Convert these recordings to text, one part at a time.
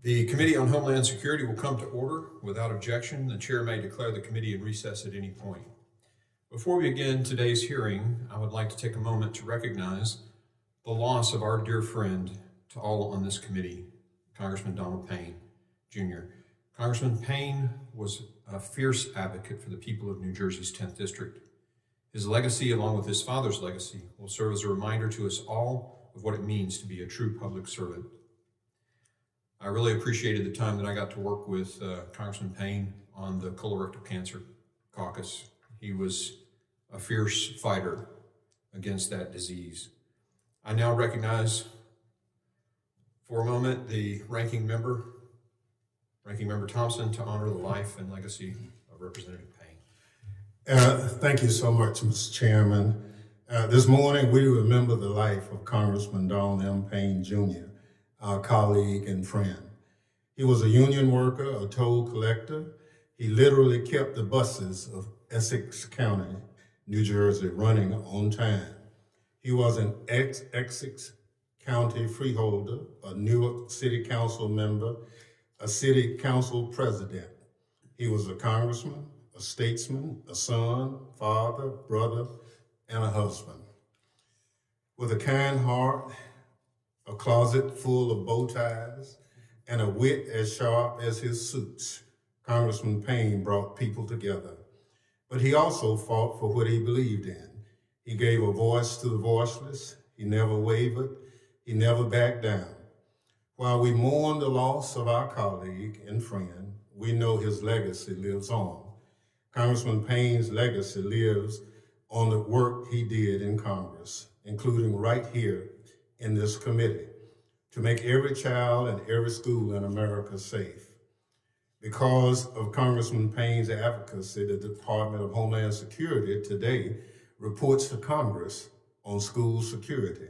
The Committee on Homeland Security will come to order. Without objection, the chair may declare the committee in recess at any point. Before we begin today's hearing, I would like to take a moment to recognize the loss of our dear friend to all on this committee, Congressman Donald Payne, Jr. Congressman Payne was a fierce advocate for the people of New Jersey's 10th District. His legacy, along with his father's legacy, will serve as a reminder to us all of what it means to be a true public servant. I really appreciated the time that I got to work with Congressman Payne on the colorectal cancer caucus. He was a fierce fighter against that disease. I now recognize for a moment the Ranking Member Thompson, to honor the life and legacy of Representative Payne. Thank you so much, Mr. Chairman. This morning, we remember the life of Congressman Donald M. Payne, Jr., our colleague and friend. He was a union worker, a toll collector. He literally kept the buses of Essex County, New Jersey, running on time. He was an Essex County freeholder, a Newark City Council member, a city council president. He was a congressman, a statesman, a son, father, brother, and a husband. With a kind heart, a closet full of bow ties, and a wit as sharp as his suits, Congressman Payne brought people together. But he also fought for what he believed in. He gave a voice to the voiceless. He never wavered. He never backed down. While we mourn the loss of our colleague and friend, we know his legacy lives on. Congressman Payne's legacy lives on the work he did in Congress, including right here in this committee, to make every child and every school in America safe. Because of Congressman Payne's advocacy, the Department of Homeland Security today reports to Congress on school security.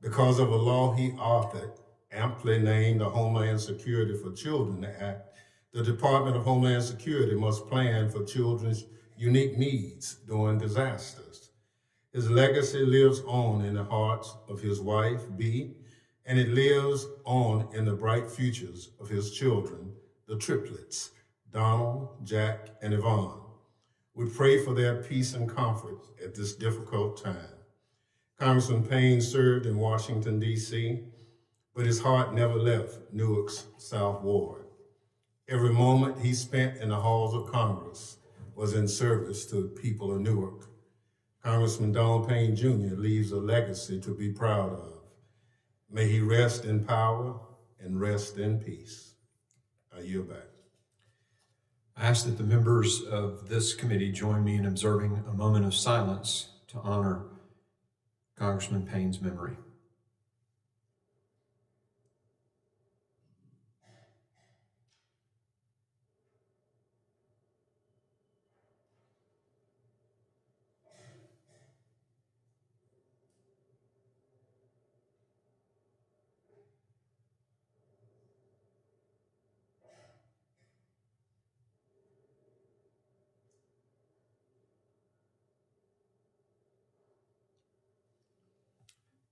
Because of a law he authored, amply named the Homeland Security for Children Act, the Department of Homeland Security must plan for children's unique needs during disasters. His legacy lives on in the hearts of his wife, Bee, and it lives on in the bright futures of his children, the triplets, Donald, Jack, and Yvonne. We pray for their peace and comfort at this difficult time. Congressman Payne served in Washington, D.C., but his heart never left Newark's South Ward. Every moment he spent in the halls of Congress was in service to the people of Newark. Congressman Donald Payne Jr. leaves a legacy to be proud of. May he rest in power and rest in peace. I yield back. I ask that the members of this committee join me in observing a moment of silence to honor Congressman Payne's memory.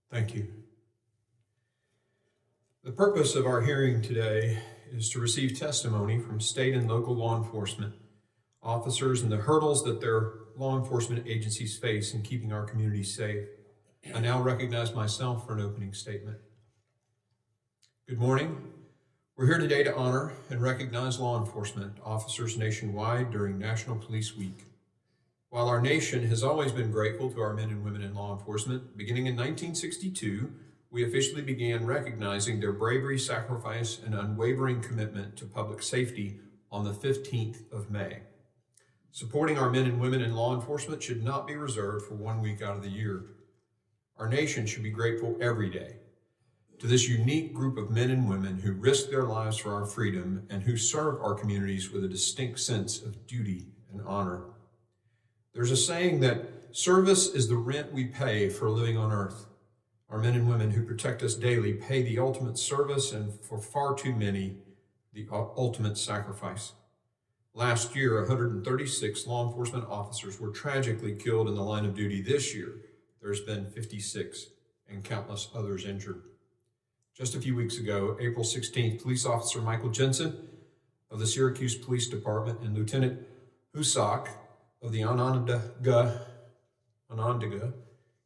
Thank you. The purpose of our hearing today is to receive testimony from state and local law enforcement officers and the hurdles that their law enforcement agencies face in keeping our communities safe. I now recognize myself for an opening statement. Good morning. We're here today to honor and recognize law enforcement officers nationwide during National Police Week. While our nation has always been grateful to our men and women in law enforcement, beginning in 1962, we officially began recognizing their bravery, sacrifice, and unwavering commitment to public safety on the 15th of May. Supporting our men and women in law enforcement should not be reserved for 1 week out of the year. Our nation should be grateful every day to this unique group of men and women who risk their lives for our freedom and who serve our communities with a distinct sense of duty and honor. There's a saying that service is the rent we pay for living on earth. Our men and women who protect us daily pay the ultimate service and for far too many, the ultimate sacrifice. Last year, 136 law enforcement officers were tragically killed in the line of duty. This year, there's been 56 and countless others injured. Just a few weeks ago, April 16th, police officer Michael Jensen of the Syracuse Police Department and Lieutenant Husak of the Onondaga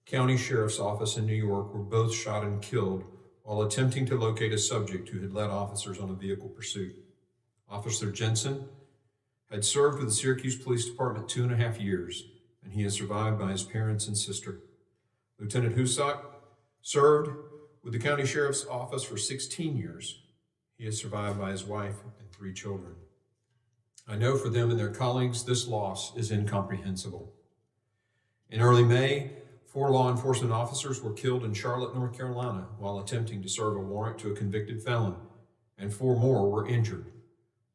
County Sheriff's Office in New York were both shot and killed while attempting to locate a subject who had led officers on a vehicle pursuit. Officer Jensen had served with the Syracuse Police Department 2.5 years, and he is survived by his parents and sister. Lieutenant Husak served with the County Sheriff's Office for 16 years. He is survived by his wife and 3 children. I know for them and their colleagues, this loss is incomprehensible. In early May, 4 law enforcement officers were killed in Charlotte, North Carolina, while attempting to serve a warrant to a convicted felon, and 4 more were injured.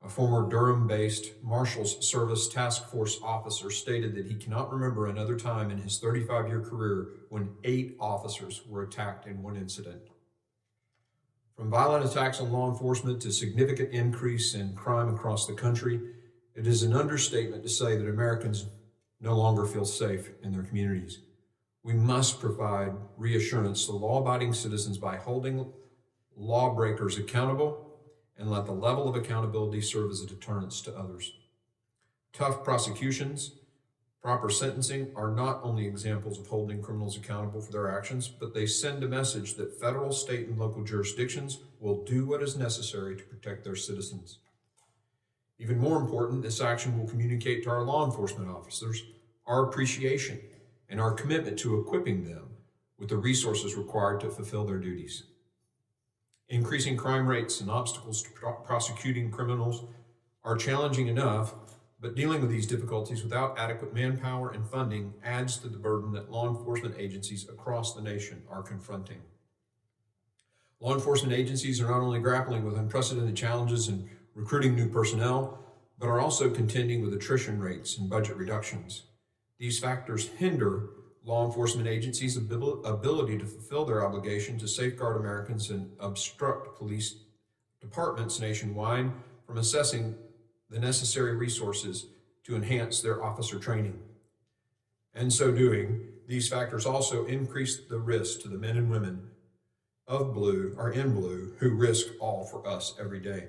A former Durham-based Marshals Service Task Force officer stated that he cannot remember another time in his 35-year career when 8 officers were attacked in one incident. From violent attacks on law enforcement to significant increase in crime across the country, it is an understatement to say that Americans no longer feel safe in their communities. We must provide reassurance to law-abiding citizens by holding lawbreakers accountable and let the level of accountability serve as a deterrence to others. Tough prosecutions, proper sentencing are not only examples of holding criminals accountable for their actions, but they send a message that federal, state, and local jurisdictions will do what is necessary to protect their citizens. Even more important, this action will communicate to our law enforcement officers our appreciation and our commitment to equipping them with the resources required to fulfill their duties. Increasing crime rates and obstacles to prosecuting criminals are challenging enough, but dealing with these difficulties without adequate manpower and funding adds to the burden that law enforcement agencies across the nation are confronting. Law enforcement agencies are not only grappling with unprecedented challenges in recruiting new personnel, but are also contending with attrition rates and budget reductions. These factors hinder law enforcement agencies' ability to fulfill their obligation to safeguard Americans and obstruct police departments nationwide from assessing the necessary resources to enhance their officer training. And so doing, these factors also increase the risk to the men and women of blue or in blue who risk all for us every day.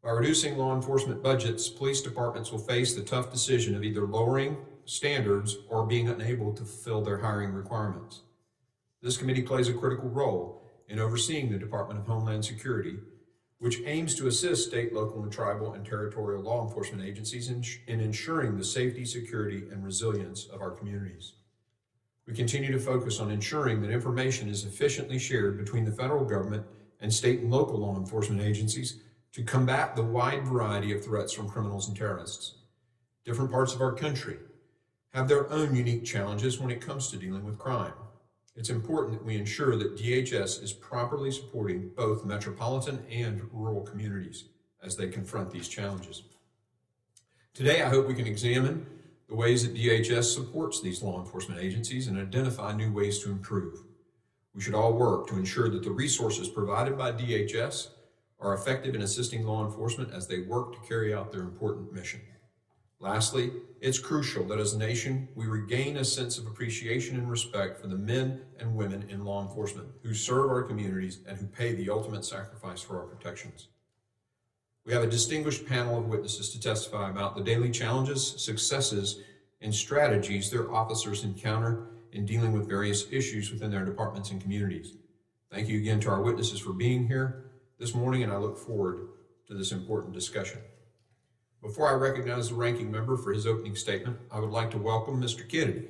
By reducing law enforcement budgets, police departments will face the tough decision of either lowering standards or being unable to fulfill their hiring requirements. This committee plays a critical role in overseeing the Department of Homeland Security, which aims to assist state, local, and tribal and territorial law enforcement agencies in ensuring the safety, security, and resilience of our communities. We continue to focus on ensuring that information is efficiently shared between the federal government and state and local law enforcement agencies to combat the wide variety of threats from criminals and terrorists. Different parts of our country have their own unique challenges when it comes to dealing with crime. It's important that we ensure that DHS is properly supporting both metropolitan and rural communities as they confront these challenges. Today, I hope we can examine the ways that DHS supports these law enforcement agencies and identify new ways to improve. We should all work to ensure that the resources provided by DHS are effective in assisting law enforcement as they work to carry out their important mission. Lastly, it's crucial that as a nation, we regain a sense of appreciation and respect for the men and women in law enforcement who serve our communities and who pay the ultimate sacrifice for our protections. We have a distinguished panel of witnesses to testify about the daily challenges, successes, and strategies their officers encounter in dealing with various issues within their departments and communities. Thank you again to our witnesses for being here this morning, and I look forward to this important discussion. Before I recognize the ranking member for his opening statement, I would like to welcome Mr. Kennedy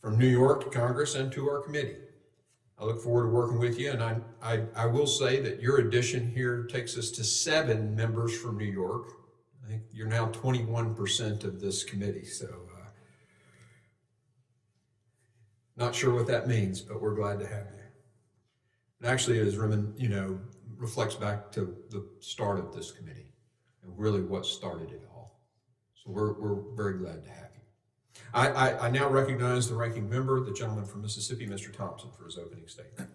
from New York to Congress and to our committee. I look forward to working with you, and I will say that your addition here takes us to 7 members from New York. I think you're now 21% of this committee, so not sure what that means, but we're glad to have you. And actually, as Raymond, reflects back to the start of this committee and really what started it all. So we're very glad to have you. I now recognize the ranking member, the gentleman from Mississippi, Mr. Thompson, for his opening statement.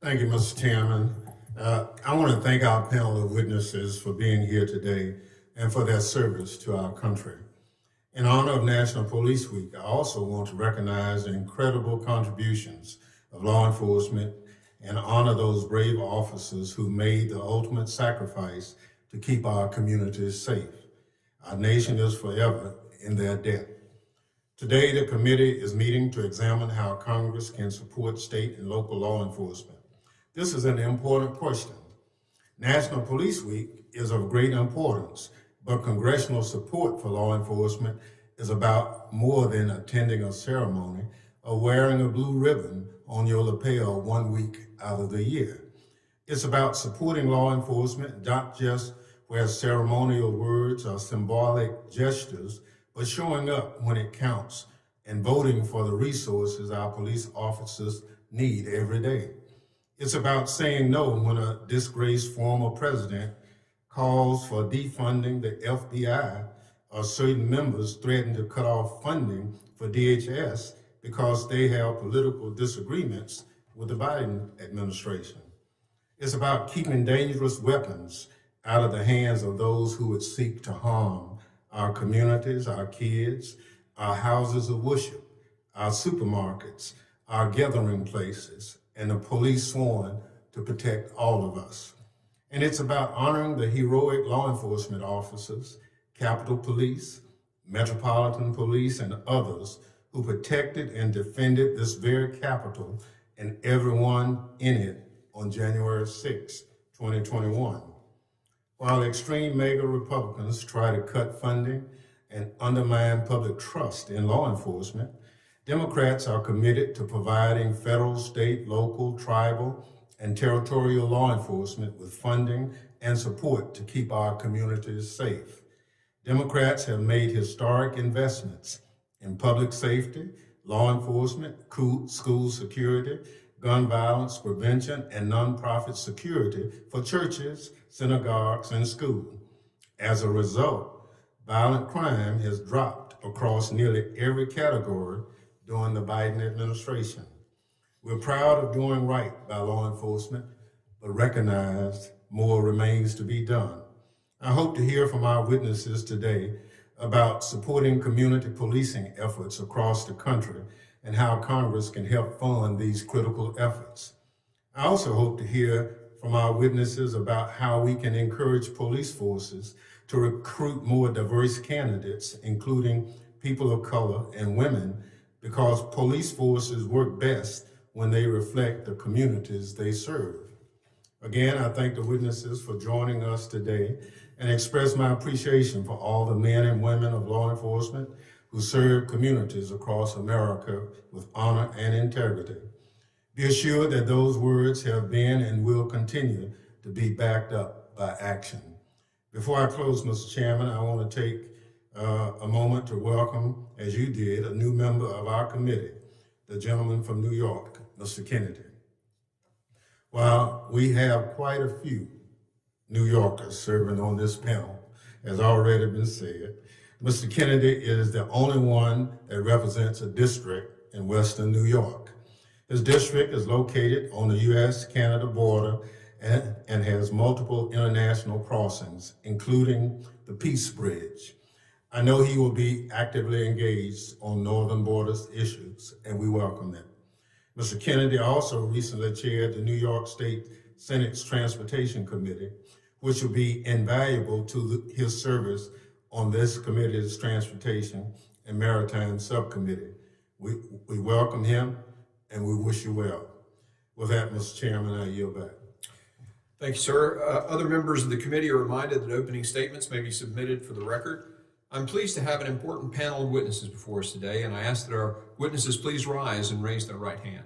Thank you, Mr. Chairman. I want to thank our panel of witnesses for being here today and for their service to our country. In honor of National Police Week, I also want to recognize the incredible contributions of law enforcement and honor those brave officers who made the ultimate sacrifice to keep our communities safe. Our nation is forever in their debt. Today, the committee is meeting to examine how Congress can support state and local law enforcement. This is an important question. National Police Week is of great importance, but congressional support for law enforcement is about more than attending a ceremony or wearing a blue ribbon on your lapel 1 week out of the year. It's about supporting law enforcement, not just where ceremonial words or symbolic gestures, but showing up when it counts and voting for the resources our police officers need every day. It's about saying no when a disgraced former president calls for defunding the FBI or certain members threaten to cut off funding for DHS because they have political disagreements with the Biden administration. It's about keeping dangerous weapons out of the hands of those who would seek to harm our communities, our kids, our houses of worship, our supermarkets, our gathering places, and the police sworn to protect all of us. And it's about honoring the heroic law enforcement officers, Capitol Police, Metropolitan Police, and others who protected and defended this very Capitol and everyone in it on January 6, 2021. While extreme MAGA Republicans try to cut funding and undermine public trust in law enforcement, Democrats are committed to providing federal, state, local, tribal, and territorial law enforcement with funding and support to keep our communities safe. Democrats have made historic investments in public safety, law enforcement, school security, gun violence prevention, and nonprofit security for churches, synagogues, and schools. As a result, violent crime has dropped across nearly every category during the Biden administration. We're proud of doing right by law enforcement, but recognize more remains to be done. I hope to hear from our witnesses today about supporting community policing efforts across the country and how Congress can help fund these critical efforts. I also hope to hear from our witnesses about how we can encourage police forces to recruit more diverse candidates, including people of color and women, because police forces work best when they reflect the communities they serve. Again, I thank the witnesses for joining us today and express my appreciation for all the men and women of law enforcement who serve communities across America with honor and integrity. Be assured that those words have been and will continue to be backed up by action. Before I close, Mr. Chairman, I want to take a moment to welcome, as you did, a new member of our committee, the gentleman from New York, Mr. Kennedy. While we have quite a few New Yorkers serving on this panel, as already been said, Mr. Kennedy is the only one that represents a district in Western New York. His district is located on the U.S.-Canada border and has multiple international crossings, including the Peace Bridge. I know he will be actively engaged on northern borders issues, and we welcome that. Mr. Kennedy also recently chaired the New York State Senate's Transportation Committee, which will be invaluable to his service on this committee's Transportation and Maritime Subcommittee. We welcome him and we wish you well. With that, Mr. Chairman, I yield back. Thank you, sir. Other members of the committee are reminded that opening statements may be submitted for the record. I'm pleased to have an important panel of witnesses before us today, and I ask that our witnesses please rise and raise their right hand.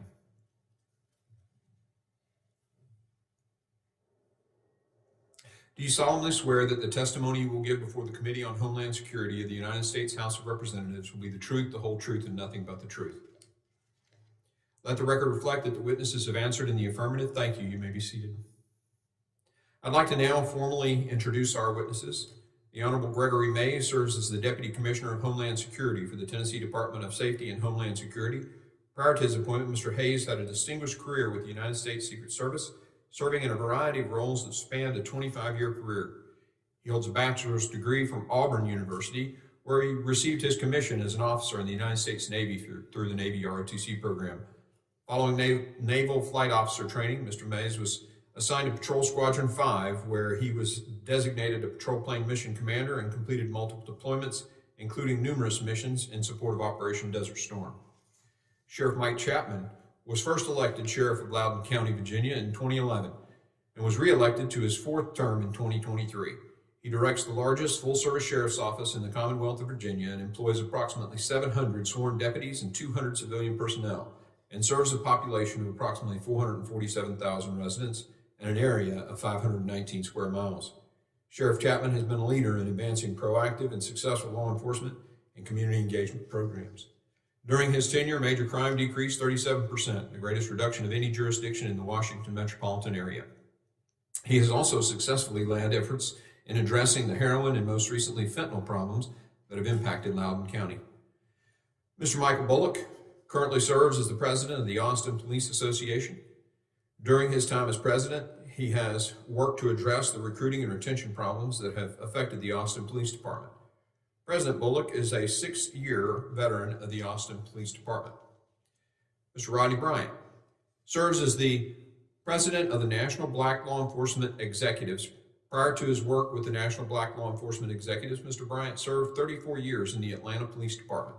Do you solemnly swear that the testimony you will give before the Committee on Homeland Security of the United States House of Representatives will be the truth, the whole truth, and nothing but the truth? Let the record reflect that the witnesses have answered in the affirmative. Thank you. You may be seated. I'd like to now formally introduce our witnesses. The Honorable Gregory Mays serves as the Deputy Commissioner of Homeland Security for the Tennessee Department of Safety and Homeland Security. Prior to his appointment, Mr. Hayes had a distinguished career with the United States Secret Service, serving in a variety of roles that spanned a 25-year career. He holds a bachelor's degree from Auburn University, where he received his commission as an officer in the United States Navy through the Navy ROTC program. Following Naval Flight Officer training, Mr. Mays was assigned to Patrol Squadron 5, where he was designated a patrol plane mission commander and completed multiple deployments, including numerous missions in support of Operation Desert Storm. Sheriff Mike Chapman was first elected Sheriff of Loudoun County, Virginia in 2011 and was re-elected to his fourth term in 2023. He directs the largest full-service sheriff's office in the Commonwealth of Virginia and employs approximately 700 sworn deputies and 200 civilian personnel, and serves a population of approximately 447,000 residents and an area of 519 square miles. Sheriff Chapman has been a leader in advancing proactive and successful law enforcement and community engagement programs. During his tenure, major crime decreased 37%, the greatest reduction of any jurisdiction in the Washington metropolitan area. He has also successfully led efforts in addressing the heroin and most recently fentanyl problems that have impacted Loudoun County. Mr. Michael Bullock currently serves as the president of the Austin Police Association. During his time as president, he has worked to address the recruiting and retention problems that have affected the Austin Police Department. President Bullock is a 6-year veteran of the Austin Police Department. Mr. Rodney Bryant serves as the president of the National Black Law Enforcement Executives. Prior to his work with the National Black Law Enforcement Executives, Mr. Bryant served 34 years in the Atlanta Police Department.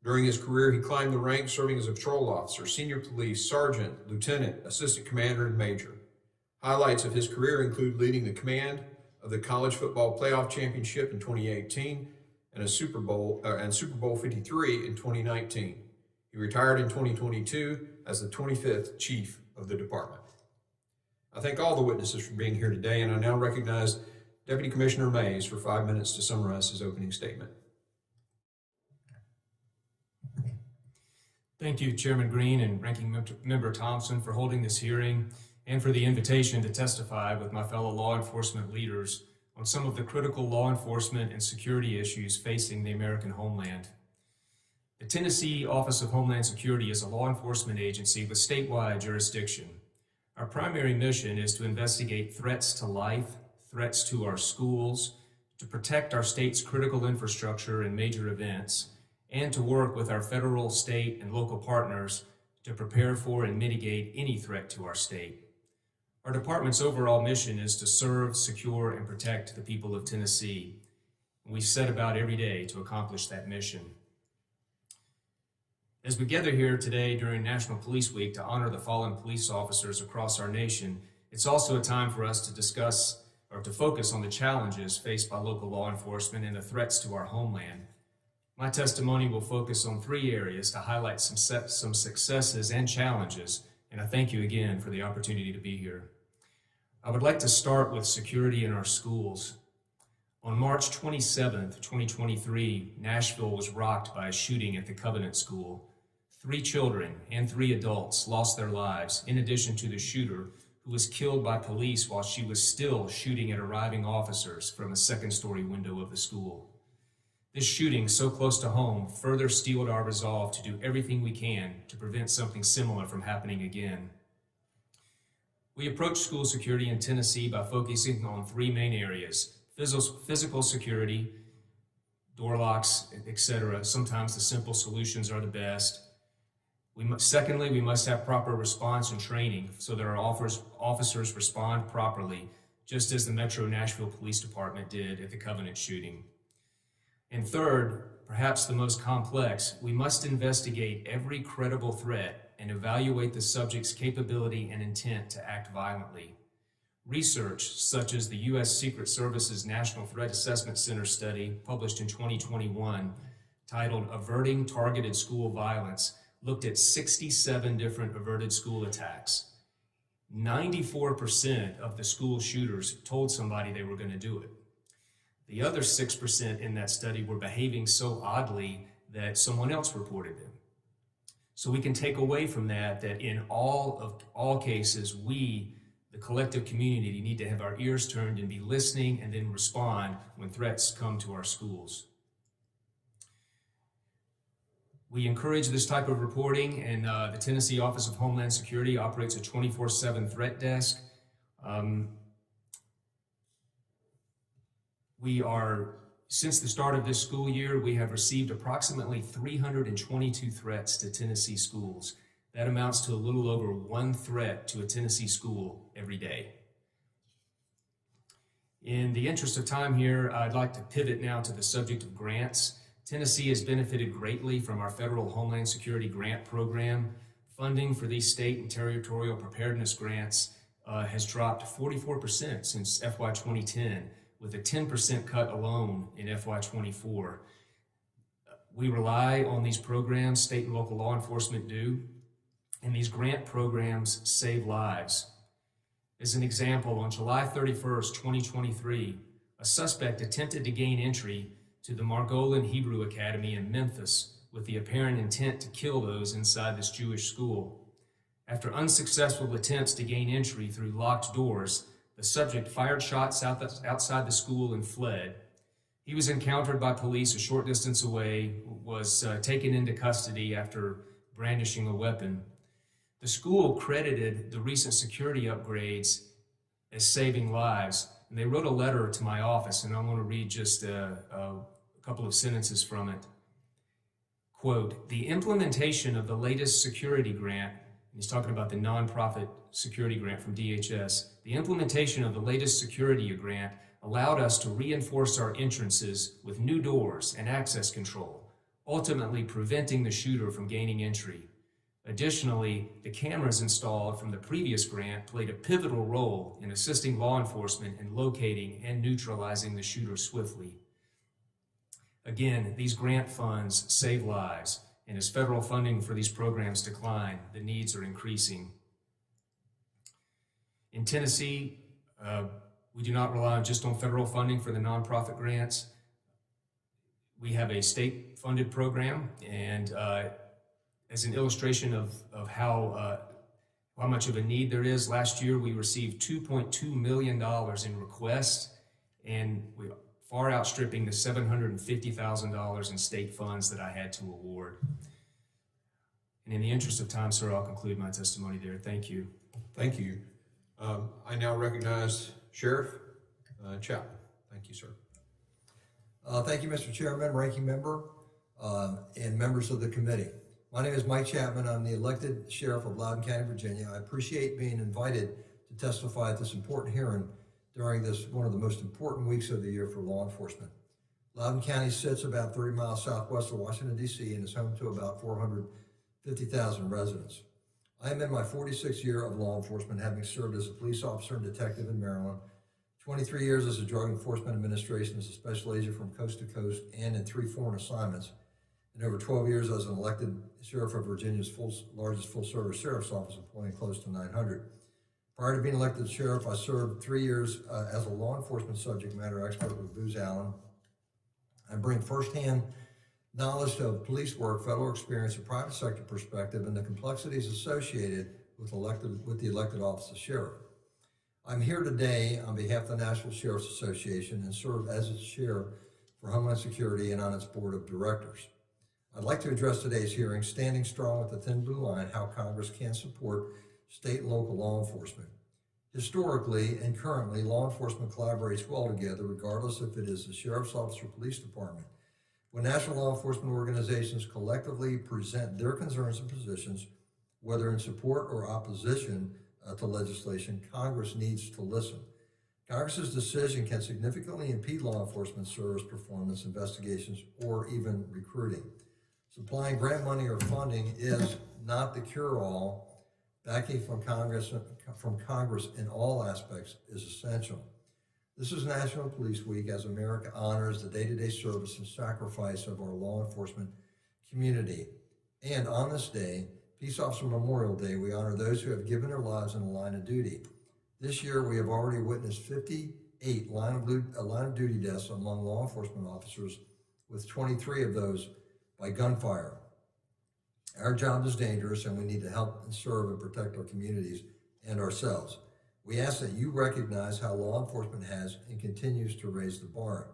During his career, he climbed the ranks, serving as a patrol officer, senior police, sergeant, lieutenant, assistant commander, and major. Highlights of his career include leading the command of the College Football Playoff Championship in 2018 and Super Bowl 53 in 2019. He retired in 2022 as the 25th chief of the department. I thank all the witnesses for being here today, and I now recognize Deputy Commissioner Mays for 5 minutes to summarize his opening statement. Thank you, Chairman Green and Ranking Member Thompson, for holding this hearing and for the invitation to testify with my fellow law enforcement leaders on some of the critical law enforcement and security issues facing the American homeland. The Tennessee Office of Homeland Security is a law enforcement agency with statewide jurisdiction. Our primary mission is to investigate threats to life, threats to our schools, to protect our state's critical infrastructure and major events, and to work with our federal, state, and local partners to prepare for and mitigate any threat to our state. Our department's overall mission is to serve, secure, and protect the people of Tennessee. And we set about every day to accomplish that mission. As we gather here today during National Police Week to honor the fallen police officers across our nation, it's also a time for us to discuss or to focus on the challenges faced by local law enforcement and the threats to our homeland. My testimony will focus on 3 areas to highlight some successes and challenges, and I thank you again for the opportunity to be here. I would like to start with security in our schools. On March 27th, 2023, Nashville was rocked by a shooting at the Covenant School. 3 children and 3 adults lost their lives, in addition to the shooter, who was killed by police while she was still shooting at arriving officers from a second-story window of the school. This shooting, so close to home, further steeled our resolve to do everything we can to prevent something similar from happening again. We approach school security in Tennessee by focusing on 3 main areas: physical security, door locks, etc. Sometimes the simple solutions are the best. Secondly, we must have proper response and training so that our officers respond properly, just as the Metro Nashville Police Department did at the Covenant shooting. And third, perhaps the most complex, we must investigate every credible threat and evaluate the subject's capability and intent to act violently. Research, such as the U.S. Secret Service's National Threat Assessment Center study, published in 2021, titled Averting Targeted School Violence, looked at 67 different averted school attacks. 94% of the school shooters told somebody they were going to do it. The other 6% in that study were behaving so oddly that someone else reported them. So we can take away from that in all cases, we, the collective community, need to have our ears turned and be listening and then respond when threats come to our schools. We encourage this type of reporting, and the Tennessee Office of Homeland Security operates a 24/7 threat desk. Since the start of this school year, we have received approximately 322 threats to Tennessee schools. That amounts to a little over 1 threat to a Tennessee school every day. In the interest of time here, I'd like to pivot now to the subject of grants. Tennessee has benefited greatly from our federal Homeland Security grant program. Funding for these state and territorial preparedness grants has dropped 44% since FY 2010, with a 10% cut alone in FY 24. We rely on these programs, state and local law enforcement do, and these grant programs save lives. As an example, on July 31st, 2023, a suspect attempted to gain entry to the Margolin Hebrew Academy in Memphis with the apparent intent to kill those inside this Jewish school. After unsuccessful attempts to gain entry through locked doors, the subject fired shots outside the school and fled. He was encountered by police a short distance away, was taken into custody after brandishing a weapon. The school credited the recent security upgrades as saving lives, and they wrote a letter to my office, and I want to read just a couple of sentences from it. Quote, "The implementation of the latest security grant," and he's talking about the nonprofit security grant from DHS, "the implementation of the latest security grant allowed us to reinforce our entrances with new doors and access control, ultimately preventing the shooter from gaining entry. Additionally, the cameras installed from the previous grant played a pivotal role in assisting law enforcement in locating and neutralizing the shooter swiftly." Again, these grant funds save lives, and as federal funding for these programs decline, the needs are increasing. In Tennessee, we do not rely just on federal funding for the nonprofit grants. We have a state-funded program, and as an illustration of how much of a need there is, last year we received $2.2 million in requests, and we far outstripping the $750,000 in state funds that I had to award. And in the interest of time, sir, I'll conclude my testimony there. Thank you. Thank you. I now recognize Sheriff Chapman. Thank you, sir. Thank you, Mr. Chairman, Ranking Member, and members of the committee. My name is Mike Chapman. I'm the elected Sheriff of Loudoun County, Virginia. I appreciate being invited to testify at this important hearing during this one of the most important weeks of the year for law enforcement. Loudoun County sits about 30 miles southwest of Washington, D.C. and is home to about 450,000 residents. I am in my 46th year of law enforcement, having served as a police officer and detective in Maryland, 23 years as a Drug Enforcement Administration as a special agent from coast to coast and in 3 foreign assignments, and over 12 years as an elected sheriff of Virginia's largest full-service sheriff's office, employing close to 900. Prior to being elected sheriff, I served 3 years as a law enforcement subject matter expert with Booz Allen. I bring firsthand knowledge of police work, federal experience, and private sector perspective, and the complexities associated with the elected office of sheriff. I'm here today on behalf of the National Sheriff's Association and serve as its chair for Homeland Security and on its board of directors. I'd like to address today's hearing, standing strong with the thin blue line, how Congress can support state and local law enforcement. Historically and currently, law enforcement collaborates well together, regardless if it is the sheriff's office or police department. When national law enforcement organizations collectively present their concerns and positions, whether in support or opposition to legislation, Congress needs to listen. Congress's decision can significantly impede law enforcement service performance, investigations, or even recruiting. Supplying grant money or funding is not the cure-all. Backing from Congress in all aspects is essential. This is National Police Week as America honors the day-to-day service and sacrifice of our law enforcement community. And on this day, Peace Officer Memorial Day, we honor those who have given their lives in the line of duty. This year, we have already witnessed 58 line of duty deaths among law enforcement officers, with 23 of those by gunfire. Our job is dangerous, and we need to help and serve and protect our communities and ourselves. We ask that you recognize how law enforcement has and continues to raise the bar.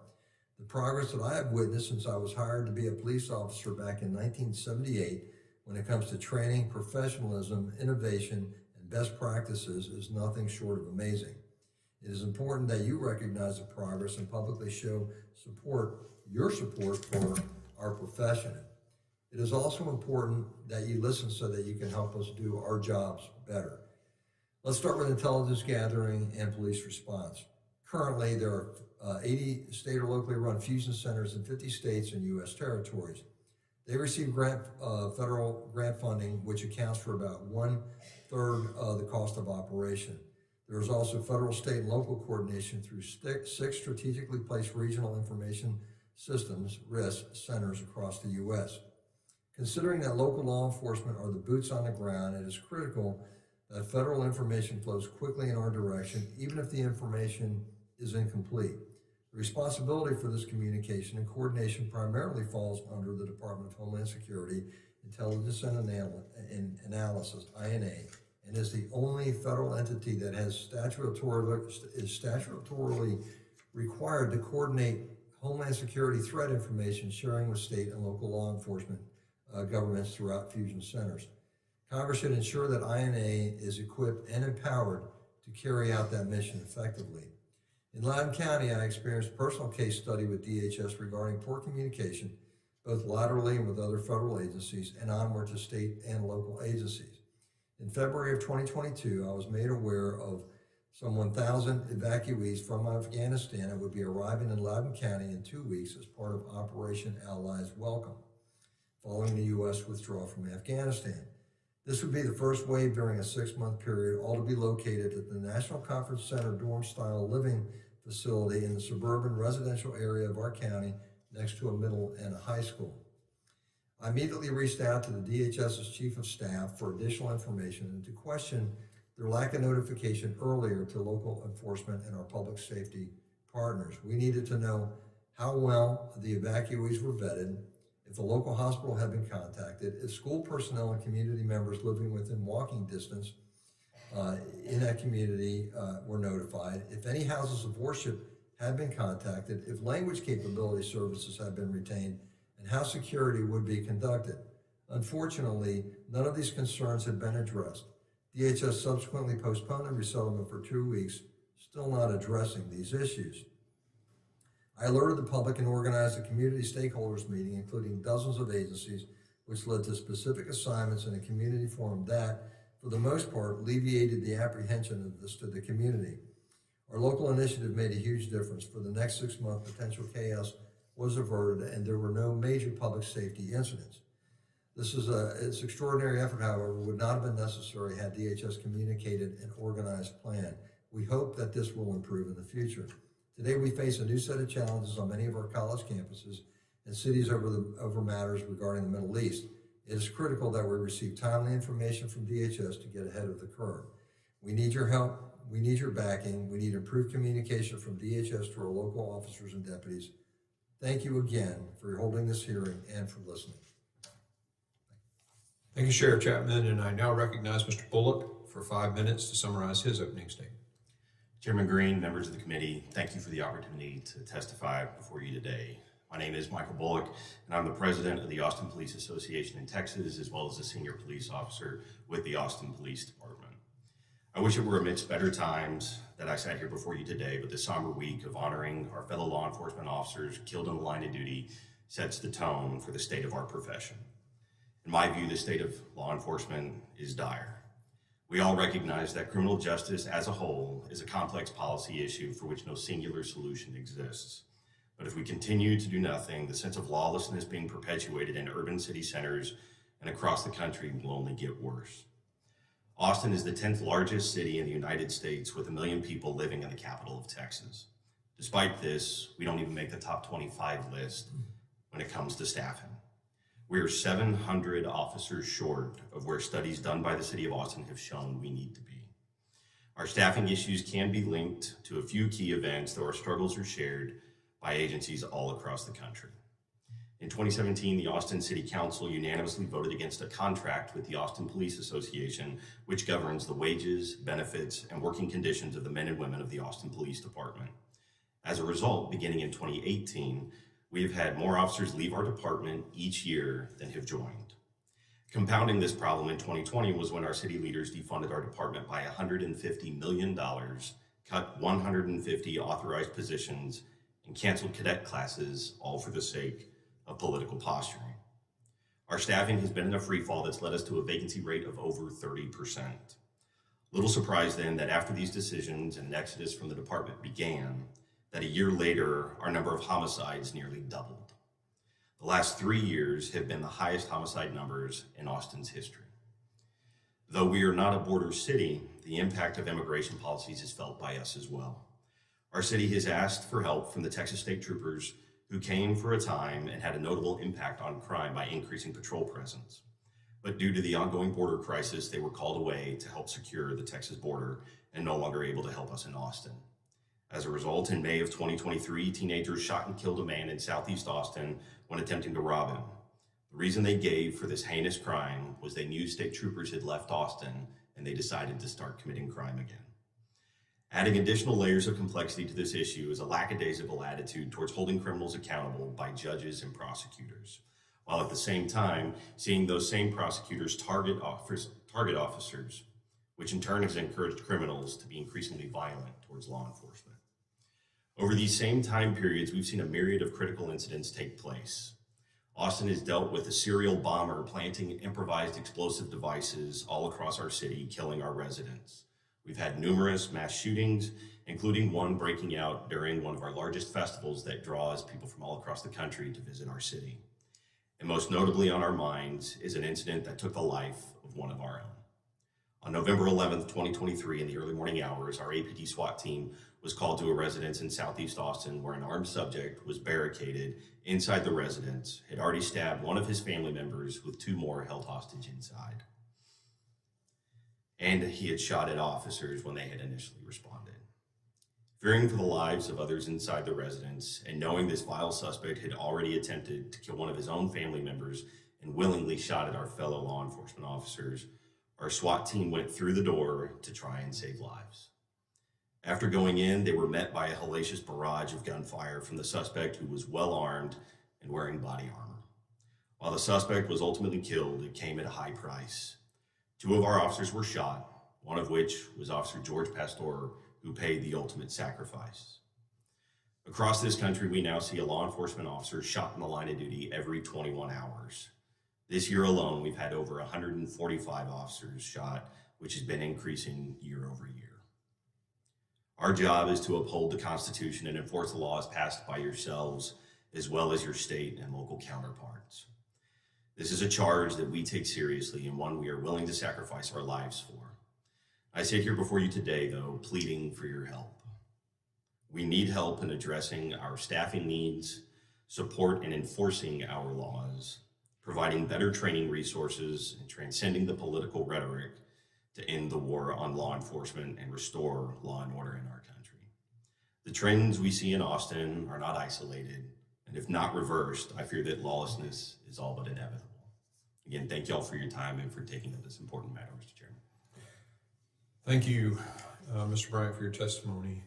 The progress that I have witnessed since I was hired to be a police officer back in 1978, when it comes to training, professionalism, innovation, and best practices, is nothing short of amazing. It is important that you recognize the progress and publicly show your support for our profession. It is also important that you listen so that you can help us do our jobs better. Let's start with intelligence gathering and police response. Currently, there are 80 state or locally run fusion centers in 50 states and U.S. territories. They receive federal grant funding, which accounts for about 1/3 of the cost of operation. There is also federal, state, and local coordination through 6 strategically placed regional information systems, RIS, centers across the U.S. Considering that local law enforcement are the boots on the ground, it is critical that federal information flows quickly in our direction, even if the information is incomplete. The responsibility for this communication and coordination primarily falls under the Department of Homeland Security, Intelligence and Analysis, INA, and is the only federal entity that is statutorily required to coordinate Homeland Security threat information sharing with state and local law enforcement governments throughout fusion centers. Congress should ensure that INA is equipped and empowered to carry out that mission effectively. In Loudoun County, I experienced a personal case study with DHS regarding poor communication, both laterally and with other federal agencies and onward to state and local agencies. In February of 2022, I was made aware of some 1,000 evacuees from Afghanistan that would be arriving in Loudoun County in 2 weeks as part of Operation Allies Welcome, following the U.S. withdrawal from Afghanistan. This would be the first wave during a 6-month period, all to be located at the National Conference Center dorm-style living facility in the suburban residential area of our county next to a middle and a high school. I immediately reached out to the DHS's Chief of Staff for additional information and to question their lack of notification earlier to local enforcement and our public safety partners. We needed to know how well the evacuees were vetted, if the local hospital had been contacted, if school personnel and community members living within walking distance in that community were notified, if any houses of worship had been contacted, if language capability services had been retained, and how security would be conducted. Unfortunately, none of these concerns had been addressed. DHS subsequently postponed the resettlement for 2 weeks, still not addressing these issues. I alerted the public and organized a community stakeholders meeting, including dozens of agencies, which led to specific assignments in a community forum that, for the most part, alleviated the apprehension of this to the community. Our local initiative made a huge difference. For the next 6 months, potential chaos was averted and there were no major public safety incidents. This extraordinary effort, however, would not have been necessary had DHS communicated an organized plan. We hope that this will improve in the future. Today, we face a new set of challenges on many of our college campuses and cities over matters regarding the Middle East. It is critical that we receive timely information from DHS to get ahead of the curve. We need your help. We need your backing. We need improved communication from DHS to our local officers and deputies. Thank you again for holding this hearing and for listening. Thank you, Sheriff Chapman, and I now recognize Mr. Bullock for 5 minutes to summarize his opening statement. Chairman Green, members of the committee, thank you for the opportunity to testify before you today. My name is Michael Bullock, and I'm the president of the Austin Police Association in Texas, as well as a senior police officer with the Austin Police Department. I wish it were amidst better times that I sat here before you today, but this somber week of honoring our fellow law enforcement officers killed in the line of duty sets the tone for the state of our profession. In my view, the state of law enforcement is dire. We all recognize that criminal justice as a whole is a complex policy issue for which no singular solution exists. But if we continue to do nothing, the sense of lawlessness being perpetuated in urban city centers and across the country will only get worse. Austin is the 10th largest city in the United States with 1 million people living in the capital of Texas. Despite this, we don't even make the top 25 list when it comes to staffing. We are 700 officers short of where studies done by the city of Austin have shown we need to be. Our staffing issues can be linked to a few key events, though our struggles are shared by agencies all across the country. In 2017, the Austin City Council unanimously voted against a contract with the Austin Police Association, which governs the wages, benefits, and working conditions of the men and women of the Austin Police Department. As a result, beginning in 2018, we have had more officers leave our department each year than have joined. Compounding this problem in 2020 was when our city leaders defunded our department by $150 million, cut 150 authorized positions, and canceled cadet classes, all for the sake of political posturing. Our staffing has been in a free fall that's led us to a vacancy rate of over 30%. Little surprise then that after these decisions and an exodus from the department began, that a year later, our number of homicides nearly doubled. The last 3 years have been the highest homicide numbers in Austin's history. Though we are not a border city, the impact of immigration policies is felt by us as well. Our city has asked for help from the Texas State Troopers who came for a time and had a notable impact on crime by increasing patrol presence. But due to the ongoing border crisis, they were called away to help secure the Texas border and no longer able to help us in Austin. As a result, in May of 2023, teenagers shot and killed a man in Southeast Austin when attempting to rob him. The reason they gave for this heinous crime was they knew state troopers had left Austin and they decided to start committing crime again. Adding additional layers of complexity to this issue is a lackadaisical attitude towards holding criminals accountable by judges and prosecutors, while at the same time seeing those same prosecutors target officers, which in turn has encouraged criminals to be increasingly violent towards law enforcement. Over these same time periods, we've seen a myriad of critical incidents take place. Austin has dealt with a serial bomber planting improvised explosive devices all across our city, killing our residents. We've had numerous mass shootings, including one breaking out during one of our largest festivals that draws people from all across the country to visit our city. And most notably on our minds is an incident that took the life of one of our own. On November 11th, 2023, in the early morning hours, our APD SWAT team was called to a residence in Southeast Austin where an armed subject was barricaded inside the residence, had already stabbed one of his family members with 2 more held hostage inside. And he had shot at officers when they had initially responded. Fearing for the lives of others inside the residence and knowing this vile suspect had already attempted to kill one of his own family members and willingly shot at our fellow law enforcement officers, our SWAT team went through the door to try and save lives. After going in, they were met by a hellacious barrage of gunfire from the suspect, who was well armed and wearing body armor. While the suspect was ultimately killed, it came at a high price. 2 of our officers were shot, one of which was Officer George Pastor, who paid the ultimate sacrifice. Across this country, we now see a law enforcement officer shot in the line of duty every 21 hours. This year alone, we've had over 145 officers shot, which has been increasing year over year. Our job is to uphold the Constitution and enforce the laws passed by yourselves, as well as your state and local counterparts. This is a charge that we take seriously and one we are willing to sacrifice our lives for. I sit here before you today, though, pleading for your help. We need help in addressing our staffing needs, support in enforcing our laws, providing better training resources, and transcending the political rhetoric to end the war on law enforcement and restore law and order in our country. The trends we see in Austin are not isolated, and if not reversed, I fear that lawlessness is all but inevitable. Again, thank you all for your time and for taking up this important matter, Mr. Chairman. Thank you, Mr. Bryant, for your testimony.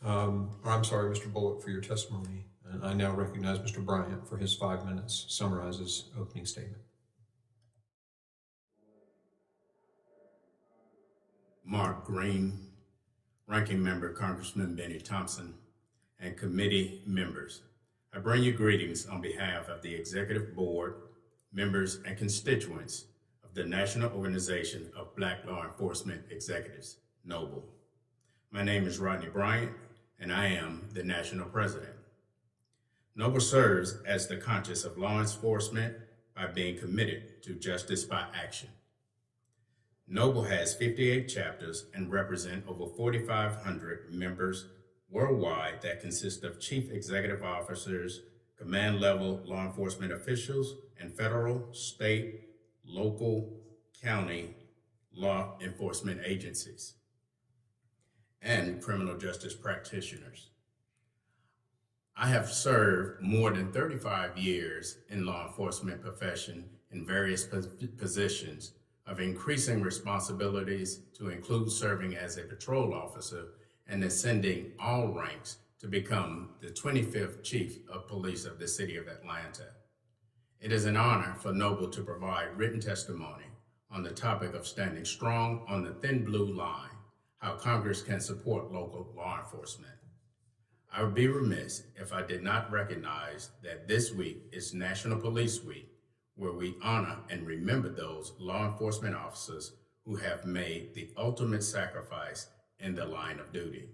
Mr. Bullock, for your testimony. And I now recognize Mr. Bryant for his 5 minutes, summarize his opening statement. Mark Green, Ranking Member Congressman Benny Thompson, and committee members. I bring you greetings on behalf of the Executive Board, members, and constituents of the National Organization of Black Law Enforcement Executives, NOBLE. My name is Rodney Bryant, and I am the National President. NOBLE serves as the conscience of law enforcement by being committed to justice by action. NOBLE has 58 chapters and represent over 4,500 members worldwide that consist of chief executive officers, command-level law enforcement officials, and federal, state, local, county law enforcement agencies, and criminal justice practitioners. I have served more than 35 years in law enforcement profession in various positions of increasing responsibilities to include serving as a patrol officer and ascending all ranks to become the 25th Chief of Police of the City of Atlanta. It is an honor for NOBLE to provide written testimony on the topic of standing strong on the thin blue line, how Congress can support local law enforcement. I would be remiss if I did not recognize that this week is National Police Week, where we honor and remember those law enforcement officers who have made the ultimate sacrifice in the line of duty.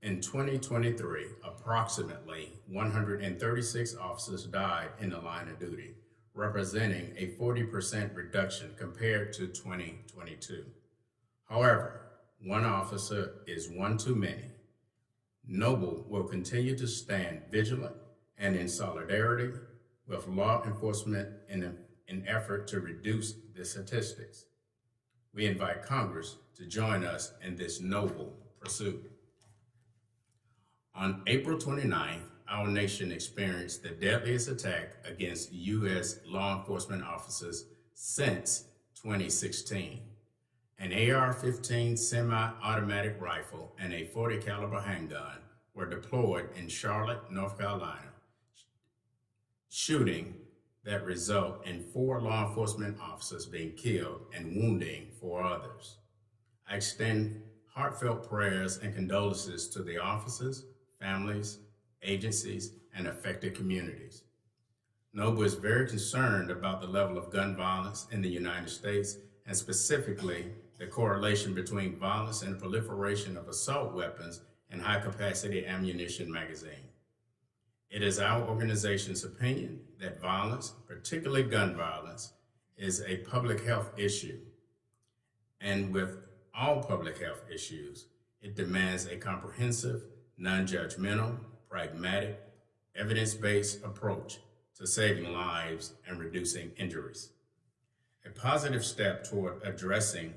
In 2023, approximately 136 officers died in the line of duty, representing a 40% reduction compared to 2022. However, one officer is one too many. Noble will continue to stand vigilant and in solidarity with law enforcement in an effort to reduce the statistics. We invite Congress to join us in this noble pursuit. On April 29th, our nation experienced the deadliest attack against U.S. law enforcement officers since 2016. An AR-15 semi-automatic rifle and a .40 caliber handgun were deployed in Charlotte, North Carolina, shooting that result in 4 law enforcement officers being killed and wounding 4 others. I extend heartfelt prayers and condolences to the officers, families, agencies, and affected communities. Noble is very concerned about the level of gun violence in the United States, and specifically the correlation between violence and the proliferation of assault weapons and high-capacity ammunition magazine. It is our organization's opinion that violence, particularly gun violence, is a public health issue. And with all public health issues, it demands a comprehensive, non-judgmental, pragmatic, evidence-based approach to saving lives and reducing injuries. A positive step toward addressing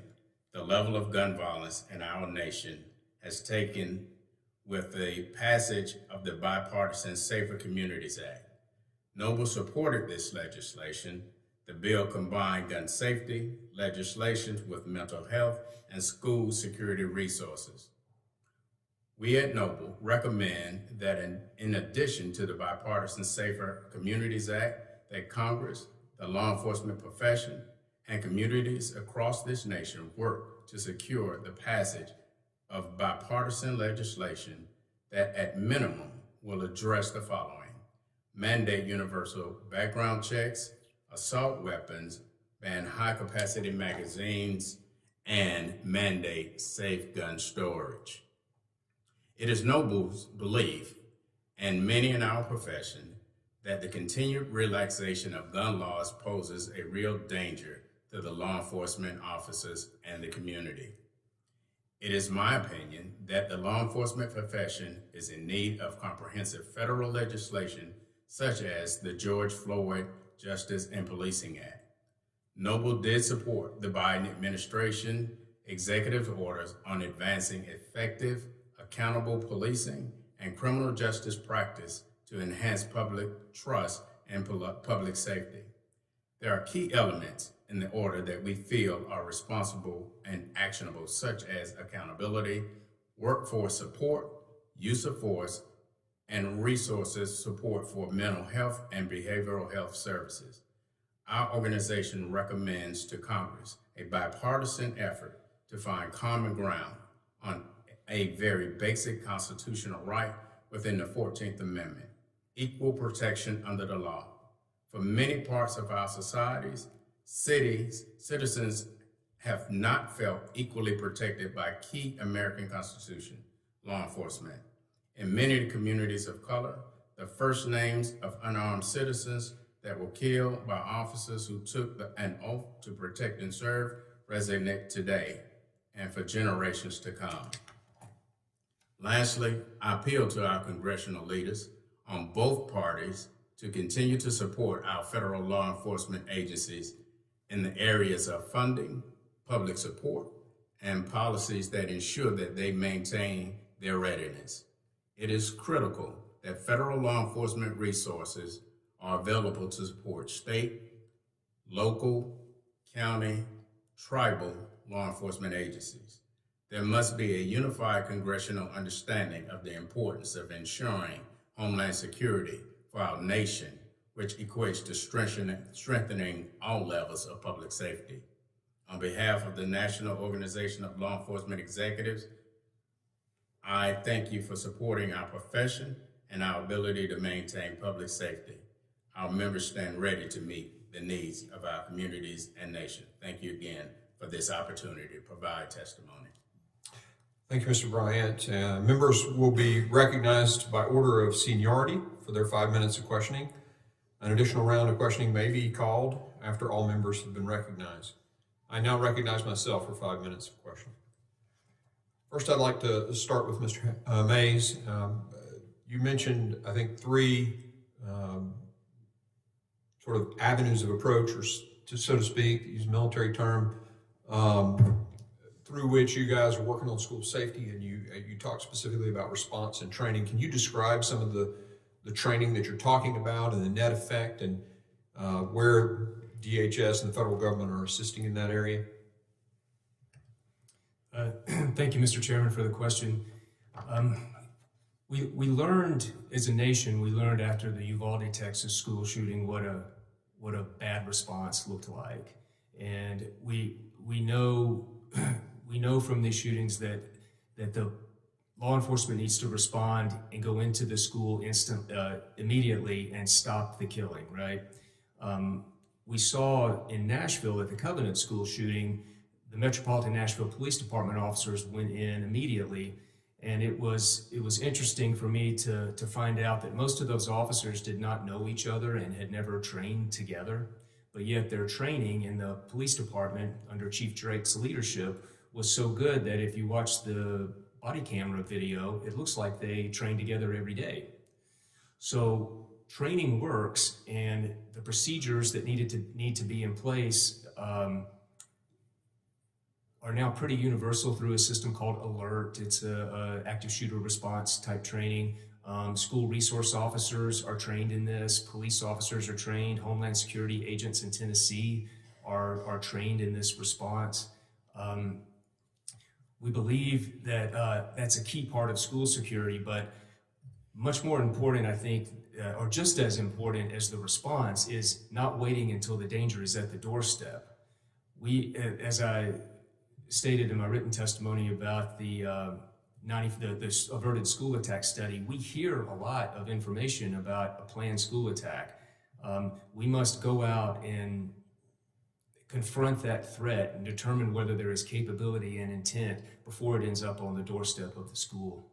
the level of gun violence in our nation has taken with the passage of the bipartisan Safer Communities Act. Noble supported this legislation. The bill combined gun safety legislation with mental health and school security resources. We at Noble recommend that in addition to the bipartisan Safer Communities Act, that Congress, the law enforcement profession, and communities across this nation work to secure the passage of bipartisan legislation that at minimum will address the following: mandate universal background checks, assault weapons, ban high-capacity magazines, and mandate safe gun storage. It is Noble's belief, and many in our profession, that the continued relaxation of gun laws poses a real danger to the law enforcement officers and the community. It is my opinion that the law enforcement profession is in need of comprehensive federal legislation such as the George Floyd Justice and Policing Act. Noble did support the Biden administration executive orders on advancing effective, accountable policing and criminal justice practice to enhance public trust and public safety. There are key elements in the order that we feel are responsible and actionable, such as accountability, workforce support, use of force, and resources support for mental health and behavioral health services. Our organization recommends to Congress a bipartisan effort to find common ground on a very basic constitutional right within the 14th Amendment, equal protection under the law. For many parts of our societies, citizens have not felt equally protected by key American Constitution law enforcement. In many communities of color, the first names of unarmed citizens that were killed by officers who took an oath to protect and serve resonate today and for generations to come. Lastly, I appeal to our congressional leaders on both parties to continue to support our federal law enforcement agencies in the areas of funding, public support, and policies that ensure that they maintain their readiness. It is critical that federal law enforcement resources are available to support state, local, county, tribal law enforcement agencies. There must be a unified congressional understanding of the importance of ensuring homeland security for our nation, which equates to strengthening all levels of public safety. On behalf of the National Organization of Law Enforcement Executives, I thank you for supporting our profession and our ability to maintain public safety. Our members stand ready to meet the needs of our communities and nation. Thank you again for this opportunity to provide testimony. Thank you, Mr. Bryant. Members will be recognized by order of seniority for their 5 minutes of questioning. An additional round of questioning may be called after all members have been recognized. I now recognize myself for 5 minutes of questioning. First, I'd like to start with Mr. Mays. You mentioned, I think, 3 sort of avenues of approach, or so to speak, to use a military term, through which you guys are working on school safety, and you talk specifically about response and training. Can you describe some of the training that you're talking about and the net effect, and where DHS and the federal government are assisting in that area? Thank you, Mr. Chairman, for the question. We learned as a nation, we learned after the Uvalde, Texas school shooting what a bad response looked like, and we know from these shootings that the law enforcement needs to respond and go into the school immediately and stop the killing. Right? We saw in Nashville at the Covenant School shooting, the Metropolitan Nashville Police Department officers went in immediately. And it was interesting for me to find out that most of those officers did not know each other and had never trained together, but yet their training in the police department under Chief Drake's leadership was so good that if you watch the body camera video, it looks like they train together every day. So training works, and the procedures that need to be in place are now pretty universal through a system called ALERT. It's a active shooter response type training. School resource officers are trained in this. Police officers are trained. Homeland Security agents in Tennessee are trained in this response. We believe that that's a key part of school security, but much more important, I think, or just as important as the response, is not waiting until the danger is at the doorstep. We, as I stated in my written testimony about the averted school attack study, we hear a lot of information about a planned school attack. We must go out and confront that threat and determine whether there is capability and intent before it ends up on the doorstep of the school.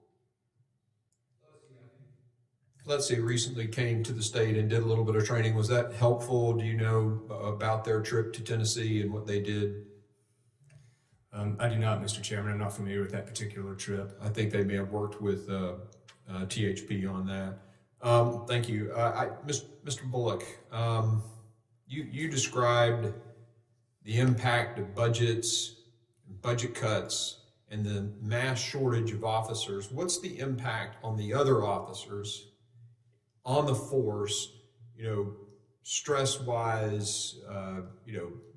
Let's see, recently came to the state and did a little bit of training. Was that helpful? Do you know about their trip to Tennessee and what they did? I do not, Mr. Chairman. I'm not familiar with that particular trip. I think they may have worked with THP on that. Thank you. Mr. Bullock, you described the impact of budgets, budget cuts, and the mass shortage of officers. What's the impact on the other officers, on the force, stress-wise,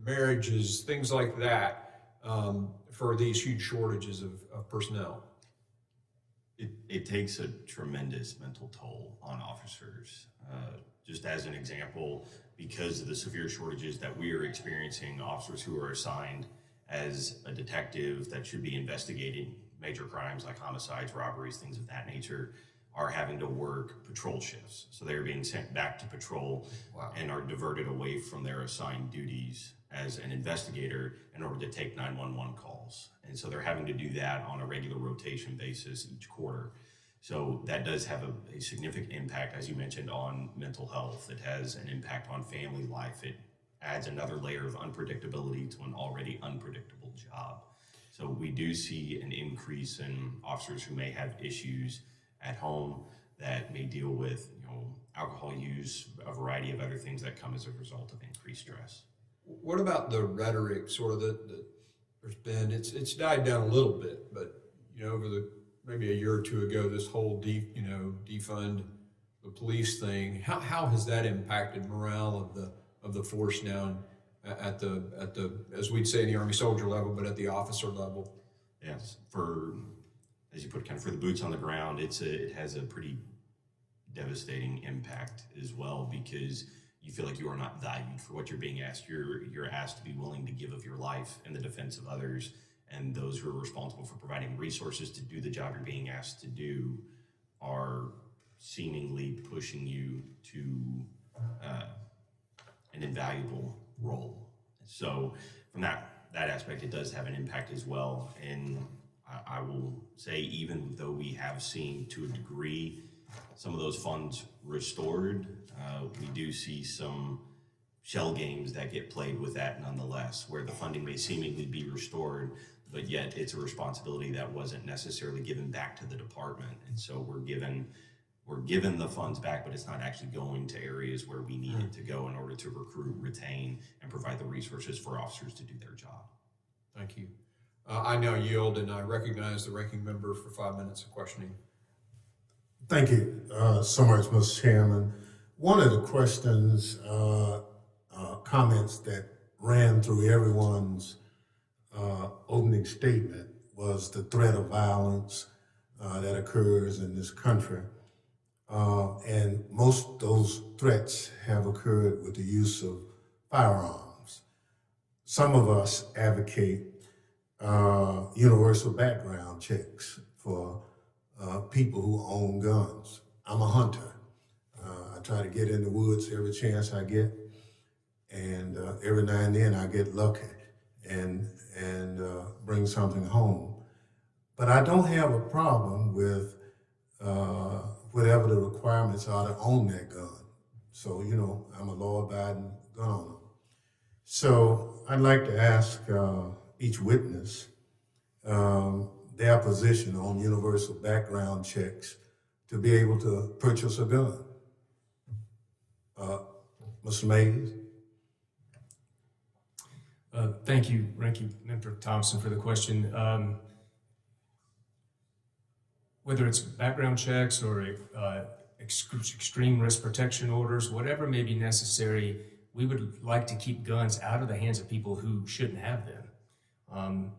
marriages, things like that, for these huge shortages of personnel? It takes a tremendous mental toll on officers. Just as an example, because of the severe shortages that we are experiencing, officers who are assigned as a detective that should be investigating major crimes like homicides, robberies, things of that nature, are having to work patrol shifts. So they're being sent back to patrol. Wow. And are diverted away from their assigned duties as an investigator in order to take 911 calls. And so they're having to do that on a regular rotation basis each quarter. So that does have a significant impact, as you mentioned, on mental health. It has an impact on family life. It adds another layer of unpredictability to an already unpredictable job. So we do see an increase in officers who may have issues at home that may deal with, alcohol use, a variety of other things that come as a result of increased stress. What about the rhetoric, sort of that there's been? It's died down a little bit, but over maybe a year or two ago, this whole defund the police thing. How has that impacted morale of the force now at the as we'd say in the Army soldier level, but at the officer level? Yes, as you put, kind of for the boots on the ground, it has a pretty devastating impact as well, because you feel like you are not valued for what you're being asked. You're asked to be willing to give of your life in the defense of others, and those who are responsible for providing resources to do the job you're being asked to do are seemingly pushing you to an invaluable role. So from that aspect, it does have an impact as well. And I will say, even though we have seen to a degree some of those funds restored, we do see some shell games that get played with that nonetheless, where the funding may seemingly be restored, but yet it's a responsibility that wasn't necessarily given back to the department. And so we're given the funds back, but it's not actually going to areas where we need it to go in order to recruit, retain, and provide the resources for officers to do their job. Thank you. I now yield, and I recognize the ranking member for 5 minutes of questioning. Thank you so much, Mr. Chairman. One of the questions, comments that ran through everyone's opening statement was the threat of violence that occurs in this country. And most of those threats have occurred with the use of firearms. Some of us advocate universal background checks for people who own guns. I'm a hunter. I try to get in the woods every chance I get, and every now and then I get lucky and bring something home. But I don't have a problem with whatever the requirements are to own that gun. So, you know, I'm a law-abiding gun owner. So I'd like to ask each witness their position on universal background checks to be able to purchase a gun. Mr. Mays? Thank you, Ranking Member Thompson, for the question. Whether it's background checks or extreme risk protection orders, whatever may be necessary, we would like to keep guns out of the hands of people who shouldn't have them.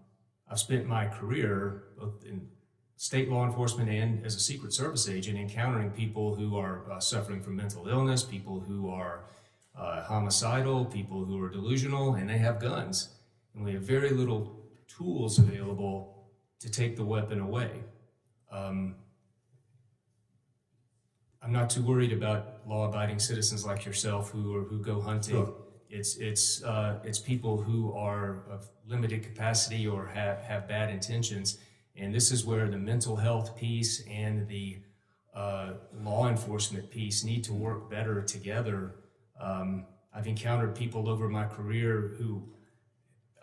I've spent my career both in state law enforcement and as a Secret Service agent encountering people who are suffering from mental illness, people who are homicidal, people who are delusional, and they have guns. And we have very little tools available to take the weapon away. I'm not too worried about law-abiding citizens like yourself who go hunting. Sure. It's people who are of limited capacity or have bad intentions, and this is where the mental health piece and the law enforcement piece need to work better together. I've encountered people over my career who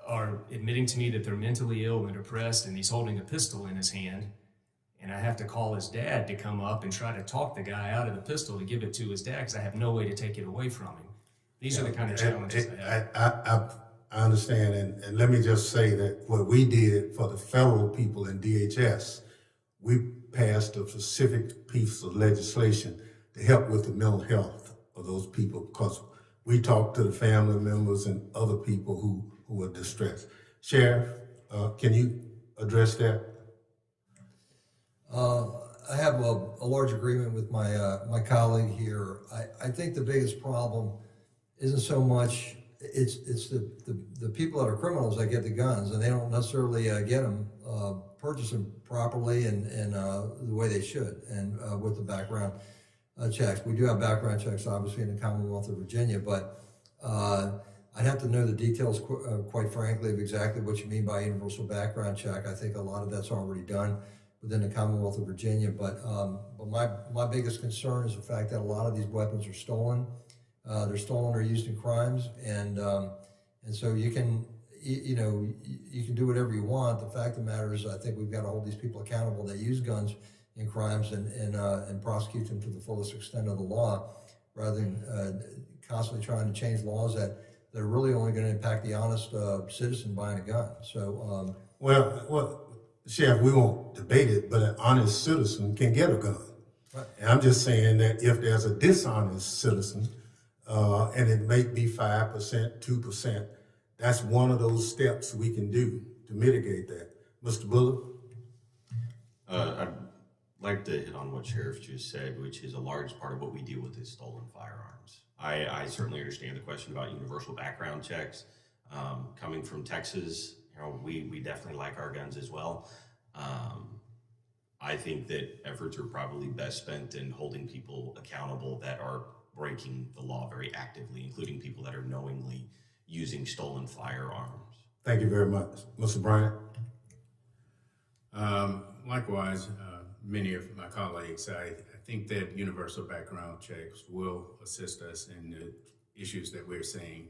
are admitting to me that they're mentally ill and depressed, and he's holding a pistol in his hand. And I have to call his dad to come up and try to talk the guy out of the pistol to give it to his dad because I have no way to take it away from him. These are the kind of challenges I have. I understand, and let me just say that what we did for the federal people in DHS, we passed a specific piece of legislation to help with the mental health of those people because we talked to the family members and other people who are distressed. Sheriff, can you address that? I have a large agreement with my colleague here. I think the biggest problem isn't so much it's the people that are criminals that get the guns, and they don't necessarily get them, purchase them properly and the way they should, and with the background checks. We do have background checks, obviously, in the Commonwealth of Virginia, but I'd have to know the details, quite frankly, of exactly what you mean by universal background check. I think a lot of that's already done within the Commonwealth of Virginia, but my biggest concern is the fact that a lot of these weapons are stolen. They're stolen or used in crimes, and so you can do whatever you want. The fact of the matter is, I think we've got to hold these people accountable that use guns in crimes and prosecute them to the fullest extent of the law, rather than constantly trying to change laws that are really only going to impact the honest citizen buying a gun. So, Well, Sheriff, we won't debate it, but an honest citizen can get a gun. Right. And I'm just saying that if there's a dishonest citizen, and it may be 5%, 2%, that's one of those steps we can do to mitigate that. Mr. Bullock? I'd like to hit on what Sheriff just said, which is a large part of what we deal with is stolen firearms. I certainly understand the question about universal background checks. Coming from Texas, we definitely like our guns as well. I think that efforts are probably best spent in holding people accountable that are breaking the law very actively, including people that are knowingly using stolen firearms. Thank you very much. Mr. Bryant? Likewise, many of my colleagues, I think that universal background checks will assist us in the issues that we're seeing.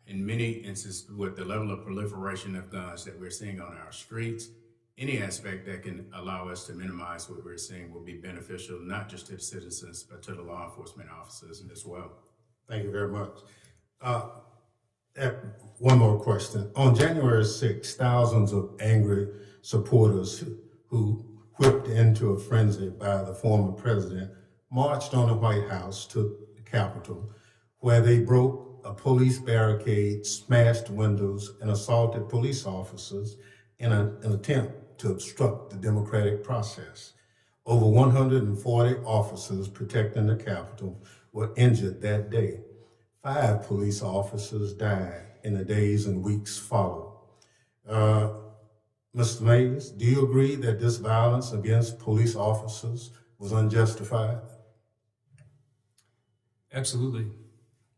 In many instances, with the level of proliferation of guns that we're seeing on our streets, any aspect that can allow us to minimize what we're seeing will be beneficial, not just to the citizens, but to the law enforcement officers as well. Thank you very much. One more question. On January 6th, thousands of angry supporters who whipped into a frenzy by the former president marched on the White House to the Capitol, where they broke a police barricade, smashed windows, and assaulted police officers in an attempt to obstruct the democratic process. Over 140 officers protecting the Capitol were injured that day. 5 police officers died in the days and weeks following. Mr. Mays, do you agree that this violence against police officers was unjustified? Absolutely.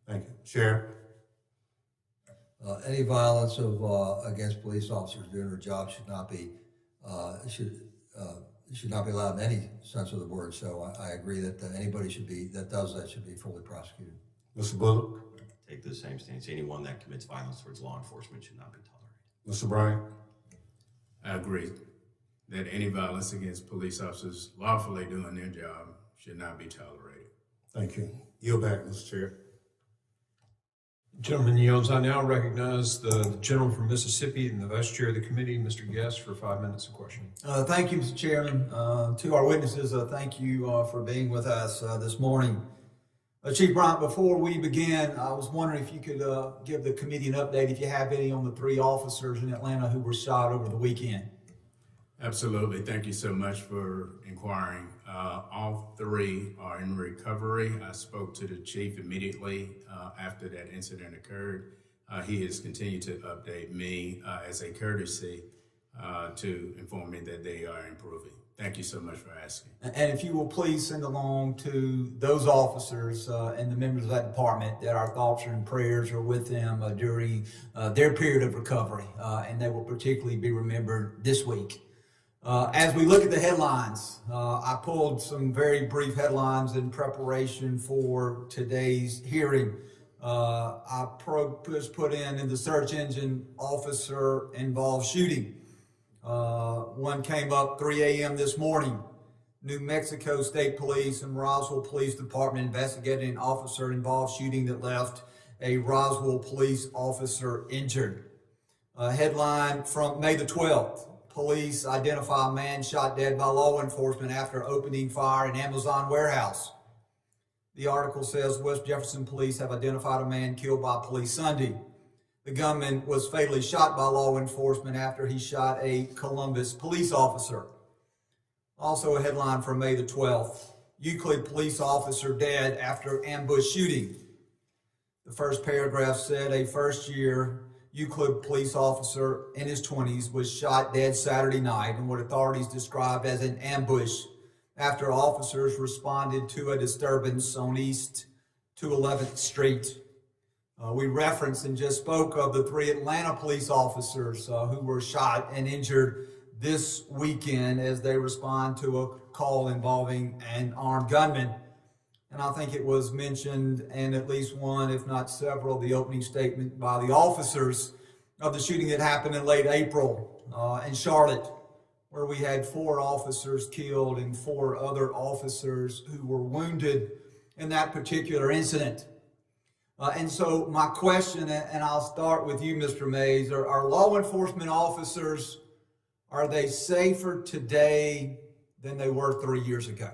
Thank you. Sheriff? Any violence against police officers doing their job should not be allowed in any sense of the word. So I agree that anybody that does that should be fully prosecuted. Mr. Bullock? Take the same stance. Anyone that commits violence towards law enforcement should not be tolerated. Mr. Bryant? I agree that any violence against police officers lawfully doing their job should not be tolerated. Thank you. Yield back, Mr. Chair. Gentleman yields. I now recognize the gentleman from Mississippi and the vice chair of the committee, Mr. Guest, for 5 minutes of questioning. Thank you, Mr. Chairman. To our witnesses, thank you for being with us this morning. Chief Bryant, before we begin, I was wondering if you could give the committee an update, if you have any, on the 3 officers in Atlanta who were shot over the weekend. Absolutely. Thank you so much for inquiring. All 3 are in recovery. I spoke to the chief immediately after that incident occurred. He has continued to update me as a courtesy to inform me that they are improving. Thank you so much for asking. And if you will please send along to those officers and the members of that department that our thoughts and prayers are with them during their period of recovery, and they will particularly be remembered this week. As we look at the headlines, I pulled some very brief headlines in preparation for today's hearing. I put in the search engine, officer involved shooting. One came up 3 a.m. this morning. New Mexico State Police and Roswell Police Department investigating an officer involved shooting that left a Roswell police officer injured. Headline from May the 12th. Police identify a man shot dead by law enforcement after opening fire in Amazon warehouse. The article says West Jefferson police have identified a man killed by police Sunday. The gunman was fatally shot by law enforcement after he shot a Columbus police officer. Also a headline from May the 12th. Euclid police officer dead after ambush shooting. The first paragraph said a first-year Euclid police officer in his 20s was shot dead Saturday night in what authorities described as an ambush after officers responded to a disturbance on East 211th Street. We referenced and just spoke of the 3 Atlanta police officers who were shot and injured this weekend as they respond to a call involving an armed gunman. And I think it was mentioned in at least one, if not several, of the opening statement by the officers of the shooting that happened in late April in Charlotte, where we had 4 officers killed and 4 other officers who were wounded in that particular incident. And so my question, and I'll start with you, Mr. Mays, are law enforcement officers, are they safer today than they were 3 years ago?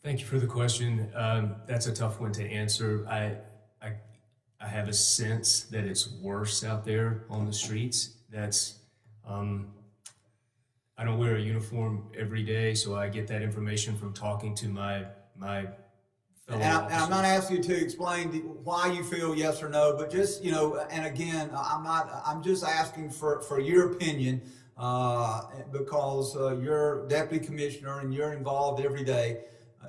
Thank you for the question. That's a tough one to answer. I have a sense that it's worse out there on the streets. That's I don't wear a uniform every day, so I get that information from talking to my fellow officers. And I'm not asking you to explain why you feel yes or no, but just, and again, I'm just asking for your opinion because you're deputy commissioner and you're involved every day.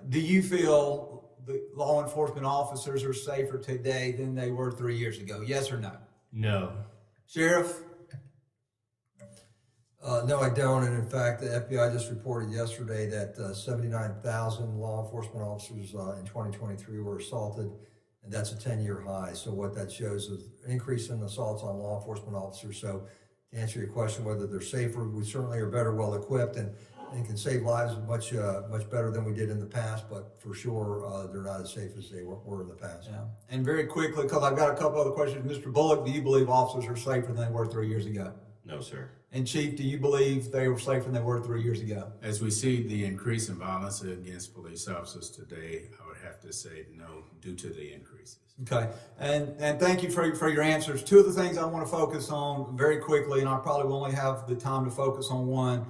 Do you feel the law enforcement officers are safer today than they were 3 years ago? Yes or no? No. Sheriff? No, I don't. And in fact, the FBI just reported yesterday that 79,000 law enforcement officers in 2023 were assaulted, and that's a 10-year high. So what that shows is an increase in assaults on law enforcement officers. So to answer your question, whether they're safer, we certainly are better well equipped and can save lives much better than we did in the past, but for sure they're not as safe as they were in the past. Yeah. And very quickly, because I've got a couple other questions. Mr. Bullock, do you believe officers are safer than they were 3 years ago? No, sir. And Chief, do you believe they were safer than they were 3 years ago? As we see the increase in violence against police officers today, I would have to say no, due to the increases. Okay, and thank you for your answers. Two of the things I want to focus on very quickly, and I probably will only have the time to focus on one.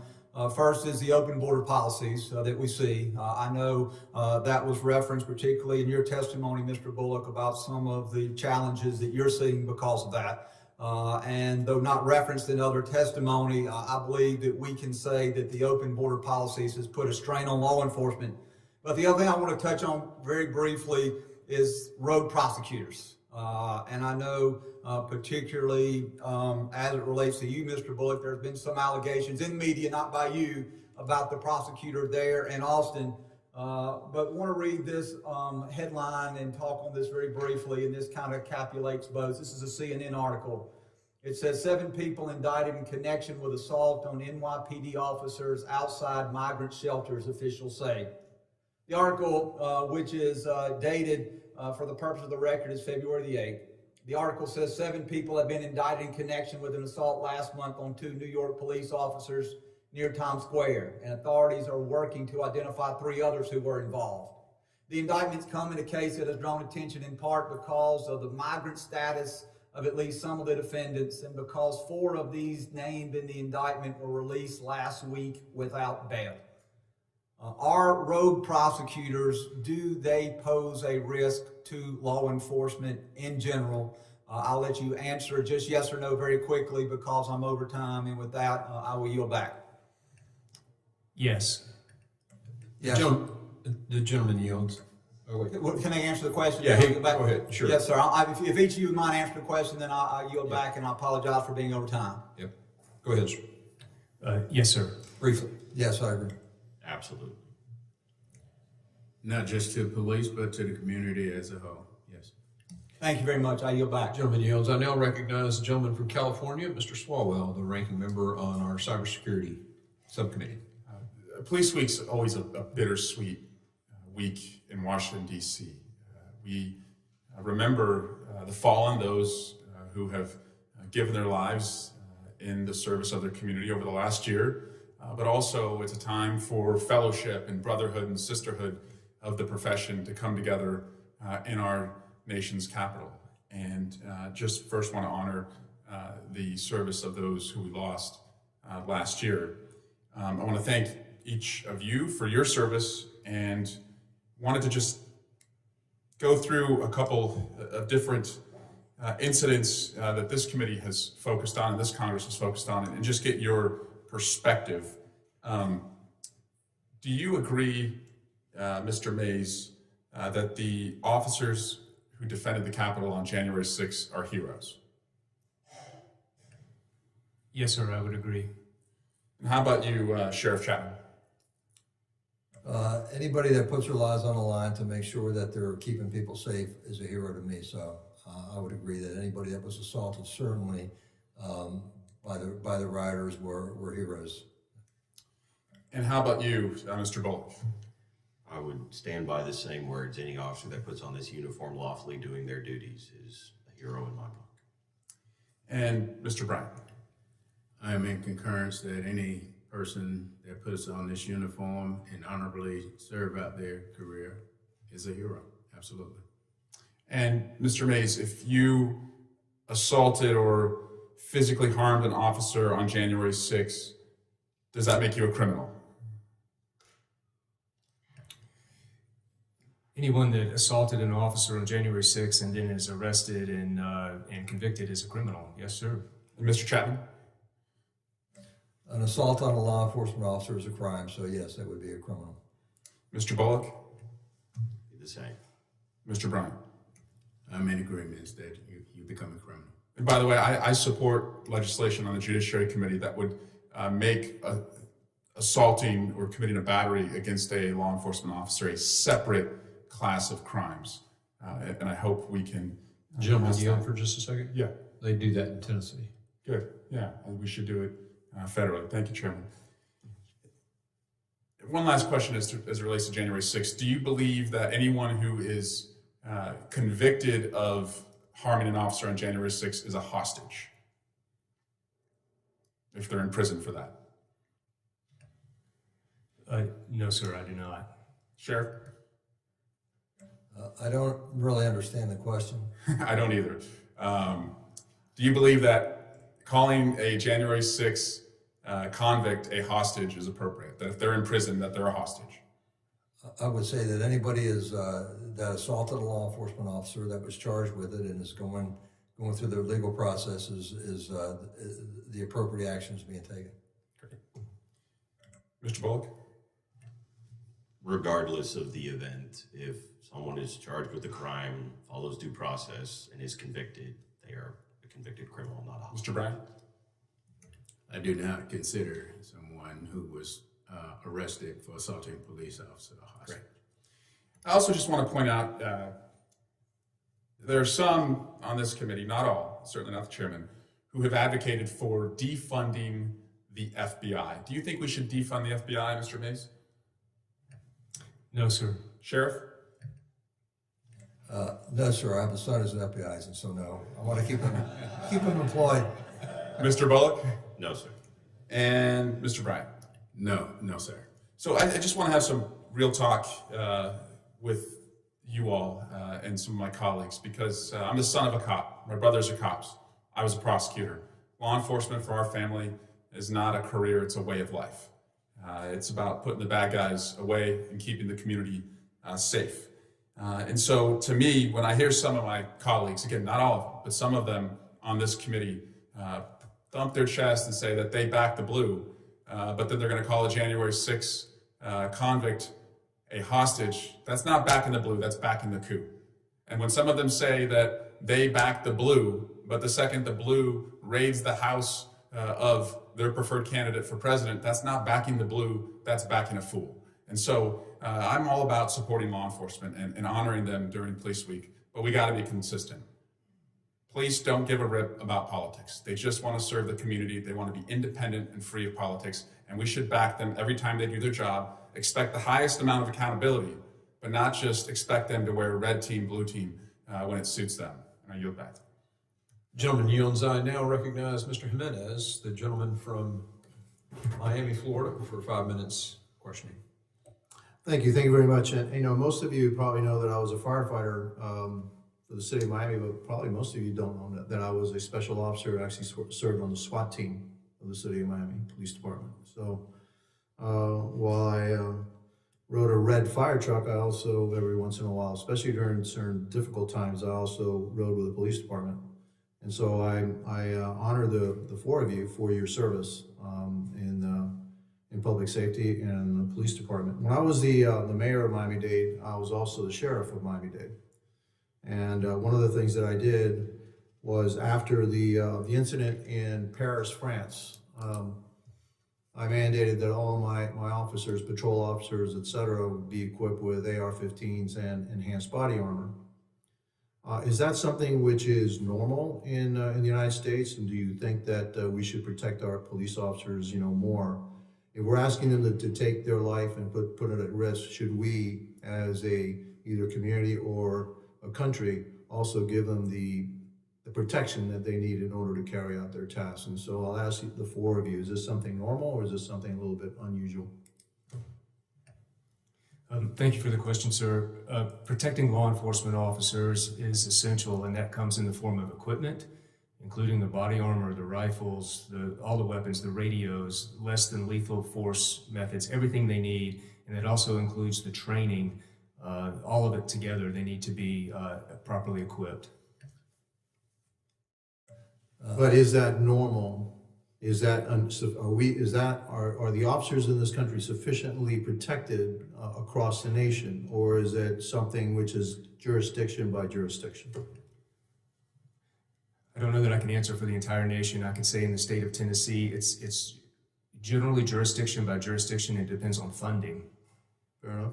First is the open border policies that we see. I know that was referenced particularly in your testimony, Mr. Bullock, about some of the challenges that you're seeing because of that. And though not referenced in other testimony, I believe that we can say that the open border policies has put a strain on law enforcement. But the other thing I want to touch on very briefly is road prosecutors. And I know particularly as it relates to you, Mr. Bullock, there's been some allegations in the media, not by you, about the prosecutor there in Austin. But want to read this headline and talk on this very briefly, and this kind of capulates both. This is a CNN article. It says 7 people indicted in connection with assault on NYPD officers outside migrant shelters, officials say. The article, which is dated for the purpose of the record, is February the 8th. The article says 7 people have been indicted in connection with an assault last month on 2 New York police officers near Times Square, and authorities are working to identify 3 others who were involved. The indictments come in a case that has drawn attention in part because of the migrant status of at least some of the defendants, and because 4 of these named in the indictment were released last week without bail. Our road prosecutors, do they pose a risk to law enforcement in general? I'll let you answer just yes or no very quickly because I'm over time, and with that, I will yield back. Yes. Yes. The gentleman yields. Oh, wait. Can I answer the question? Yeah, go ahead. Sure. Yes, sir. If each of you mind answer the question, then I'll yield back, and I apologize for being over time. Yep. Go ahead, sir. Yes, sir. Briefly. Yes, I agree. Absolutely. Not just to police, but to the community as a whole. Yes. Thank you very much. I yield back. Gentleman yields. I now recognize the gentleman from California, Mr. Swalwell, the ranking member on our cybersecurity subcommittee. Police Week's always a bittersweet week in Washington, D.C. We remember the fallen, those who have given their lives in the service of their community over the last year, but also it's a time for fellowship and brotherhood and sisterhood of the profession to come together in our nation's capital. And just first want to honor the service of those who we lost last year. I want to thank each of you for your service, and wanted to just go through a couple of different incidents that this committee has focused on and this Congress has focused on, and just get your perspective. Do you agree, Mr. Mays, that the officers who defended the Capitol on January 6th are heroes? Yes, sir, I would agree. And how about you, Sheriff Chapman? Anybody that puts their lives on the line to make sure that they're keeping people safe is a hero to me. So I would agree that anybody that was assaulted, certainly by the rioters, were heroes. And how about you, Mr. Bullock? I would stand by the same words. Any officer that puts on this uniform lawfully doing their duties is a hero in my book. And Mr. Bryant? I am in concurrence that any person that puts on this uniform and honorably serve out their career is a hero. Absolutely. And Mr. Mays, if you assaulted or physically harmed an officer on January 6th, does that make you a criminal? Anyone that assaulted an officer on January 6th and then is arrested and convicted is a criminal. Yes, sir. And Mr. Chapman? An assault on a law enforcement officer is a crime, so yes, that would be a criminal. Mr. Bullock? Be the same. Mr. Bryant? I'm in agreement that you become a criminal. And by the way, I support legislation on the Judiciary Committee that would make assaulting or committing a battery against a law enforcement officer a separate class of crimes. And I hope we can... Gentlemen, you on for just a second? Yeah. They do that in Tennessee. Good. Yeah, and we should do it federally. Thank you, Chairman. One last question as it relates to January 6th. Do you believe that anyone who is convicted of harming an officer on January 6th is a hostage if they're in prison for that? No, sir, I do not. Sheriff? I don't really understand the question. I don't either. Do you believe that calling a January 6th convict a hostage is appropriate? That if they're in prison, that they're a hostage? I would say that anybody that assaulted a law enforcement officer that was charged with it and is going through their legal process is the appropriate actions being taken. Great. Mr. Bullock? Regardless of the event, if someone is charged with a crime, follows due process, and is convicted, they are a convicted criminal, not a hostage. Mr. Bryant? I do not consider someone who was arrested for assaulting a police officer a hostage. Great. I also just want to point out there are some on this committee, not all, certainly not the chairman, who have advocated for defunding the FBI. Do you think we should defund the FBI, Mr. Mays? No, sir. Sheriff? No, sir. I have a son who's an FBI agent, so no. I want to keep him employed. Mr. Bullock? No, sir. And Mr. Bryant? No, sir. So I just want to have some real talk with you all and some of my colleagues because I'm the son of a cop. My brothers are cops. I was a prosecutor. Law enforcement for our family is not a career, it's a way of life. It's about putting the bad guys away and keeping the community safe. And so to me, when I hear some of my colleagues, again, not all of them, but some of them on this committee thump their chest and say that they back the blue, but then they're going to call a January 6th convict a hostage, that's not backing the blue, that's backing the coup. And when some of them say that they back the blue, but the second the blue raids the house of their preferred candidate for president, that's not backing the blue, that's backing a fool. And so I'm all about supporting law enforcement and honoring them during Police Week, but we got to be consistent. Police don't give a rip about politics. They just want to serve the community. They want to be independent and free of politics, and we should back them every time they do their job, expect the highest amount of accountability, but not just expect them to wear red team, blue team when it suits them. And I yield back. Gentlemen, yields, I now recognize Mr. Jimenez, the gentleman from Miami, Florida, for 5 minutes questioning. Thank you very much. And you know, most of you probably know that I was a firefighter for the city of Miami, but probably most of you don't know that I was a special officer, actually served on the SWAT team of the city of Miami Police Department. So while I rode a red fire truck, I also, every once in a while, especially during certain difficult times, I also rode with the police department. And so I honor the four of you for your service in public safety and the police department. When I was the mayor of Miami-Dade, I was also the sheriff of Miami-Dade. And one of the things that I did was after the incident in Paris, France, I mandated that all my officers, patrol officers, etc., would be equipped with AR-15s and enhanced body armor. Is that something which is normal in the United States? And do you think that we should protect our police officers, more? If we're asking them to take their life and put it at risk, should we, as either community or a country, also give them the protection that they need in order to carry out their tasks? And so I'll ask the four of you, is this something normal or is this something a little bit unusual? Thank you for the question, sir. Protecting law enforcement officers is essential, and that comes in the form of equipment, including the body armor, the rifles, all the weapons, the radios, less than lethal force methods, everything they need, and it also includes the training. All of it together, they need to be properly equipped. But is that normal Is that, are the officers in this country sufficiently protected across the nation, or is it something which is jurisdiction by jurisdiction? I don't know that I can answer for the entire nation. I can say in the state of Tennessee, it's generally jurisdiction by jurisdiction. It depends on funding. Fair enough.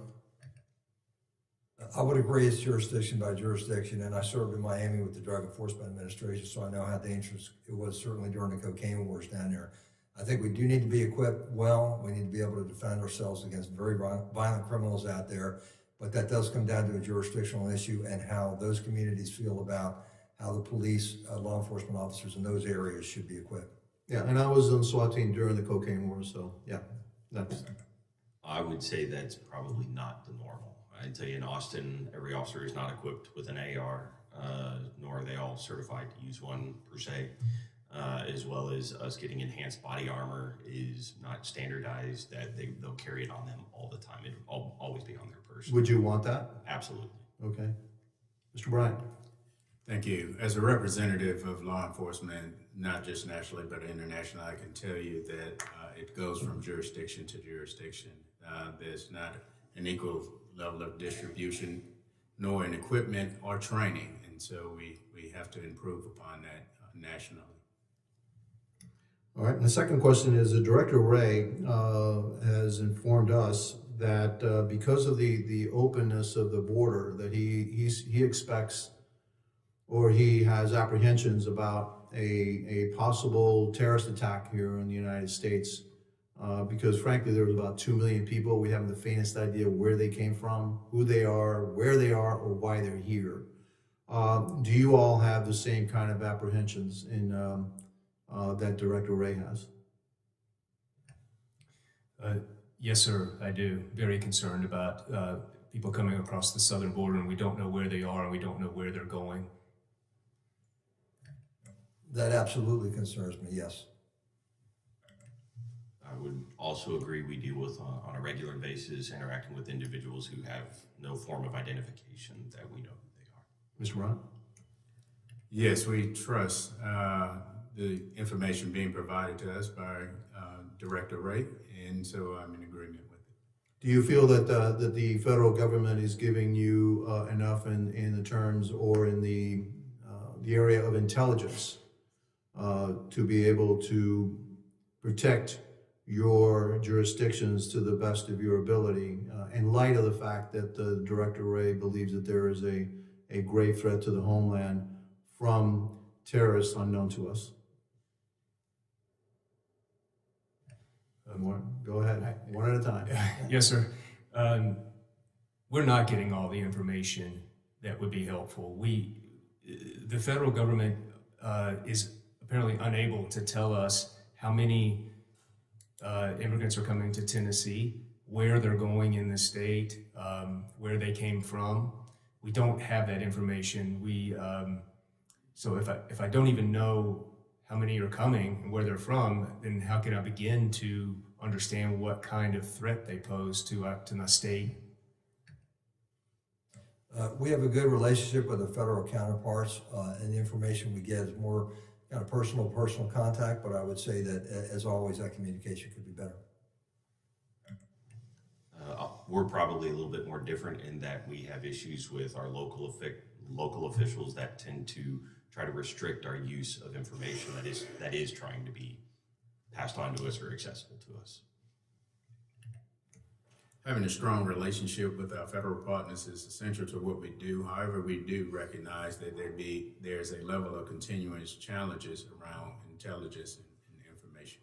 I would agree it's jurisdiction by jurisdiction, and I served in Miami with the Drug Enforcement Administration, so I know how dangerous it was certainly during the cocaine wars down there. I think we do need to be equipped well. We need to be able to defend ourselves against very violent criminals out there, but that does come down to a jurisdictional issue and how those communities feel about how the police, law enforcement officers in those areas should be equipped. Yeah, and I was on SWAT team during the cocaine war, so yeah, that's. I would say that's probably not the normal. I'd tell you in Austin, every officer is not equipped with an AR, nor are they all certified to use one per se, as well as us getting enhanced body armor is not standardized, that they'll carry it on them all the time. It'll always be on their person. Would you want that? Absolutely. Okay. Mr. Bryant. Thank you. As a representative of law enforcement, not just nationally, but internationally, I can tell you that it goes from jurisdiction to jurisdiction. There's not an equal level of distribution, nor in equipment or training. And so we have to improve upon that nationally. All right, and the second question is, Director Ray has informed us that because of the openness of the border, that he expects, or he has apprehensions about a possible terrorist attack here in the United States, because frankly there was about 2 million people. We haven't the faintest idea where they came from, who they are, where they are, or why they're here. Do you all have the same kind of apprehensions in that Director Ray has? Yes, sir, I do. Very concerned about people coming across the southern border, and we don't know where they are, and we don't know where they're going. That absolutely concerns me, yes. I would also agree we deal with, on a regular basis, interacting with individuals who have no form of identification that we know who they are. Mr. Ron? Yes, we trust the information being provided to us by Director Ray, and so I'm in agreement with it. Do you feel that that the federal government is giving you enough in the terms or in the area of intelligence to be able to protect your jurisdictions to the best of your ability, in light of the fact that Director Ray believes that there is a grave threat to the homeland from terrorists unknown to us? Go ahead, one at a time. Yes, sir. We're not getting all the information that would be helpful. The federal government is apparently unable to tell us how many immigrants are coming to Tennessee, where they're going in the state, where they came from. We don't have that information. So if I don't even know how many are coming and where they're from, then how can I begin to understand what kind of threat they pose to my state? We have a good relationship with the federal counterparts, and the information we get is more kind of personal contact, but I would say that, as always, that communication could be better. We're probably a little bit more different in that we have issues with our local officials that tend to try to restrict our use of information that is trying to be passed on to us or accessible to us. Having a strong relationship with our federal partners is essential to what we do. However, we do recognize that there's a level of continuous challenges around intelligence and information.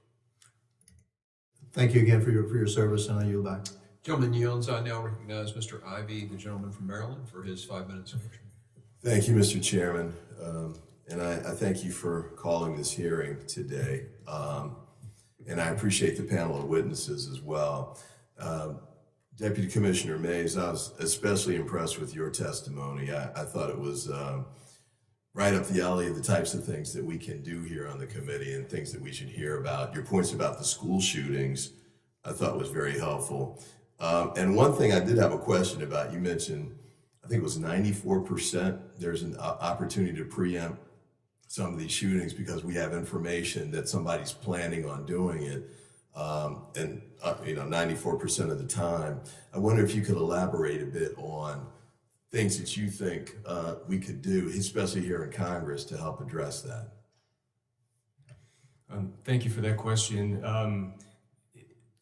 Thank you again for your service, and I yield back. Gentleman yields. I now recognize Mr. Ivey, the gentleman from Maryland, for his 5 minutes. Thank you, Mr. Chairman. And I thank you for calling this hearing today. And I appreciate the panel of witnesses as well. Deputy Commissioner Mays, I was especially impressed with your testimony. I thought it was right up the alley of the types of things that we can do here on the committee and things that we should hear about. Your points about the school shootings, I thought was very helpful. And one thing I did have a question about, you mentioned, I think it was 94%, there's an opportunity to preempt some of these shootings because we have information that somebody's planning on doing it. 94% of the time. I wonder if you could elaborate a bit on things that you think we could do, especially here in Congress, to help address that. Thank you for that question.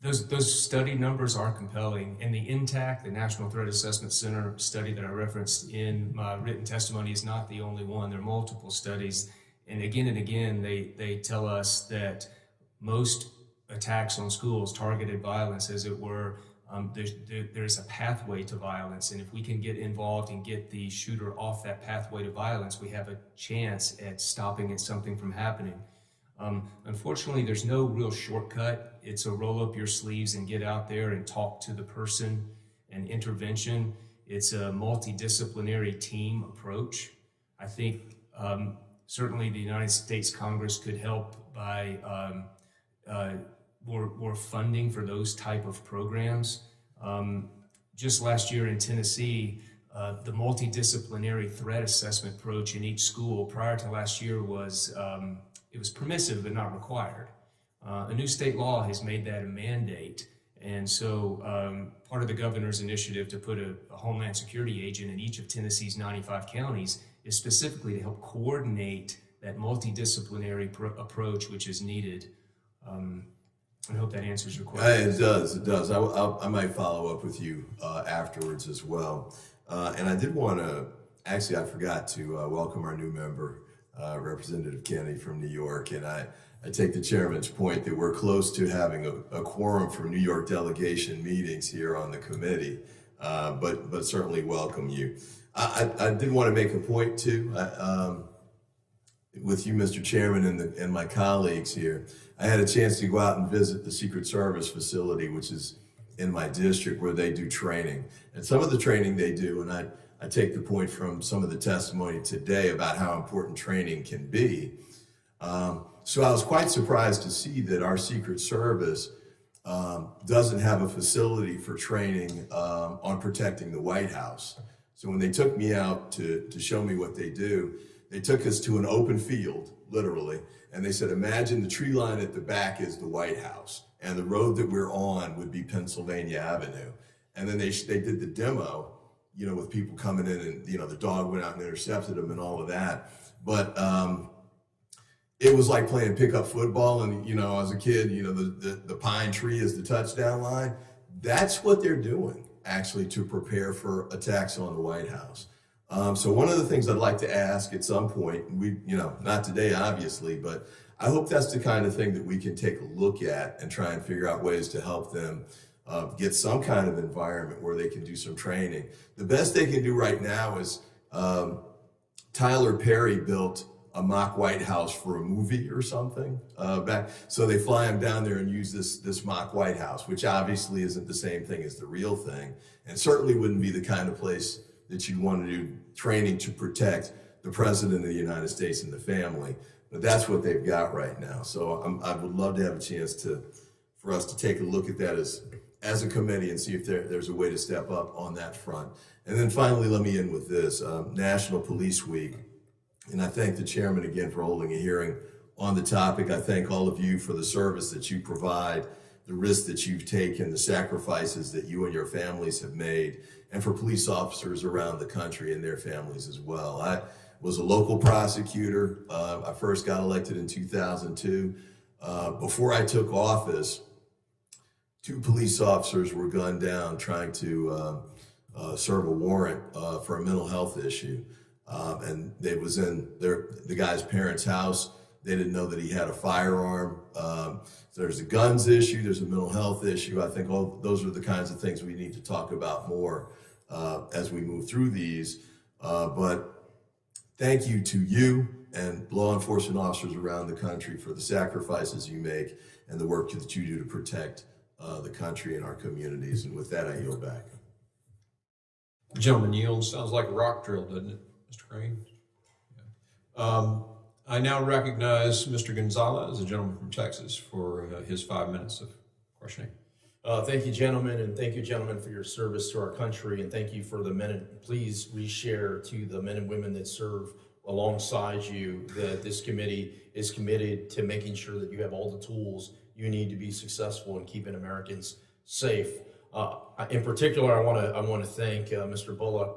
Those study numbers are compelling, and the INTAC, the National Threat Assessment Center study that I referenced in my written testimony, is not the only one. There are multiple studies, and again, they tell us that most attacks on schools, targeted violence, as it were, there's a pathway to violence, and if we can get involved and get the shooter off that pathway to violence, we have a chance at stopping something from happening. Unfortunately, there's no real shortcut. It's a roll up your sleeves and get out there and talk to the person and intervention. It's a multidisciplinary team approach. I think certainly the United States Congress could help by more funding for those type of programs. Just last year in Tennessee, the multidisciplinary threat assessment approach in each school prior to last year was it was permissive but not required. A new state law has made that a mandate, and so part of the governor's initiative to put a Homeland Security agent in each of Tennessee's 95 counties is specifically to help coordinate that multidisciplinary approach which is needed. I hope that answers your question. It does. I might follow up with you afterwards as well. And I did want to, actually I forgot to welcome our new member, Representative Kennedy from New York. And I take the chairman's point that we're close to having a quorum for New York delegation meetings here on the committee, but certainly welcome you. I did want to make a point too, with you, Mr. Chairman, and my colleagues here. I had a chance to go out and visit the Secret Service facility, which is in my district, where they do training. And some of the training they do, and I take the point from some of the testimony today about how important training can be. So I was quite surprised to see that our Secret Service doesn't have a facility for training on protecting the White House. So when they took me out to show me what they do, they took us to an open field, literally, and they said, imagine the tree line at the back is the White House, and the road that we're on would be Pennsylvania Avenue. And then they did the demo, with people coming in and, the dog went out and intercepted them and all of that. But it was like playing pickup football, and, as a kid, the pine tree is the touchdown line. That's what they're doing, actually, to prepare for attacks on the White House. So one of the things I'd like to ask at some point, not today, obviously, but I hope that's the kind of thing that we can take a look at and try and figure out ways to help them get some kind of environment where they can do some training. The best they can do right now is Tyler Perry built a mock White House for a movie or something back. So they fly him down there and use this mock White House, which obviously isn't the same thing as the real thing, and certainly wouldn't be the kind of place that you'd want to do training to protect the President of the United States and the family. But that's what they've got right now. So I would love to have a chance for us to take a look at that as a committee and see if there's a way to step up on that front. And then finally, let me end with this, National Police Week. And I thank the chairman again for holding a hearing on the topic. I thank all of you for the service that you provide, the risks that you've taken, the sacrifices that you and your families have made, and for police officers around the country and their families as well. I was a local prosecutor. I first got elected in 2002. Before I took office, 2 police officers were gunned down trying to serve a warrant for a mental health issue. And it was in the guy's parents' house. They didn't know that he had a firearm. So there's a guns issue, there's a mental health issue. I think all those are the kinds of things we need to talk about more as we move through these. But thank you to you and law enforcement officers around the country for the sacrifices you make and the work that you do to protect the country and our communities. And with that, I yield back. The gentleman yields. Sounds like a rock drill, doesn't it, Mr. Crane? Yeah. I now recognize Mr. Gonzalez, a gentleman from Texas, for his 5 minutes of questioning. Thank you, gentlemen, and thank you, gentlemen, for your service to our country, and thank you for the men. Please reshare to the men and women that serve alongside you that this committee is committed to making sure that you have all the tools you need to be successful in keeping Americans safe. In particular, I want to thank Mr. Bullock.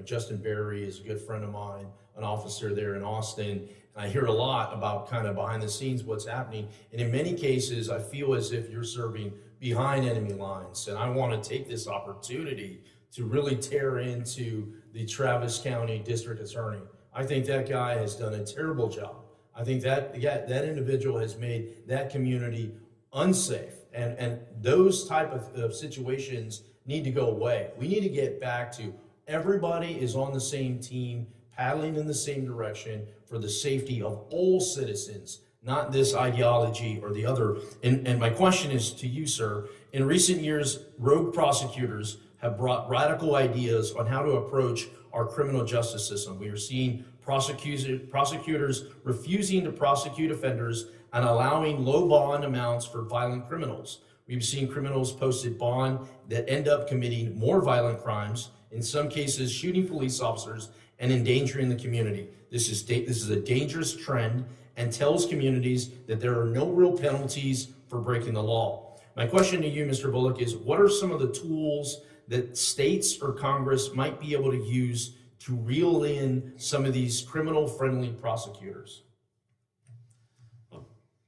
Justin Berry is a good friend of mine, an officer there in Austin. And I hear a lot about kind of behind the scenes what's happening. And in many cases, I feel as if you're serving behind enemy lines. And I want to take this opportunity to really tear into the Travis County District Attorney. I think that guy has done a terrible job. I think that individual has made that community unsafe. And those type of situations need to go away. We need to get back to everybody is on the same team, paddling in the same direction for the safety of all citizens, not this ideology or the other. And my question is to you, sir. In recent years, rogue prosecutors have brought radical ideas on how to approach our criminal justice system. We are seeing prosecutors refusing to prosecute offenders and allowing low bond amounts for violent criminals. We've seen criminals posted bond that end up committing more violent crimes, in some cases shooting police officers and endangering the community. This is a dangerous trend and tells communities that there are no real penalties for breaking the law. My question to you, Mr. Bullock, is what are some of the tools that states or Congress might be able to use to reel in some of these criminal-friendly prosecutors?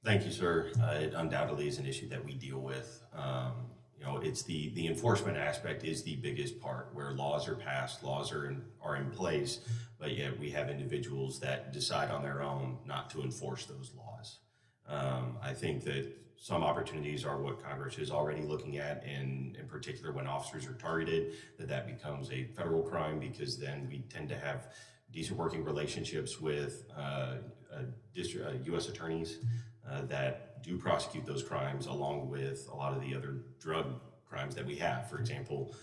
Thank you, sir. It undoubtedly is an issue that we deal with. It's the enforcement aspect is the biggest part, where laws are passed, laws are in place, but yet we have individuals that decide on their own not to enforce those laws. I think that some opportunities are what Congress is already looking at, and in particular when officers are targeted, that becomes a federal crime, because then we tend to have decent working relationships with U.S. attorneys that do prosecute those crimes, along with a lot of the other drug crimes that we have. For example,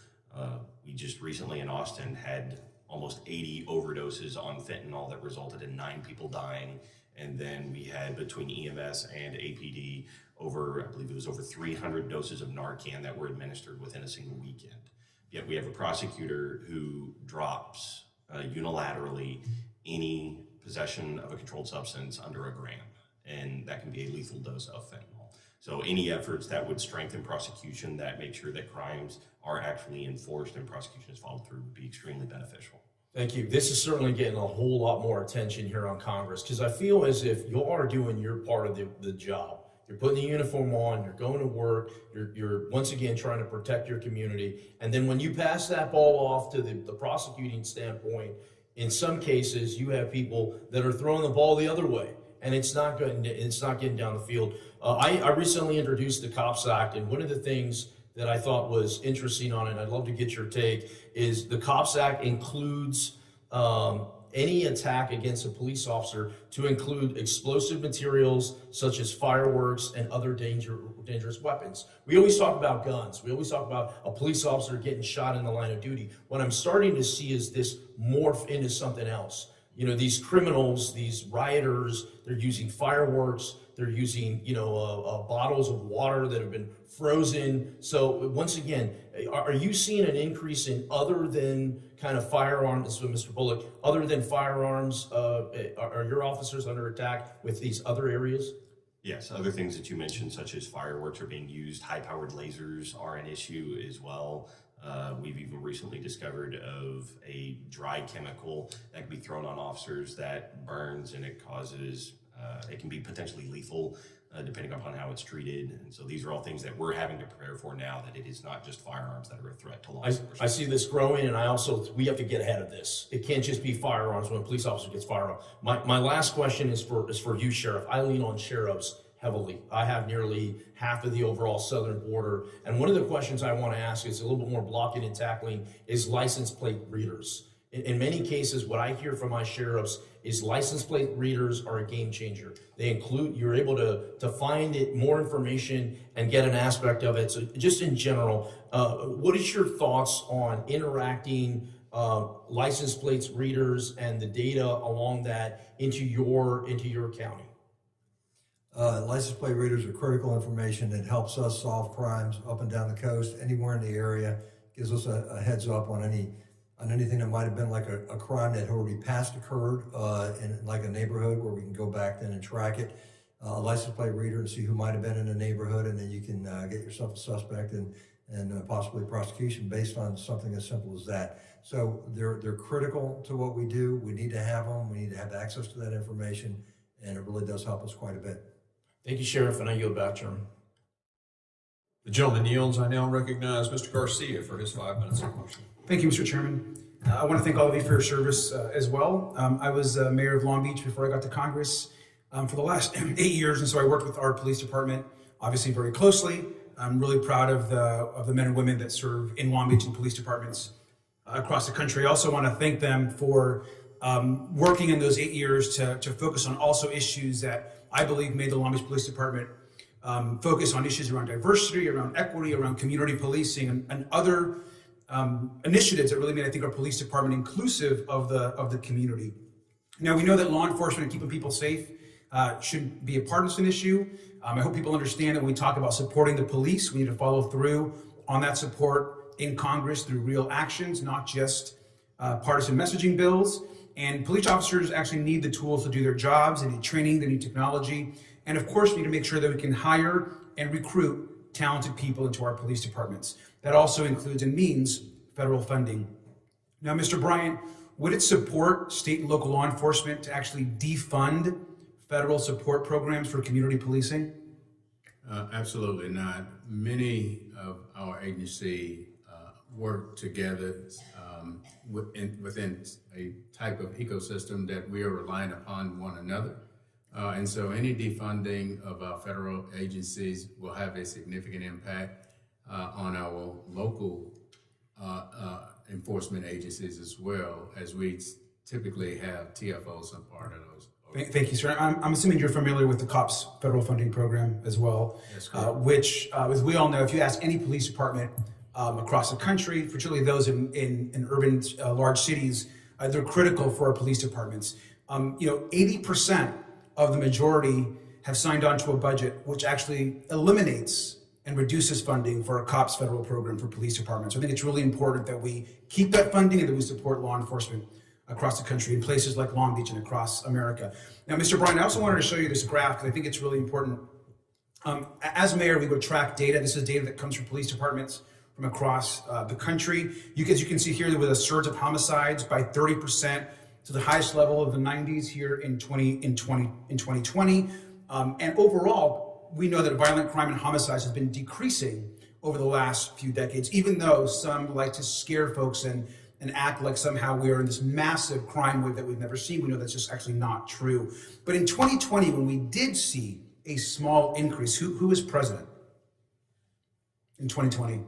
we just recently in Austin had almost 80 overdoses on fentanyl that resulted in 9 people dying. And then we had, between EMS and APD, I believe it was over 300 doses of Narcan that were administered within a single weekend. Yet we have a prosecutor who drops unilaterally any possession of a controlled substance under a gram, and that can be a lethal dose of fentanyl. So any efforts that would strengthen prosecution, that make sure that crimes are actually enforced and prosecution is followed through, would be extremely beneficial. Thank you. This is certainly getting a whole lot more attention here on Congress, because I feel as if you are doing your part of the job. You're putting the uniform on, you're going to work, you're once again trying to protect your community. And then when you pass that ball off to the prosecuting standpoint, in some cases you have people that are throwing the ball the other way, and it's not getting down the field. I recently introduced the COPS Act, and one of the things that I thought was interesting on it, and I'd love to get your take, is the COPS Act includes any attack against a police officer to include explosive materials such as fireworks and other dangerous weapons. We always talk about guns. We always talk about a police officer getting shot in the line of duty. What I'm starting to see is this morph into something else. You know, these criminals, these rioters, they're using fireworks, they're using, bottles of water that have been frozen. So once again, are you seeing an increase in other than kind of firearms, Mr. Bullock, other than firearms, are your officers under attack with these other areas? Yes, other things that you mentioned, such as fireworks, are being used. High-powered lasers are an issue as well. We've even recently discovered of a dry chemical that can be thrown on officers that burns, and it causes, it can be potentially lethal depending upon how it's treated. And so these are all things that we're having to prepare for now, that it is not just firearms that are a threat to law enforcement. I see this growing, and we have to get ahead of this. It can't just be firearms when a police officer gets firearms. My last question is for you, Sheriff. I lean on sheriffs heavily. I have nearly half of the overall southern border. And one of the questions I want to ask is a little bit more blocking and tackling is license plate readers. In many cases, what I hear from my sheriffs is license plate readers are a game changer. You're able to find more information and get an aspect of it. So just in general, what is your thoughts on interacting license plates readers and the data along that into your county? License plate readers are critical information that helps us solve crimes up and down the coast, anywhere in the area, gives us a heads up on any on anything that might have been like a crime that already past occurred in like a neighborhood where we can go back then and track it, a license plate reader and see who might have been in the neighborhood, and then you can get yourself a suspect and possibly prosecution based on something as simple as that. So they're critical to what we do. We need to have them. We need to have access to that information, and it really does help us quite a bit. Thank you, Sheriff, and I yield back, Chairman. The gentleman yields. I now recognize Mr. Garcia for his 5 minutes of motion. Thank you, Mr. Chairman. I want to thank all of you for your service as well. I was mayor of Long Beach before I got to Congress for the last 8 years, and so I worked with our police department, obviously very closely. I'm really proud of the men and women that serve in Long Beach and police departments across the country. I also want to thank them for working in those 8 years to focus on also issues that I believe made the Long Beach Police Department focus on issues around diversity, around equity, around community policing, and other initiatives that really made, I think, our police department inclusive of the community. Now, we know that law enforcement and keeping people safe shouldn't be a partisan issue. I hope people understand that when we talk about supporting the police, we need to follow through on that support in Congress through real actions, not just partisan messaging bills. And police officers actually need the tools to do their jobs. They need training, they need technology. And of course, we need to make sure that we can hire and recruit talented people into our police departments. That also includes and means federal funding. Now, Mr. Bryant, would it support state and local law enforcement to actually defund federal support programs for community policing? Absolutely not. Many of our agency work together within a type of ecosystem that we are relying upon one another. And so any defunding of our federal agencies will have a significant impact on our local enforcement agencies as well, as we typically have TFOs and part of those. Thank you, sir. I'm assuming you're familiar with the COPS federal funding program as well, which, as we all know, if you ask any police department across the country, particularly those in urban large cities, they're critical for our police departments. 80% of the majority have signed on to a budget which actually eliminates and reduces funding for our COPS federal program for police departments. I think it's really important that we keep that funding and that we support law enforcement across the country in places like Long Beach and across America. Now, Mr. Bryan, I also wanted to show you this graph because I think it's really important. As mayor, we would track data. This is data that comes from police departments from across the country. As you can see here, there was a surge of homicides by 30% to the highest level of the 90s here in 2020. And overall, we know that violent crime and homicides has been decreasing over the last few decades, even though some like to scare folks and act like somehow we are in this massive crime wave that we've never seen. We know that's just actually not true. But in 2020, when we did see a small increase, who was president in 2020?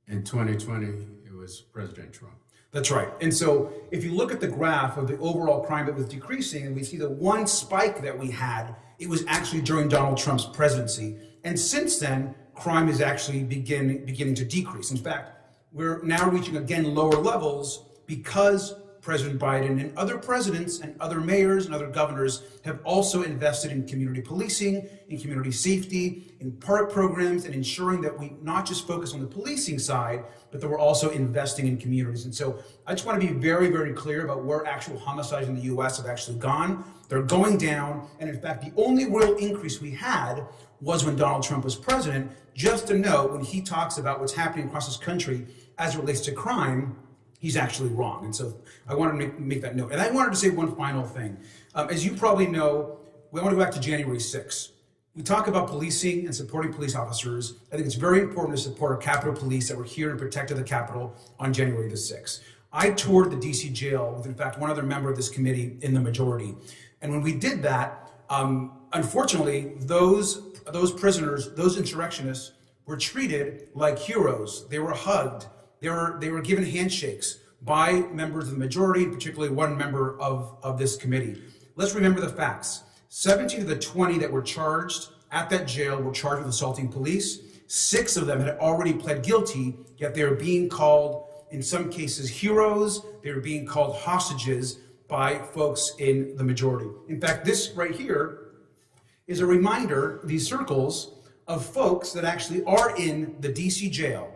In 2020, it was President Trump. That's right. And so if you look at the graph of the overall crime that was decreasing, and we see the one spike that we had, it was actually during Donald Trump's presidency. And since then, crime is actually beginning to decrease. In fact, we're now reaching again lower levels because President Biden and other presidents and other mayors and other governors have also invested in community policing, in community safety, in park programs, and ensuring that we not just focus on the policing side, but that we're also investing in communities. And so I just want to be very, very clear about where actual homicides in the U.S. have actually gone. They're going down. And in fact, the only real increase we had was when Donald Trump was president. Just to note, when he talks about what's happening across this country as it relates to crime, he's actually wrong. And so I wanted to make that note. And I wanted to say one final thing. As you probably know, we want to go back to January 6th. We talk about policing and supporting police officers. I think it's very important to support our Capitol Police that were here and protected the Capitol on January the 6th. I toured the DC jail with, in fact, one other member of this committee in the majority. And when we did that, unfortunately, those prisoners, those insurrectionists, were treated like heroes. They were hugged. They were given handshakes by members of the majority, particularly one member of this committee. Let's remember the facts. 17 of the 20 that were charged at that jail were charged with assaulting police. 6 of them had already pled guilty, yet they were being called, in some cases, heroes. They were being called hostages by folks in the majority. In fact, this right here is a reminder, these circles, of folks that actually are in the DC jail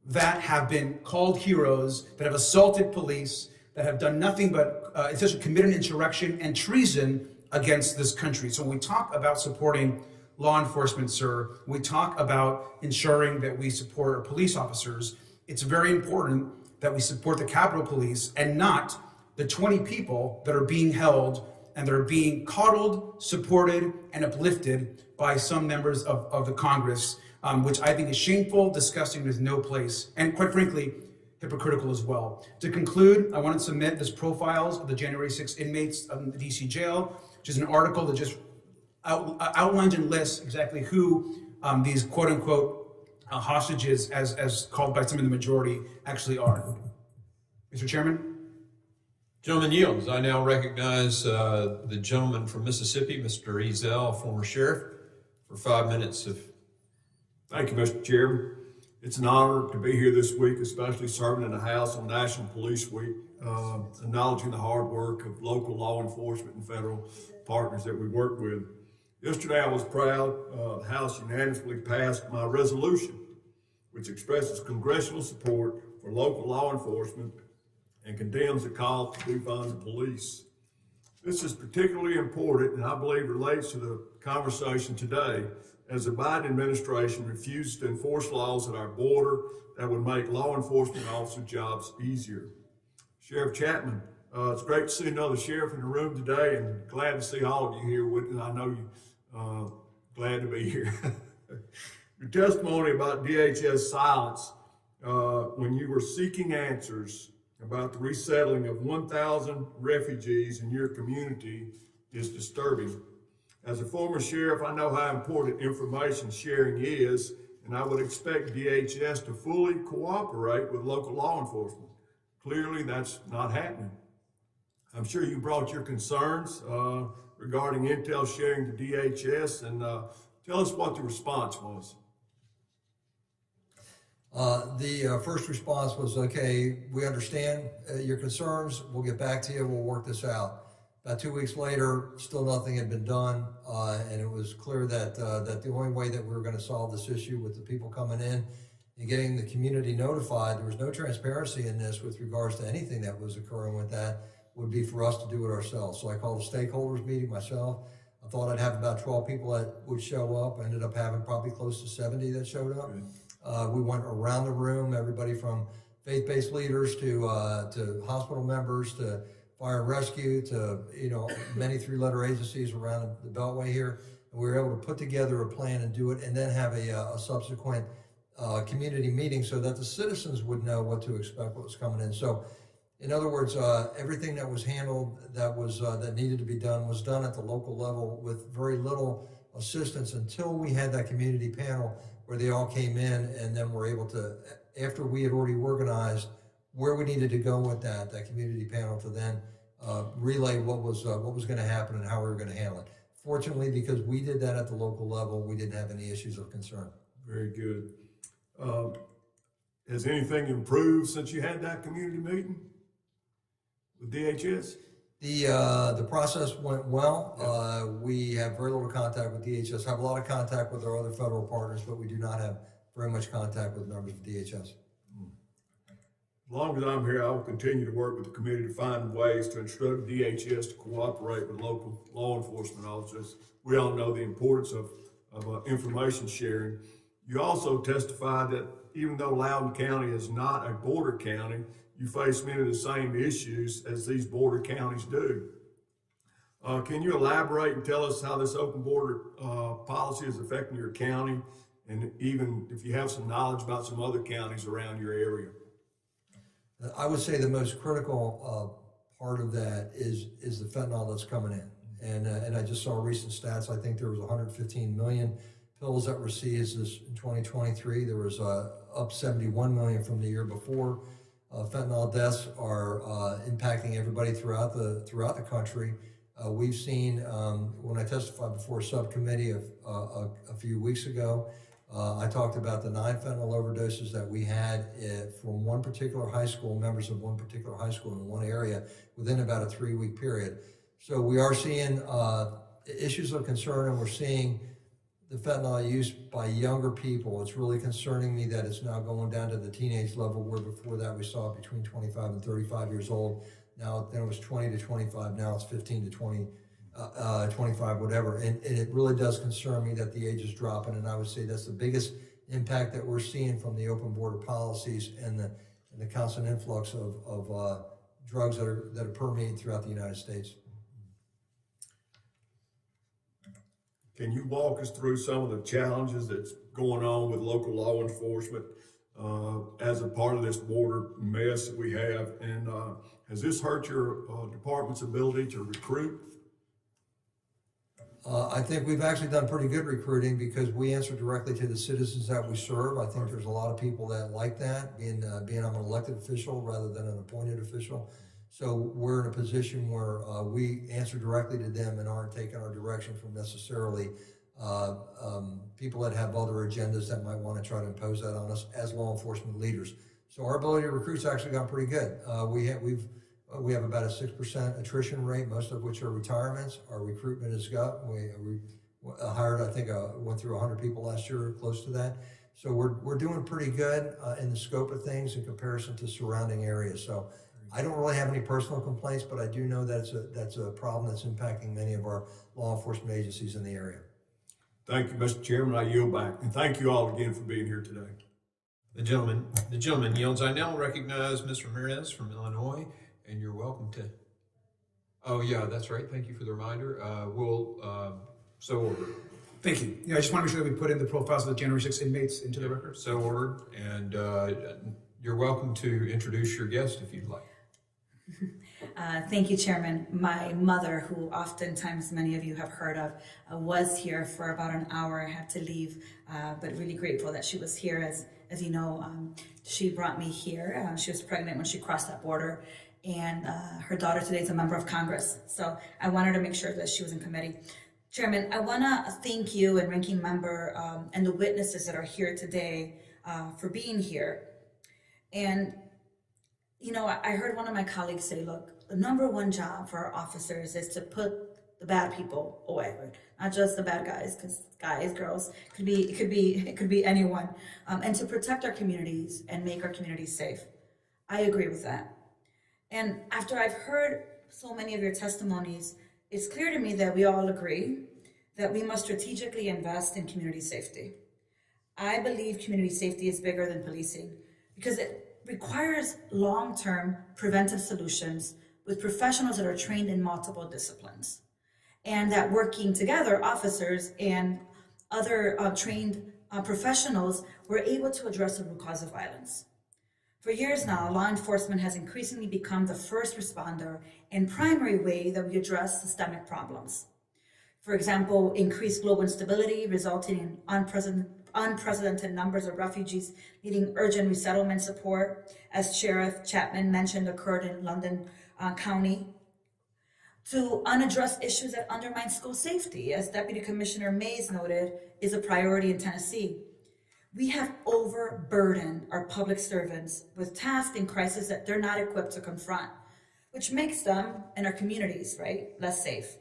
that have been called heroes, that have assaulted police, that have done nothing but essentially commit an insurrection and treason against this country. So when we talk about supporting law enforcement, sir, we talk about ensuring that we support our police officers. It's very important that we support the Capitol Police and not the 20 people that are being held and that are being coddled, supported, and uplifted by some members of the Congress, which I think is shameful, disgusting, there's no place, and quite frankly, hypocritical as well. To conclude, I want to submit this profiles of the January 6th inmates of the DC jail, which is an article that just outlines and lists exactly who these quote-unquote hostages, as called by some of the majority, actually are. Mr. Chairman? Gentleman yields. I now recognize the gentleman from Mississippi, Mr. Ezel, former sheriff, for 5 minutes of. Thank you, Mr. Chairman. It's an honor to be here this week, especially serving in the House on National Police Week, acknowledging the hard work of local law enforcement and federal partners that we work with. Yesterday, I was proud the House unanimously passed my resolution, which expresses congressional support for local law enforcement and condemns the call to defund the police. This is particularly important and I believe relates to the conversation today, as the Biden administration refuses to enforce laws at our border that would make law enforcement officer jobs easier. Sheriff Chapman, it's great to see another sheriff in the room today, and glad to see all of you here with me. I know you glad to be here. Your testimony about DHS silence when you were seeking answers about the resettling of 1,000 refugees in your community is disturbing. As a former sheriff, I know how important information sharing is, and I would expect DHS to fully cooperate with local law enforcement. Clearly, that's not happening. I'm sure you brought your concerns regarding intel sharing to DHS, and tell us what the response was. The first response was, okay, we understand your concerns. We'll get back to you. We'll work this out. About 2 weeks later, still nothing had been done, and it was clear that that the only way that we were going to solve this issue with the people coming in and getting the community notified, there was no transparency in this with regards to anything that was occurring with that, would be for us to do it ourselves. So I called a stakeholders meeting myself. I thought I'd have about 12 people that would show up. I ended up having probably close to 70 that showed up. We went around the room, everybody from faith-based leaders to hospital members to fire and rescue to, many three-letter agencies around the Beltway here. And we were able to put together a plan and do it, and then have a subsequent community meeting so that the citizens would know what to expect, what was coming in. So, in other words, everything that was handled that needed to be done was done at the local level with very little assistance until we had that community panel where they all came in, and then were able to, after we had already organized where we needed to go with that community panel, to then relay what was going to happen and how we were going to handle it. Fortunately, because we did that at the local level, we didn't have any issues of concern. Very good. Has anything improved since you had that community meeting with DHS? The process went well. We have very little contact with DHS. Have a lot of contact with our other federal partners, but we do not have very much contact with members of DHS. As long as I'm here, I will continue to work with the committee to find ways to instruct DHS to cooperate with local law enforcement officers. We all know the importance of information sharing. You also testified that even though Loudoun County is not a border county, you face many of the same issues as these border counties do. Can you elaborate and tell us how this open border policy is affecting your county, and even if you have some knowledge about some other counties around your area? I would say the most critical part of that is the fentanyl that's coming in. And I just saw recent stats. I think there was 115 million pills that were seized in 2023. There was up 71 million from the year before. Fentanyl deaths are impacting everybody throughout the country. We've seen, when I testified before a subcommittee a few weeks ago, I talked about the 9 fentanyl overdoses that we had from one particular high school, members of one particular high school in one area, within about a 3-week period. So we are seeing issues of concern, and we're seeing the fentanyl use by younger people. It's really concerning me that it's now going down to the teenage level, where before that we saw it between 25 and 35 years old. Now, then it was 20 to 25, now it's 15 to 20, 25, whatever. And it really does concern me that the age is dropping, and I would say that's the biggest impact that we're seeing from the open border policies and the constant influx of drugs that are permeating throughout the United States. Can you walk us through some of the challenges that's going on with local law enforcement as a part of this border mess that we have? And has this hurt your department's ability to recruit? I think we've actually done pretty good recruiting because we answer directly to the citizens that we serve. I think there's a lot of people that like that, being I'm an elected official rather than an appointed official. So we're in a position where we answer directly to them and aren't taking our direction from necessarily people that have other agendas that might want to try to impose that on us as law enforcement leaders. So our ability to recruit's actually gone pretty good. We have about a 6% attrition rate, most of which are retirements. Our recruitment is up. We hired, I think, went through 100 people last year, close to that. So we're doing pretty good in the scope of things in comparison to surrounding areas. So I don't really have any personal complaints, but I do know that that's a problem that's impacting many of our law enforcement agencies in the area. Thank you, Mr. Chairman. I yield back. And thank you all again for being here today. The gentleman yields. I now recognize Ms. Ramirez from Illinois, and you're welcome to. Oh yeah, that's right. Thank you for the reminder. So ordered. Thank you. Yeah, I just want to make sure that we put in the profiles of the January 6 inmates into the record. So ordered, and you're welcome to introduce your guest if you'd like. Thank you, Chairman. My mother, who oftentimes many of you have heard of, was here for about an hour. I had to leave, but really grateful that she was here. As you know, she brought me here. She was pregnant when she crossed that border, and her daughter today is a member of Congress. So I wanted to make sure that she was in committee. Chairman, I want to thank you and Ranking Member and the witnesses that are here today for being here. And you know, I heard one of my colleagues say, look, the number one job for our officers is to put the bad people away, right? Not just the bad guys, because guys, girls, it could be anyone, and to protect our communities and make our communities safe. I agree with that. And after I've heard so many of your testimonies, it's clear to me that we all agree that we must strategically invest in community safety. I believe community safety is bigger than policing because it requires long-term preventive solutions with professionals that are trained in multiple disciplines, and that working together, officers and other trained professionals were able to address the root cause of violence. For years now, law enforcement has increasingly become the first responder and primary way that we address systemic problems. For example, increased global instability resulting in unprecedented numbers of refugees needing urgent resettlement support, as Sheriff Chapman mentioned occurred in Loudoun County, to unaddressed issues that undermine school safety, as Deputy Commissioner Mays noted, is a priority in Tennessee. We have overburdened our public servants with tasks and crises that they're not equipped to confront, which makes them and our communities, right, less safe.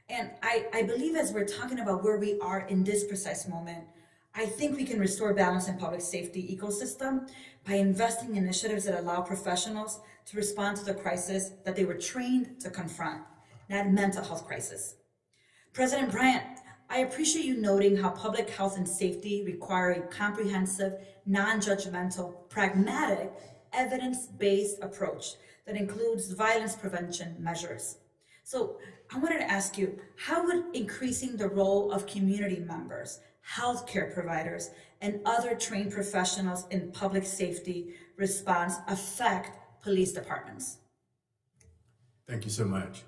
And I believe as we're talking about where we are in this precise moment, I think we can restore balance in public safety ecosystem by investing in initiatives that allow professionals to respond to the crisis that they were trained to confront, not mental health crisis. President Bryant, I appreciate you noting how public health and safety require a comprehensive, non-judgmental, pragmatic, evidence-based approach that includes violence prevention measures. So I wanted to ask you, how would increasing the role of community members, healthcare providers, and other trained professionals in public safety response affect police departments? Thank you so much.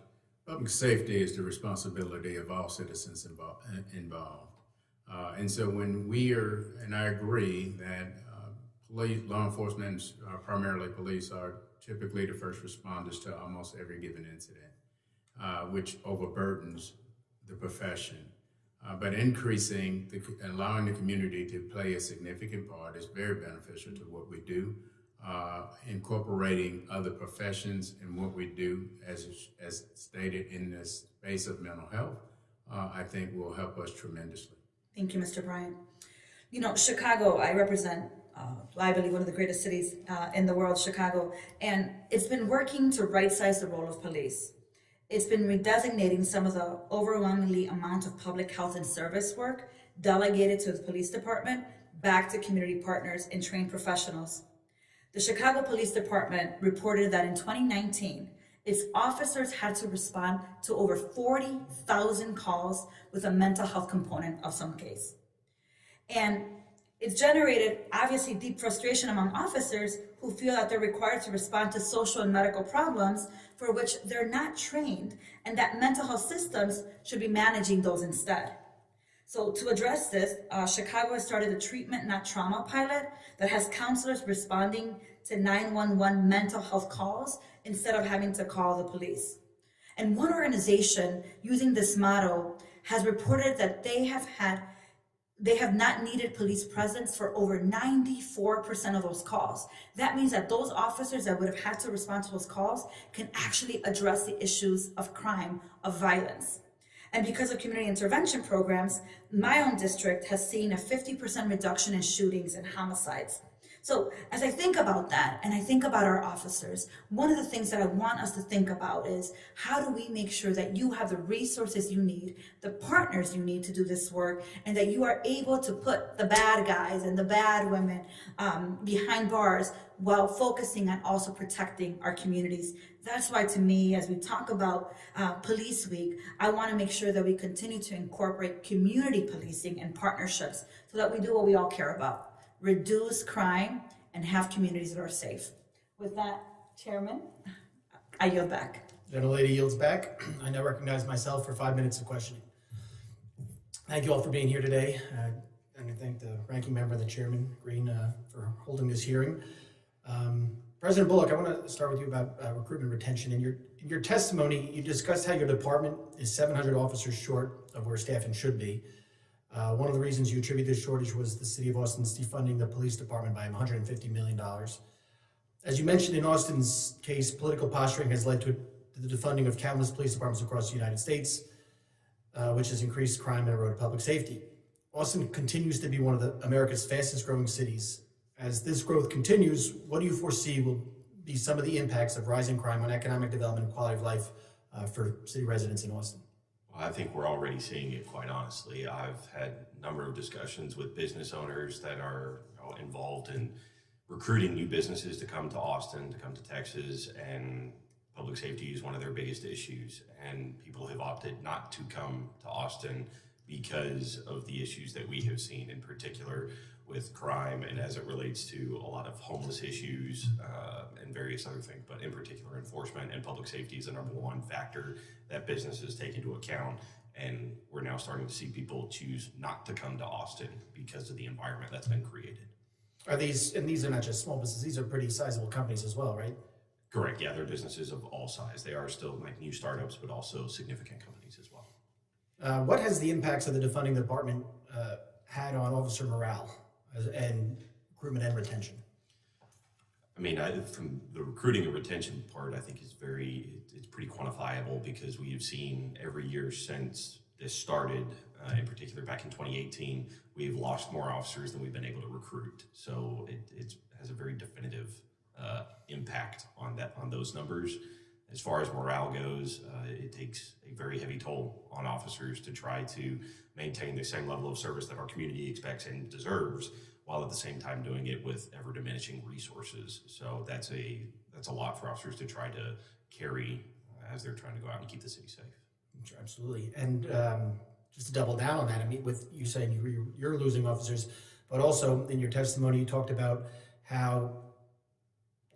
Public safety is the responsibility of all citizens involved. And so when and I agree that law enforcement, primarily police, are typically the first responders to almost every given incident, which overburdens the profession. But allowing the community to play a significant part is very beneficial to what we do. Incorporating other professions in what we do, as stated in the space of mental health, I think will help us tremendously. Thank you, Mr. Bryant. You know, Chicago, I represent, I believe, one of the greatest cities in the world, Chicago, and it's been working to right-size the role of police. It's been redesignating some of the overwhelmingly amount of public health and service work delegated to the police department back to community partners and trained professionals. The Chicago Police Department reported that in 2019, its officers had to respond to over 40,000 calls with a mental health component of some case. And it's generated obviously deep frustration among officers who feel that they're required to respond to social and medical problems for which they're not trained, and that mental health systems should be managing those instead. So to address this, Chicago has started a treatment, not trauma pilot that has counselors responding to 911 mental health calls instead of having to call the police. And one organization using this model has reported that they have not needed police presence for over 94% of those calls. That means that those officers that would have had to respond to those calls can actually address the issues of crime, of violence. And because of community intervention programs, my own district has seen a 50% reduction in shootings and homicides. So as I think about that, and I think about our officers, one of the things that I want us to think about is how do we make sure that you have the resources you need, the partners you need to do this work, and that you are able to put the bad guys and the bad women behind bars while focusing on also protecting our communities. That's why, to me, as we talk about Police Week, I want to make sure that we continue to incorporate community policing and partnerships so that we do what we all care about. Reduce crime, and have communities that are safe. With that, Chairman, I yield back. Gentlelady yields back. I now recognize myself for 5 minutes of questioning. Thank you all for being here today. And I thank the ranking member and the Chairman, Green, for holding this hearing. President Bullock, I want to start with you about recruitment retention. In your testimony, you discussed how your department is 700 officers short of where staffing should be. One of the reasons you attribute this shortage was the city of Austin's defunding the police department by $150 million. As you mentioned, in Austin's case, political posturing has led to the defunding of countless police departments across the United States, which has increased crime and eroded public safety. Austin continues to be one of America's fastest growing cities. As this growth continues, what do you foresee will be some of the impacts of rising crime on economic development and quality of life for city residents in Austin? I think we're already seeing it, quite honestly. I've had a number of discussions with business owners that are involved in recruiting new businesses to come to Austin, to come to Texas, and public safety is one of their biggest issues. And people have opted not to come to Austin because of the issues that we have seen, in particular with crime and as it relates to a lot of homeless issues and various other things, but in particular enforcement and public safety is the number one factor that businesses take into account. And we're now starting to see people choose not to come to Austin because of the environment that's been created. And these are not just small businesses, these are pretty sizable companies as well, right? Correct, yeah, they're businesses of all size. They are still like new startups, but also significant companies as well. What has the impacts of the defunding department had on officer morale and recruitment and retention? I mean, from the recruiting and retention part, I think it's pretty quantifiable because we have seen every year since this started, in particular back in 2018, we've lost more officers than we've been able to recruit. So it has a very definitive impact on those numbers. As far as morale goes, it takes a very heavy toll on officers to try to maintain the same level of service that our community expects and deserves, while at the same time doing it with ever diminishing resources. So that's a lot for officers to try to carry as they're trying to go out and keep the city safe. Sure, absolutely. And just to double down on that, I mean, with you saying you're losing officers, but also in your testimony, you talked about how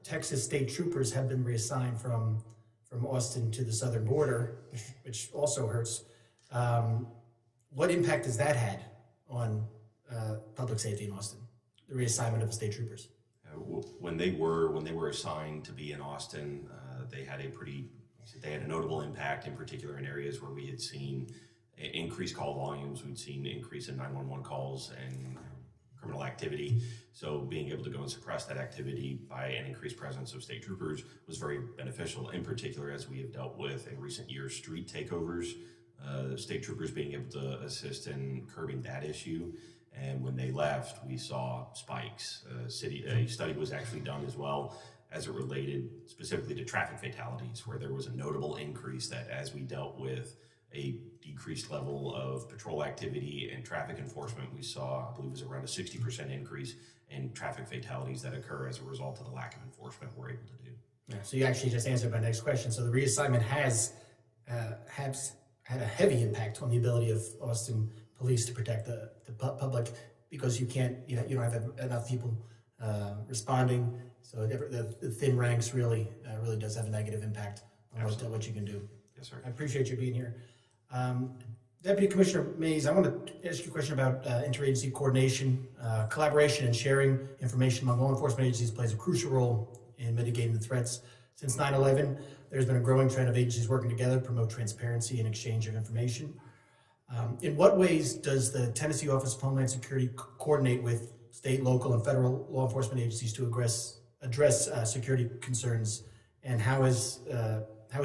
Texas state troopers have been reassigned from Austin to the southern border, which also hurts. What impact has that had on public safety in Austin, the reassignment of the state troopers? When they were assigned to be in Austin, they had a notable impact, in particular in areas where we had seen increased call volumes. We'd seen an increase in 911 calls and criminal activity. So being able to go and suppress that activity by an increased presence of state troopers was very beneficial, in particular as we have dealt with in recent years street takeovers state troopers being able to assist in curbing that issue. And when they left, we saw spikes. A study was actually done as well as it related specifically to traffic fatalities, where there was a notable increase that as we dealt with a decreased level of patrol activity and traffic enforcement, we saw, I believe it was around a 60% increase in traffic fatalities that occur as a result of the lack of enforcement we're able to do. Yeah, so you actually just answered my next question. So the reassignment has had a heavy impact on the ability of Austin Police to protect the public, because you don't have enough people responding. So the thin ranks really does have a negative impact on what you can do. Yes, sir. I appreciate you being here. Deputy Commissioner Mays, I want to ask you a question about interagency coordination. Collaboration and sharing information among law enforcement agencies plays a crucial role in mitigating the threats. Since 9/11, there's been a growing trend of agencies working together to promote transparency and exchange of information. In what ways does the Tennessee Office of Homeland Security coordinate with state, local, and federal law enforcement agencies to address security concerns, and how has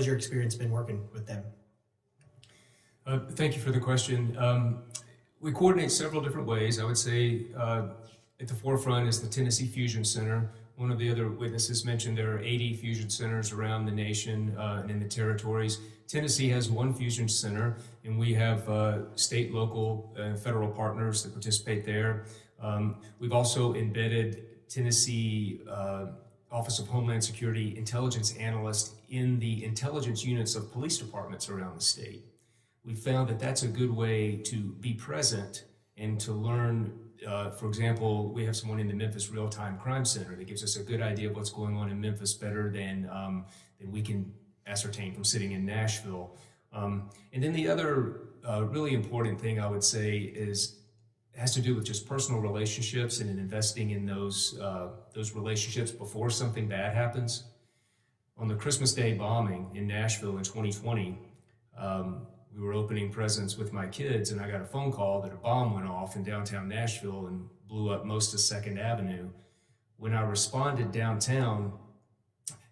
your experience been working with them? Thank you for the question. We coordinate several different ways. I would say at the forefront is the Tennessee Fusion Center. One of the other witnesses mentioned there are 80 fusion centers around the nation and in the territories. Tennessee has one fusion center, and we have state, local, and federal partners that participate there. We've also embedded Tennessee Office of Homeland Security intelligence analysts in the intelligence units of police departments around the state. We found that that's a good way to be present and to learn. For example, we have someone in the Memphis Real-Time Crime Center that gives us a good idea of what's going on in Memphis better than we can ascertain from sitting in Nashville. And then the other really important thing I would say has to do with just personal relationships and in investing in those relationships before something bad happens. On the Christmas Day bombing in Nashville in 2020, we were opening presents with my kids, and I got a phone call that a bomb went off in downtown Nashville and blew up most of 2nd Avenue. When I responded downtown,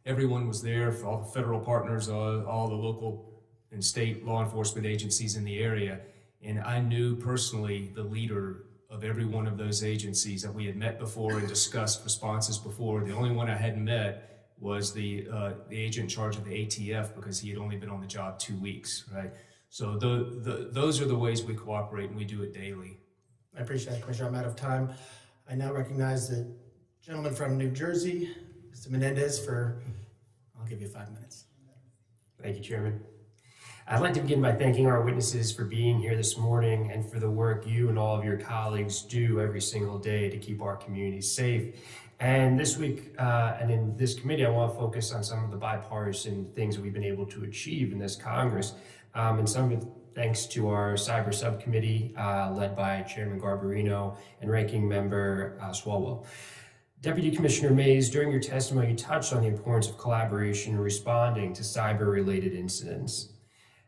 everyone was there, for all the federal partners, all the local and state law enforcement agencies in the area, and I knew personally the leader of every one of those agencies that we had met before and discussed responses before. The only one I hadn't met was the agent in charge of the ATF, because he had only been on the job 2 weeks, right? So those are the ways we cooperate, and we do it daily. I appreciate that, Commissioner. I'm out of time. I now recognize the gentleman from New Jersey, Mr. Menendez, I'll give you 5 minutes. Thank you, Chairman. I'd like to begin by thanking our witnesses for being here this morning and for the work you and all of your colleagues do every single day to keep our communities safe. And this week, and in this committee, I want to focus on some of the bipartisan things that we've been able to achieve in this Congress. And some of it thanks to our cyber subcommittee led by Chairman Garbarino and Ranking Member Swalwell. Deputy Commissioner Mays, during your testimony, you touched on the importance of collaboration in responding to cyber-related incidents.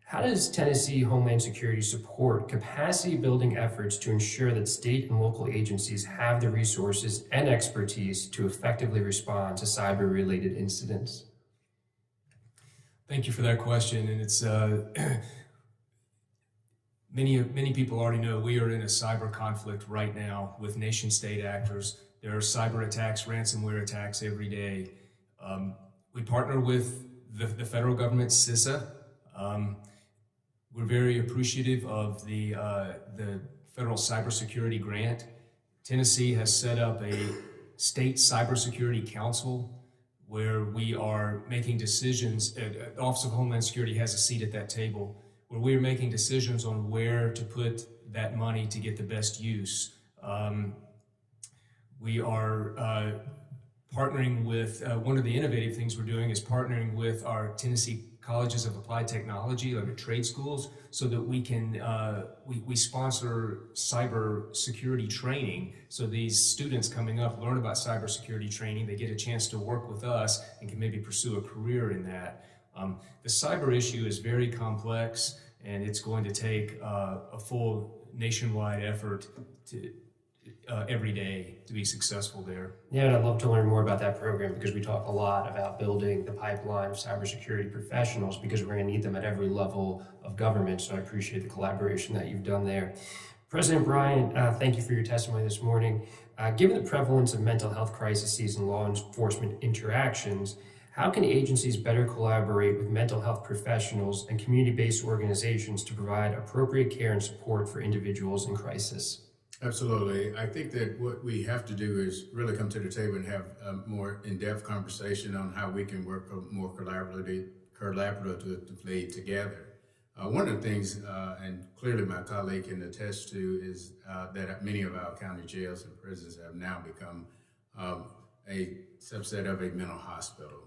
How does Tennessee Homeland Security support capacity-building efforts to ensure that state and local agencies have the resources and expertise to effectively respond to cyber-related incidents? Thank you for that question, and it's many people already know we are in a cyber conflict right now with nation-state actors. There are cyber attacks, ransomware attacks every day. We partner with the federal government, CISA. We're very appreciative of the federal cybersecurity grant. Tennessee has set up a state cybersecurity council where we are making decisions. The Office of Homeland Security has a seat at that table where we're making decisions on where to put that money to get the best use. We are partnering with, one of the innovative things we're doing is partnering with our Tennessee Colleges of Applied Technology, like trade schools, so that we can, we sponsor cyber security training. So these students coming up learn about cybersecurity training, they get a chance to work with us and can maybe pursue a career in that. The cyber issue is very complex, and it's going to take a full nationwide effort every day to be successful there. Yeah, and I'd love to learn more about that program because we talk a lot about building the pipeline of cybersecurity professionals because we're going to need them at every level of government. So I appreciate the collaboration that you've done there. President Bryant, thank you for your testimony this morning. Given the prevalence of mental health crises and law enforcement interactions, how can agencies better collaborate with mental health professionals and community-based organizations to provide appropriate care and support for individuals in crisis? Absolutely. I think that what we have to do is really come to the table and have a more in-depth conversation on how we can work more collaboratively together. One of the things, and clearly my colleague can attest to, is that many of our county jails and prisons have now become a subset of a mental hospital.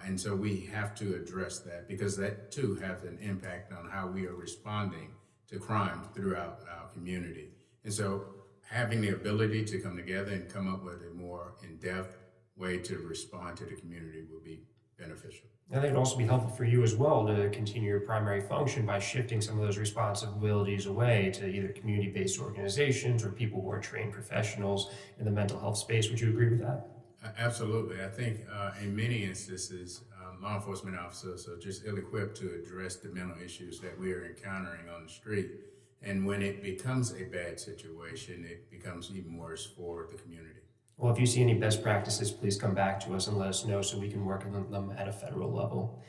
And so we have to address that because that too has an impact on how we are responding to crime throughout our community. And so having the ability to come together and come up with a more in-depth way to respond to the community will be beneficial. I think it'd also be helpful for you as well to continue your primary function by shifting some of those responsibilities away to either community-based organizations or people who are trained professionals in the mental health space. Would you agree with that? Absolutely. I think in many instances, law enforcement officers are just ill-equipped to address the mental issues that we are encountering on the street. And when it becomes a bad situation, it becomes even worse for the community. Well, if you see any best practices, please come back to us and let us know so we can work on them at a federal level.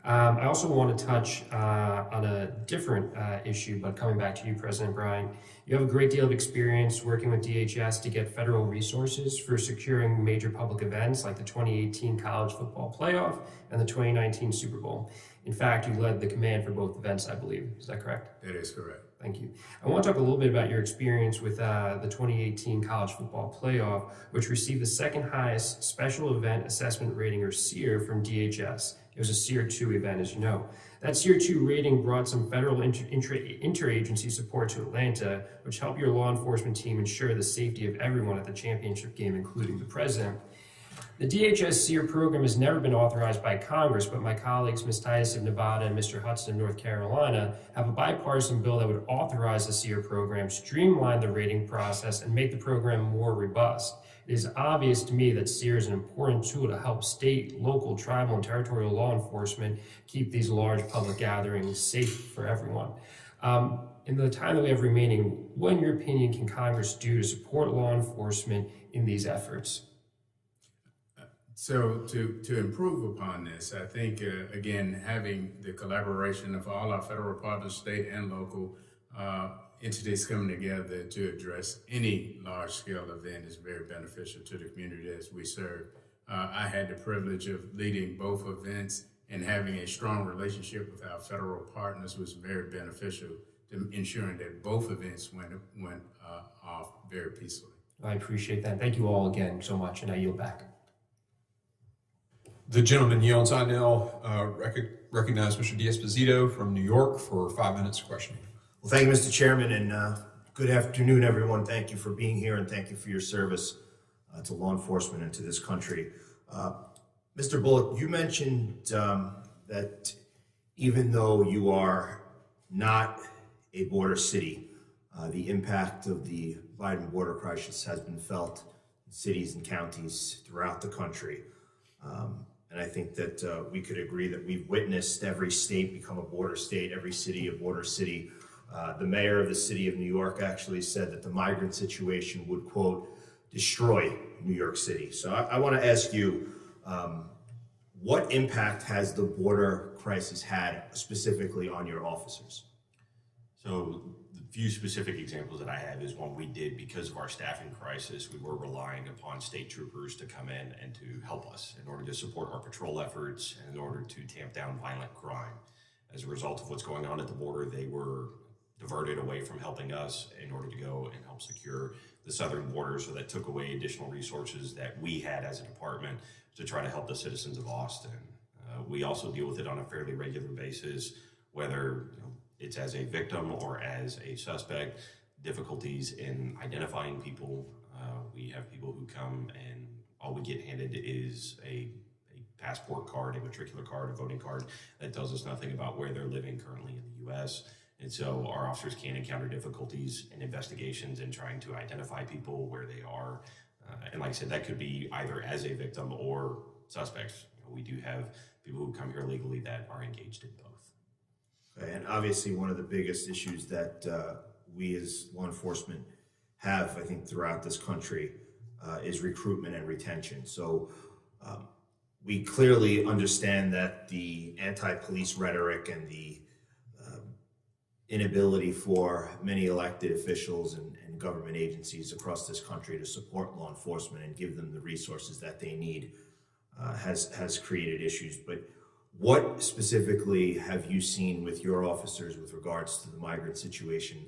I also want to touch on a different issue, but coming back to you, President Bryant, you have a great deal of experience working with DHS to get federal resources for securing major public events like the 2018 College Football Playoff and the 2019 Super Bowl. In fact, you led the command for both events, I believe. Is that correct? That is correct. Thank you. I want to talk a little bit about your experience with the 2018 College Football Playoff, which received the second highest Special Event Assessment Rating, or SEER, from DHS. It was a SEER 2 event, as you know. That SEER 2 rating brought some federal interagency support to Atlanta, which helped your law enforcement team ensure the safety of everyone at the championship game, including the president. The DHS SEER program has never been authorized by Congress, but my colleagues, Ms. Titus of Nevada and Mr. Hudson of North Carolina, have a bipartisan bill that would authorize the SEER program, streamline the rating process, and make the program more robust. It is obvious to me that SEER is an important tool to help state, local, tribal, and territorial law enforcement keep these large public gatherings safe for everyone. In the time that we have remaining, what, in your opinion, can Congress do to support law enforcement in these efforts? So to improve upon this, I think, again, having the collaboration of all our federal partners, state and local entities coming together to address any large-scale event is very beneficial to the community as we serve. I had the privilege of leading both events, and having a strong relationship with our federal partners was very beneficial to ensuring that both events went off very peacefully. I appreciate that. Thank you all again so much, and I yield back. The gentleman yields. I now recognize Mr. D'Esposito from New York for 5 minutes of questioning. Well, thank you, Mr. Chairman, and good afternoon, everyone. Thank you for being here, and thank you for your service to law enforcement and to this country. Mr. Bullock, you mentioned that even though you are not a border city, the impact of the Biden border crisis has been felt in cities and counties throughout the country. And I think that we could agree that we've witnessed every state become a border state, every city a border city. The mayor of the city of New York actually said that the migrant situation would, quote, destroy New York City. So I want to ask you, what impact has the border crisis had specifically on your officers? So the few specific examples that I have is one we did because of our staffing crisis. We were relying upon state troopers to come in and to help us in order to support our patrol efforts and in order to tamp down violent crime. As a result of what's going on at the border, they were diverted away from helping us in order to go and help secure the southern border. So that took away additional resources that we had as a department to try to help the citizens of Austin. We also deal with it on a fairly regular basis, whether it's as a victim or as a suspect, difficulties in identifying people. We have people who come and all we get handed is a passport card, a matricular card, a voting card that tells us nothing about where they're living currently in the U.S. And so our officers can encounter difficulties in investigations and trying to identify people where they are. And like I said, that could be either as a victim or suspects. We do have people who come here legally that are engaged in both. Okay, and obviously one of the biggest issues that we as law enforcement have, I think, throughout this country is recruitment and retention. So we clearly understand that the anti-police rhetoric and the inability for many elected officials and government agencies across this country to support law enforcement and give them the resources that they need has created issues. But what specifically have you seen with your officers with regards to the migrant situation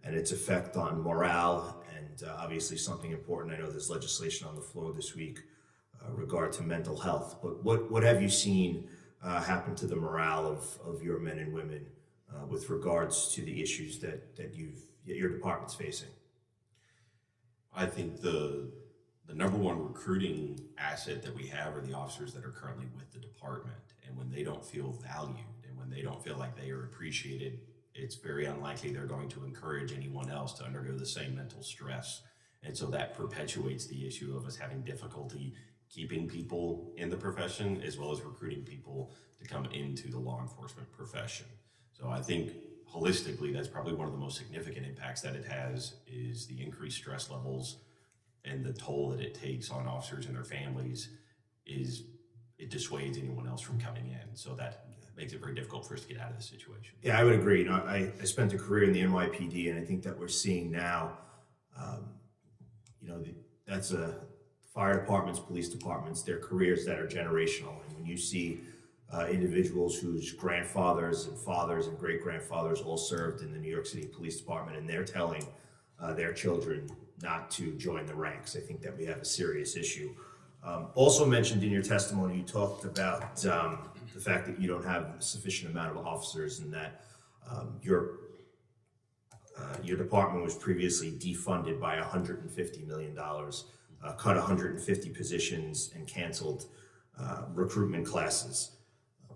and its effect on morale and obviously something important? I know there's legislation on the floor this week regard to mental health, but what have you seen happen to the morale of your men and women with regards to the issues that your department's facing? I think the number one recruiting asset that we have are the officers that are currently with the department. And when they don't feel valued and when they don't feel like they are appreciated, it's very unlikely they're going to encourage anyone else to undergo the same mental stress. And so that perpetuates the issue of us having difficulty keeping people in the profession as well as recruiting people to come into the law enforcement profession. So I think holistically, that's probably one of the most significant impacts that it has is the increased stress levels and the toll that it takes on officers and their families is it dissuades anyone else from coming in. So that makes it very difficult for us to get out of this situation. Yeah, I would agree. I spent a career in the NYPD, and I think that we're seeing now, that's fire departments, police departments, they're careers that are generational. And when you see individuals whose grandfathers and fathers and great-grandfathers all served in the New York City Police Department, and they're telling their children not to join the ranks, I think that we have a serious issue. Also mentioned in your testimony, you talked about the fact that you don't have a sufficient amount of officers and that your department was previously defunded by $150 million, cut 150 positions and canceled recruitment classes.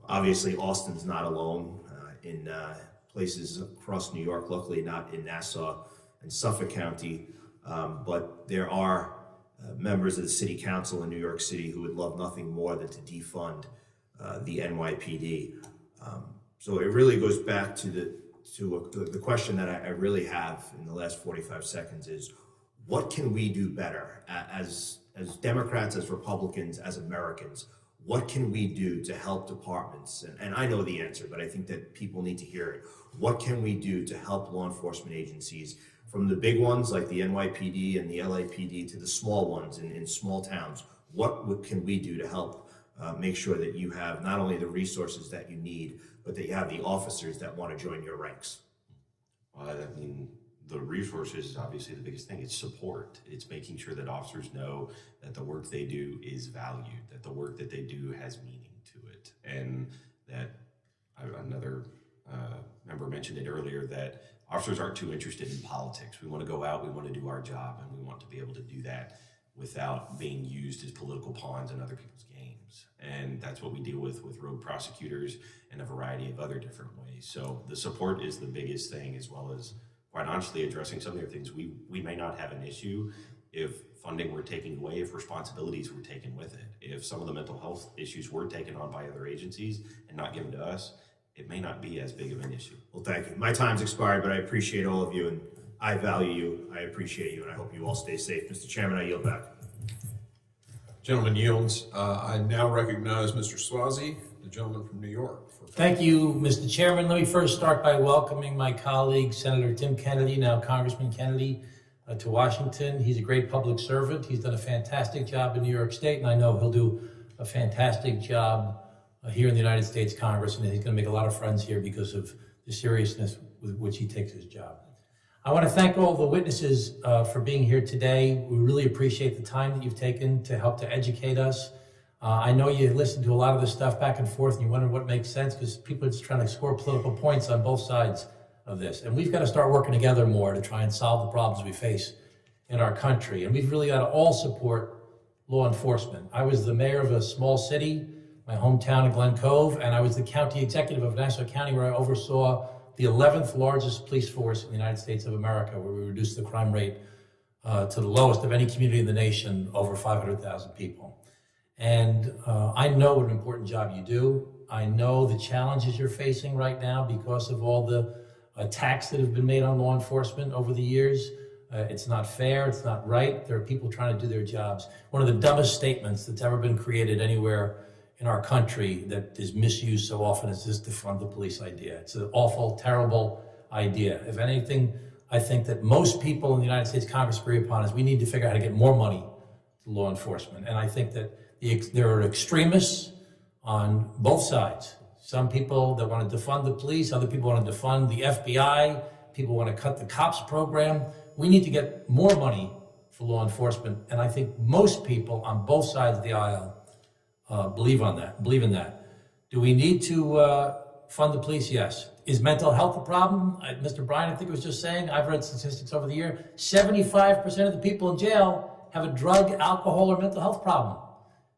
Obviously, Austin's not alone in places across New York, luckily not in Nassau and Suffolk County, but there are members of the city council in New York City who would love nothing more than to defund the NYPD. So it really goes back to the question that I really have in the last 45 seconds is, what can we do better as Democrats, as Republicans, as Americans? What can we do to help departments? And I know the answer, but I think that people need to hear it. What can we do to help law enforcement agencies, from the big ones like the NYPD and the LAPD to the small ones in small towns? What can we do to help make sure that you have not only the resources that you need, but that you have the officers that want to join your ranks? Well, I mean, the resources is obviously the biggest thing. It's support. It's making sure that officers know that the work they do is valued, that the work that they do has meaning to it. And that another member mentioned it earlier, that officers aren't too interested in politics. We want to go out, we want to do our job, and we want to be able to do that without being used as political pawns in other people's games. And that's what we deal with road prosecutors and a variety of other different ways. So the support is the biggest thing, as well as, quite honestly, addressing some of the things. We may not have an issue if funding were taken away, if responsibilities were taken with it. If some of the mental health issues were taken on by other agencies and not given to us, it may not be as big of an issue. Well, thank you. My time's expired, but I appreciate all of you, and I value you, I appreciate you, and I hope you all stay safe. Mr. Chairman, I yield back. Gentleman yields. I now recognize Mr. Swazi, the gentleman from New York. Thank you, Mr. Chairman. Let me first start by welcoming my colleague, Senator Tim Kennedy, now Congressman Kennedy, to Washington. He's a great public servant. He's done a fantastic job in New York State, and I know he'll do a fantastic job here in the United States Congress, and he's going to make a lot of friends here because of the seriousness with which he takes his job. I want to thank all the witnesses for being here today. We really appreciate the time that you've taken to help to educate us. I know you listened to a lot of this stuff back and forth, and you wonder what makes sense, because people are just trying to score political points on both sides of this. And we've got to start working together more to try and solve the problems we face in our country. And we've really got to all support law enforcement. I was the mayor of a small city, my hometown of Glen Cove, and I was the county executive of Nassau County, where I oversaw the 11th largest police force in the United States of America, where we reduced the crime rate to the lowest of any community in the nation, over 500,000 people. And I know what an important job you do. I know the challenges you're facing right now because of all the attacks that have been made on law enforcement over the years. It's not fair, it's not right. There are people trying to do their jobs. One of the dumbest statements that's ever been created anywhere in our country that is misused so often is this defund the police idea. It's an awful, terrible idea. If anything, I think that most people in the United States Congress agree upon is we need to figure out how to get more money to law enforcement. And I think that there are extremists on both sides. Some people that want to defund the police, other people want to defund the FBI, people want to cut the cops program. We need to get more money for law enforcement, and I think most people on both sides of the aisle believe in that. Do we need to fund the police? Yes. Is mental health a problem? Mr. Bryan, I think was just saying, I've read statistics over the year, 75% of the people in jail have a drug, alcohol, or mental health problem.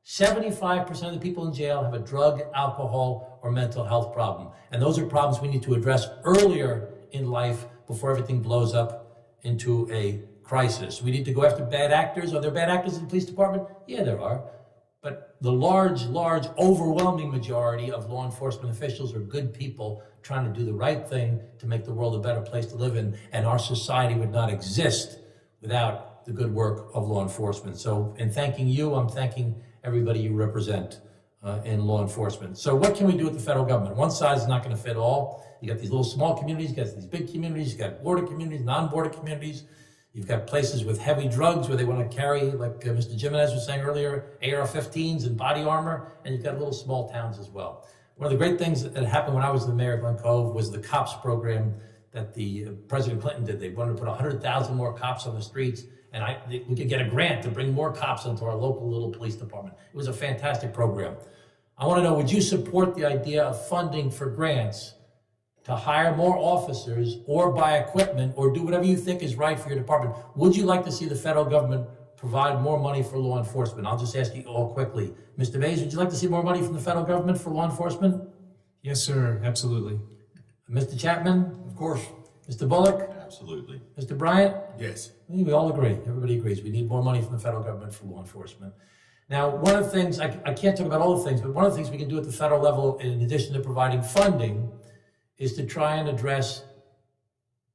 75% of the people in jail have a drug, alcohol, or mental health problem. And those are problems we need to address earlier in life before everything blows up into a crisis. We need to go after bad actors. Are there bad actors in the police department? Yeah, there are. But the large, overwhelming majority of law enforcement officials are good people trying to do the right thing to make the world a better place to live in. And our society would not exist without the good work of law enforcement. So in thanking you, I'm thanking everybody you represent in law enforcement. So what can we do with the federal government? One size is not going to fit all. You got these little small communities, you got these big communities, you got border communities, non-border communities. You've got places with heavy drugs where they want to carry, like Mr. Jimenez was saying earlier, AR-15s and body armor, and you've got little small towns as well. One of the great things that happened when I was the mayor of Glen Cove was the cops program that the President Clinton did. They wanted to put 100,000 more cops on the streets, and we could get a grant to bring more cops into our local little police department. It was a fantastic program. I want to know, would you support the idea of funding for grants to hire more officers or buy equipment or do whatever you think is right for your department? Would you like to see the federal government provide more money for law enforcement? I'll just ask you all quickly. Mr. Mays, would you like to see more money from the federal government for law enforcement? Yes, sir. Absolutely. Mr. Chapman? Of course. Mr. Bullock? Absolutely. Mr. Bryant? Yes. We all agree. Everybody agrees. We need more money from the federal government for law enforcement. Now, one of the things, I can't talk about all the things, but one of the things we can do at the federal level, in addition to providing funding, is to try and address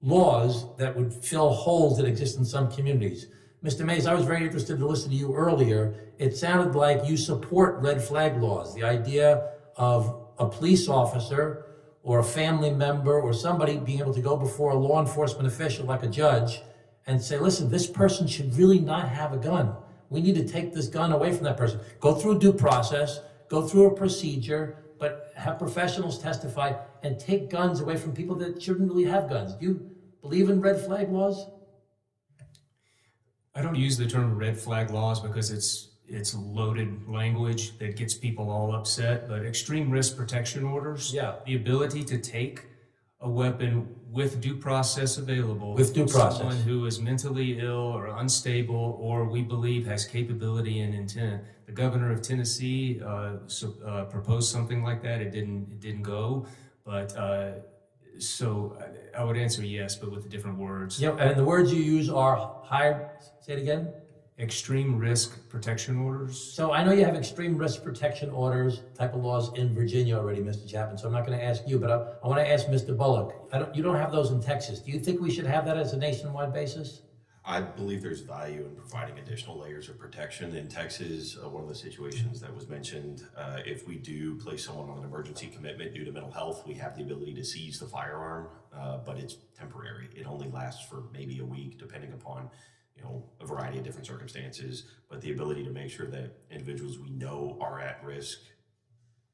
laws that would fill holes that exist in some communities. Mr. Mays, I was very interested to listen to you earlier. It sounded like you support red flag laws, the idea of a police officer or a family member or somebody being able to go before a law enforcement official like a judge and say, listen, this person should really not have a gun. We need to take this gun away from that person. Go through due process, go through a procedure, but have professionals testify and take guns away from people that shouldn't really have guns. Do you believe in red flag laws? I don't use the term red flag laws because it's loaded language that gets people all upset, but extreme risk protection orders, yeah, the ability to take a weapon with due process available, with due process, someone who is mentally ill or unstable or we believe has capability and intent. The governor of Tennessee proposed something like that. It didn't go, but so I would answer yes, but with different words. Yep, and the words you use are high. Say it again. Extreme risk protection orders. So I know you have extreme risk protection orders type of laws in Virginia already, Mr. Chapman, so I'm not going to ask you, but I want to ask Mr. Bullock. You don't have those in Texas. Do you think we should have that as a nationwide basis? I believe there's value in providing additional layers of protection. In Texas, one of the situations that was mentioned, if we do place someone on an emergency commitment due to mental health, we have the ability to seize the firearm, but it's temporary. It only lasts for maybe a week, depending upon a variety of different circumstances, but the ability to make sure that individuals we know are at risk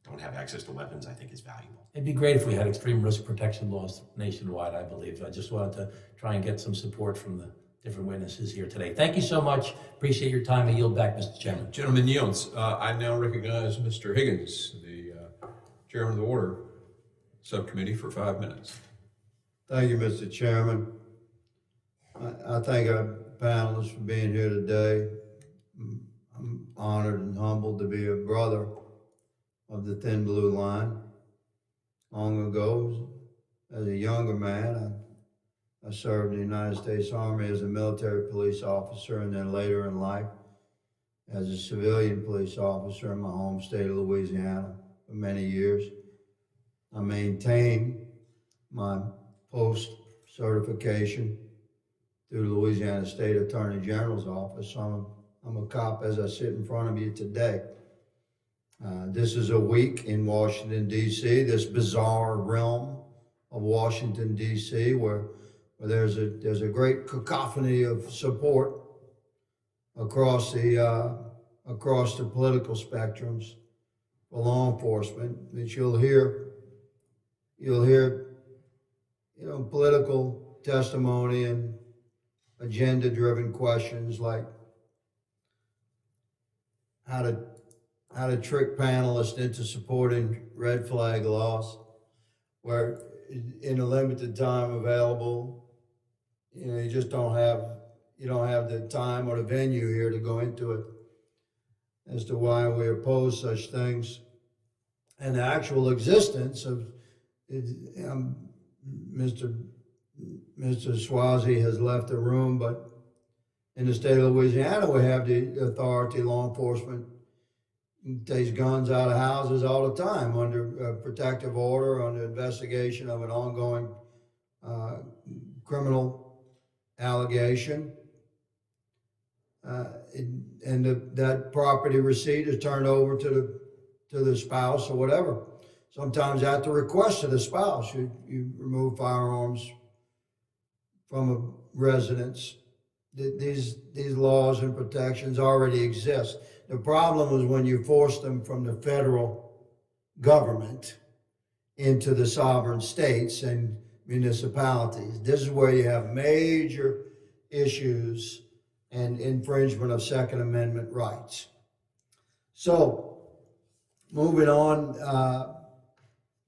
don't have access to weapons, I think is valuable. It'd be great if we had extreme risk protection laws nationwide, I believe. I just wanted to try and get some support from the different witnesses here today. Thank you so much. Appreciate your time. I yield back, Mr. Chairman. Gentleman yields. I now recognize Mr. Higgins, the chairman of the Order Subcommittee, for 5 minutes. Thank you, Mr. Chairman. I thank our panelists for being here today. I'm honored and humbled to be a brother of the Thin Blue Line. Long ago, As a younger man, I served in the United States Army as a military police officer, and then later in life as a civilian police officer in my home state of Louisiana for many years. I maintained my post certification through the Louisiana State Attorney General's office. So I'm a cop as I sit in front of you today. This is a week in Washington, D.C., this bizarre realm of Washington, D.C., where there's a great cacophony of support across the political spectrums for law enforcement. That you'll hear, political testimony and agenda-driven questions like how to trick panelists into supporting red flag laws, where in the limited time available, you just don't have the time or the venue here to go into it as to why we oppose such things. And the actual existence of Mr. Swazi has left the room, but in the state of Louisiana, we have the authority, law enforcement takes guns out of houses all the time under protective order, under investigation of an ongoing criminal allegation. That property receipt is turned over to the spouse or whatever. Sometimes at the request of the spouse, you remove firearms from a residence. These laws and protections already exist. The problem is when you force them from the federal government into the sovereign states and municipalities. This is where you have major issues and infringement of Second Amendment rights. So, moving on,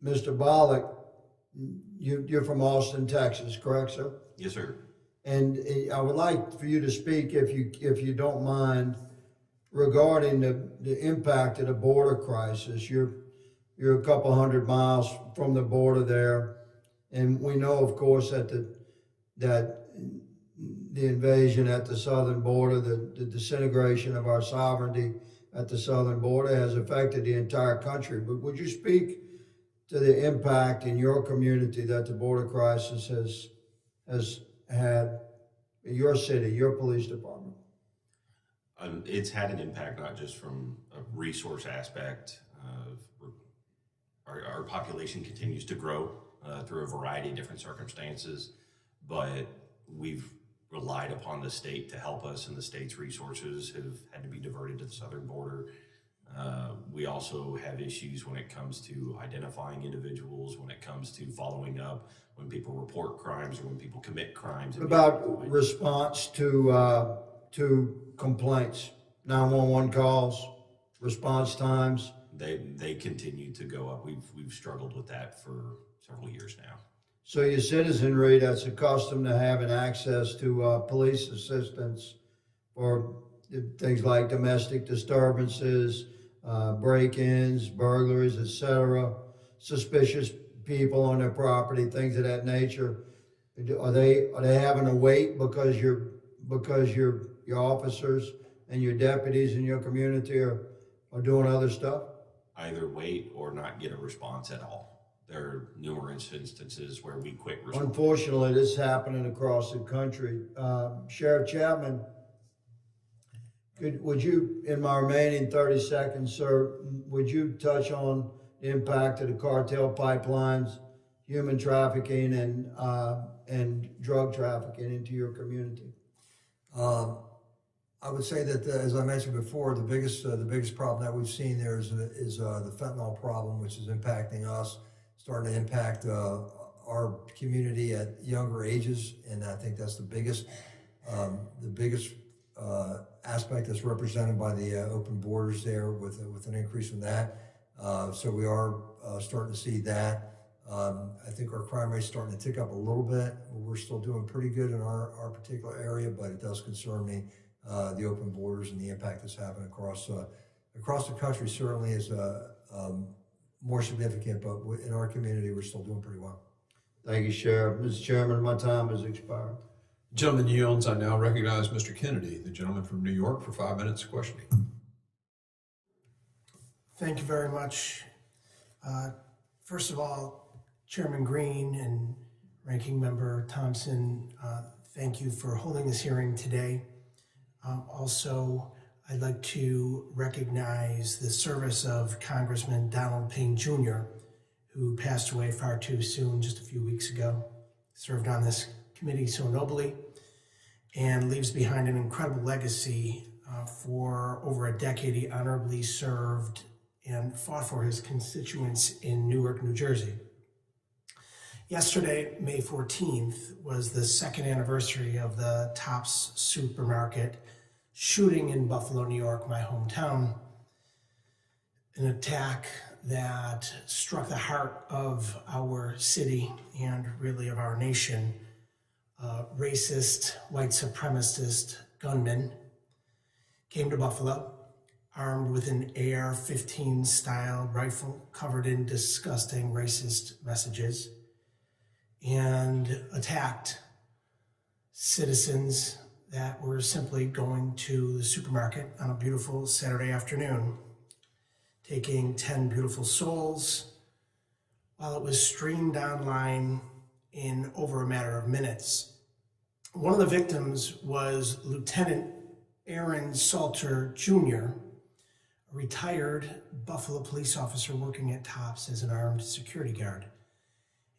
Mr. Bullock, you're from Austin, Texas, correct, sir? Yes, sir. And I would like for you to speak, if you don't mind, regarding the impact of the border crisis. You're a couple hundred miles from the border there, and we know, of course, that the invasion at the southern border, the disintegration of our sovereignty at the southern border has affected the entire country. But would you speak to the impact in your community that the border crisis has had in your city, your police department? It's had an impact, not just from a resource aspect. Our population continues to grow through a variety of different circumstances, but we've relied upon the state to help us, and the state's resources have had to be diverted to the southern border. We also have issues when it comes to identifying individuals, when it comes to following up, when people report crimes or when people commit crimes. What about response to complaints, 911 calls, response times? They continue to go up. We've struggled with that for several years now. So your citizenry that's accustomed to having access to police assistance for things like domestic disturbances, break-ins, burglaries, etc., suspicious people on their property, things of that nature, are they having to wait because your officers and your deputies in your community are doing other stuff? Either wait or not get a response at all. There are numerous instances where we quit responding. Unfortunately, this is happening across the country. Sheriff Chapman, would you, in my remaining 30 seconds, sir, would you touch on the impact of the cartel pipelines, human trafficking, and drug trafficking into your community? I would say that, as I mentioned before, the biggest problem that we've seen there is the fentanyl problem, which is impacting us, starting to impact our community at younger ages, and I think that's the biggest aspect that's represented by the open borders there, with an increase in that. So we are starting to see that. I think our crime rate's starting to tick up a little bit. We're still doing pretty good in our particular area, but it does concern me. The open borders and the impact that's having across the country certainly is more significant, but in our community, we're still doing pretty well. Thank you, Sheriff. Mr. Chairman, my time has expired. Gentleman yields. I now recognize Mr. Kennedy, the gentleman from New York, for 5 minutes of questioning. Thank you very much. First of all, Chairman Green and Ranking Member Thompson, thank you for holding this hearing today. Also, I'd like to recognize the service of Congressman Donald Payne Jr., who passed away far too soon just a few weeks ago. Served on this committee so nobly and leaves behind an incredible legacy. For over a decade, he honorably served and fought for his constituents in Newark, New Jersey. Yesterday, May 14th, was the second anniversary of the Tops Supermarket shooting in Buffalo, New York, my hometown. An attack that struck the heart of our city and really of our nation. Racist, white supremacist gunmen came to Buffalo, armed with an AR-15 style rifle covered in disgusting racist messages, and attacked citizens that were simply going to the supermarket on a beautiful Saturday afternoon, taking 10 beautiful souls while it was streamed online in over a matter of minutes. One of the victims was Lieutenant Aaron Salter Jr., a retired Buffalo police officer working at Tops as an armed security guard.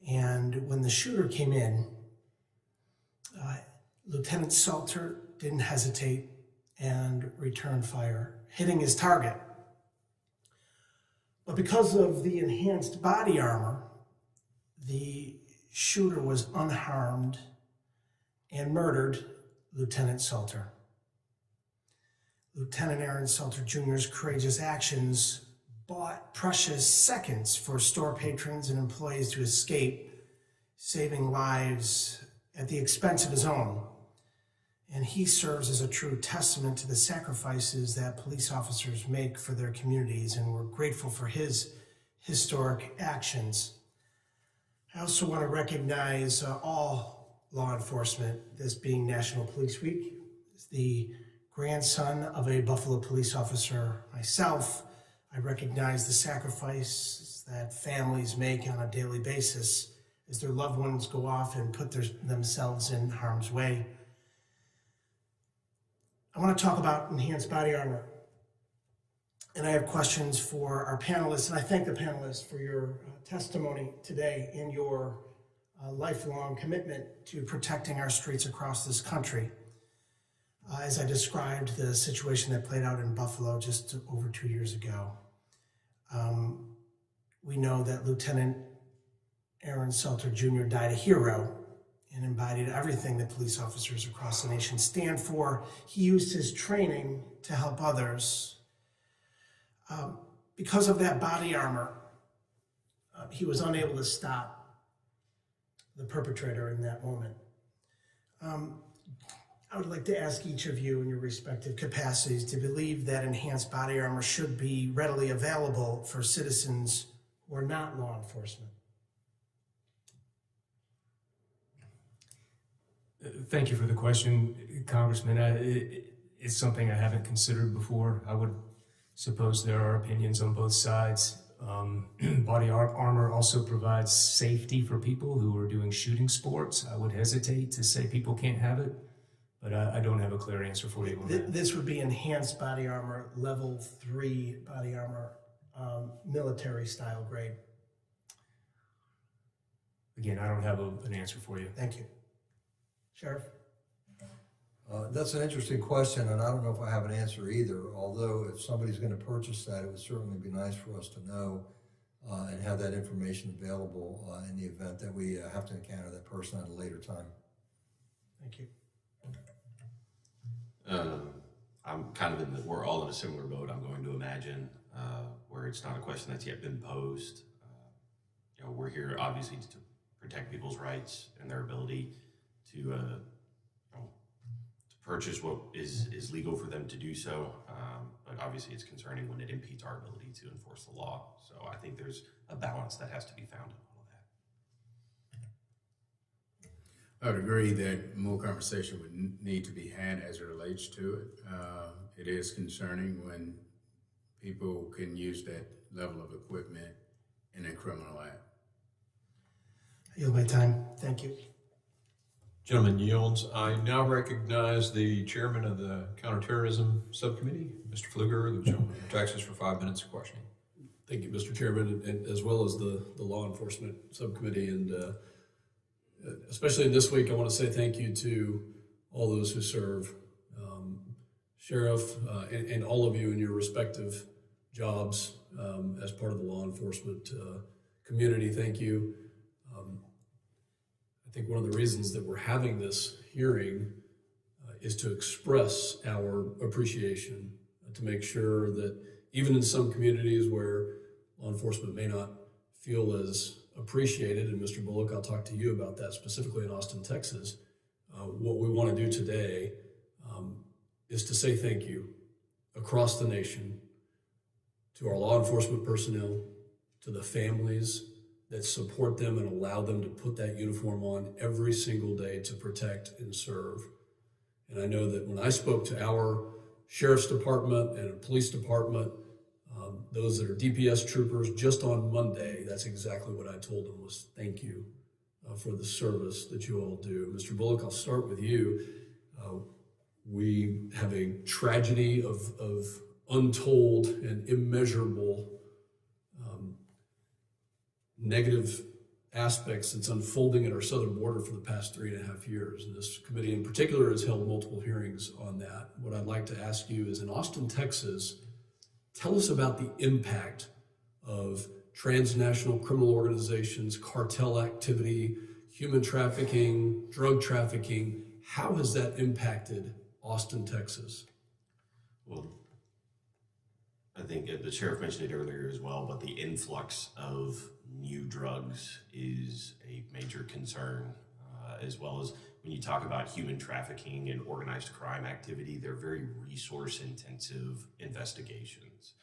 And when the shooter came in, Lieutenant Salter didn't hesitate and returned fire, hitting his target. But because of the enhanced body armor, the shooter was unharmed and murdered Lieutenant Salter. Lieutenant Aaron Salter Jr.'s courageous actions bought precious seconds for store patrons and employees to escape, saving lives at the expense of his own. And he serves as a true testament to the sacrifices that police officers make for their communities, and we're grateful for his historic actions. I also want to recognize all law enforcement, this being National Police Week. As the grandson of a Buffalo police officer myself, I recognize the sacrifices that families make on a daily basis as their loved ones go off and put themselves in harm's way. I want to talk about enhanced body armor. And I have questions for our panelists, and I thank the panelists for your testimony today and your lifelong commitment to protecting our streets across this country. As I described the situation that played out in Buffalo just over 2 years ago, we know that Lieutenant Aaron Salter Jr. died a hero and embodied everything that police officers across the nation stand for. He used his training to help others. Because of that body armor, he was unable to stop the perpetrator in that moment. I would like to ask each of you in your respective capacities to believe that enhanced body armor should be readily available for citizens who are not law enforcement. Thank you for the question, Congressman. It's something I haven't considered before. I would suppose there are opinions on both sides. Body armor also provides safety for people who are doing shooting sports. I would hesitate to say people can't have it, but I don't have a clear answer for you on that. This would be enhanced body armor, level 3 body armor, military style grade. Again, I don't have an answer for you. Thank you. Sheriff? That's an interesting question, and I don't know if I have an answer either, although if somebody's going to purchase that, it would certainly be nice for us to know and have that information available in the event that we have to encounter that person at a later time. Thank you. I'm kind of we're all in a similar boat, I'm going to imagine, where it's not a question that's yet been posed. We're here obviously to protect people's rights and their ability to purchase what is legal for them to do so, but obviously it's concerning when it impedes our ability to enforce the law. So I think there's a balance that has to be found in all of I would agree that more conversation would need to be had as it relates to it. It is concerning when people can use that level of equipment in a criminal act. I yield my time. Thank you. Gentleman yields. I now recognize the chairman of the Counterterrorism Subcommittee, Mr. Pfluger, the gentleman from Texas, for 5 minutes of questioning. Thank you, Mr. Chairman, and as well as the Law Enforcement Subcommittee. And especially this week, I want to say thank you to all those who serve, Sheriff, and all of you in your respective jobs as part of the law enforcement community. Thank you. I think one of the reasons that we're having this hearing is to express our appreciation, to make sure that even in some communities where law enforcement may not feel as appreciated, and Mr. Bullock, I'll talk to you about that specifically in Austin, Texas, what we want to do today is to say thank you across the nation to our law enforcement personnel, to the families that support them and allow them to put that uniform on every single day to protect and serve. And I know that when I spoke to our sheriff's department and police department, those that are DPS troopers, just on Monday, that's exactly what I told them was thank you for the service that you all do. Mr. Bullock, I'll start with you. We have a tragedy of untold and immeasurable negative aspects that's unfolding at our southern border for the past 3.5 years. And this committee in particular has held multiple hearings on that. What I'd like to ask you is in Austin, Texas, tell us about the impact of transnational criminal organizations, cartel activity, human trafficking, drug trafficking. How has that impacted Austin, Texas? Well, I think the sheriff mentioned it earlier as well, but the influx of new drugs is a major concern, as well as when you talk about human trafficking and organized crime activity, they're very resource-intensive investigations.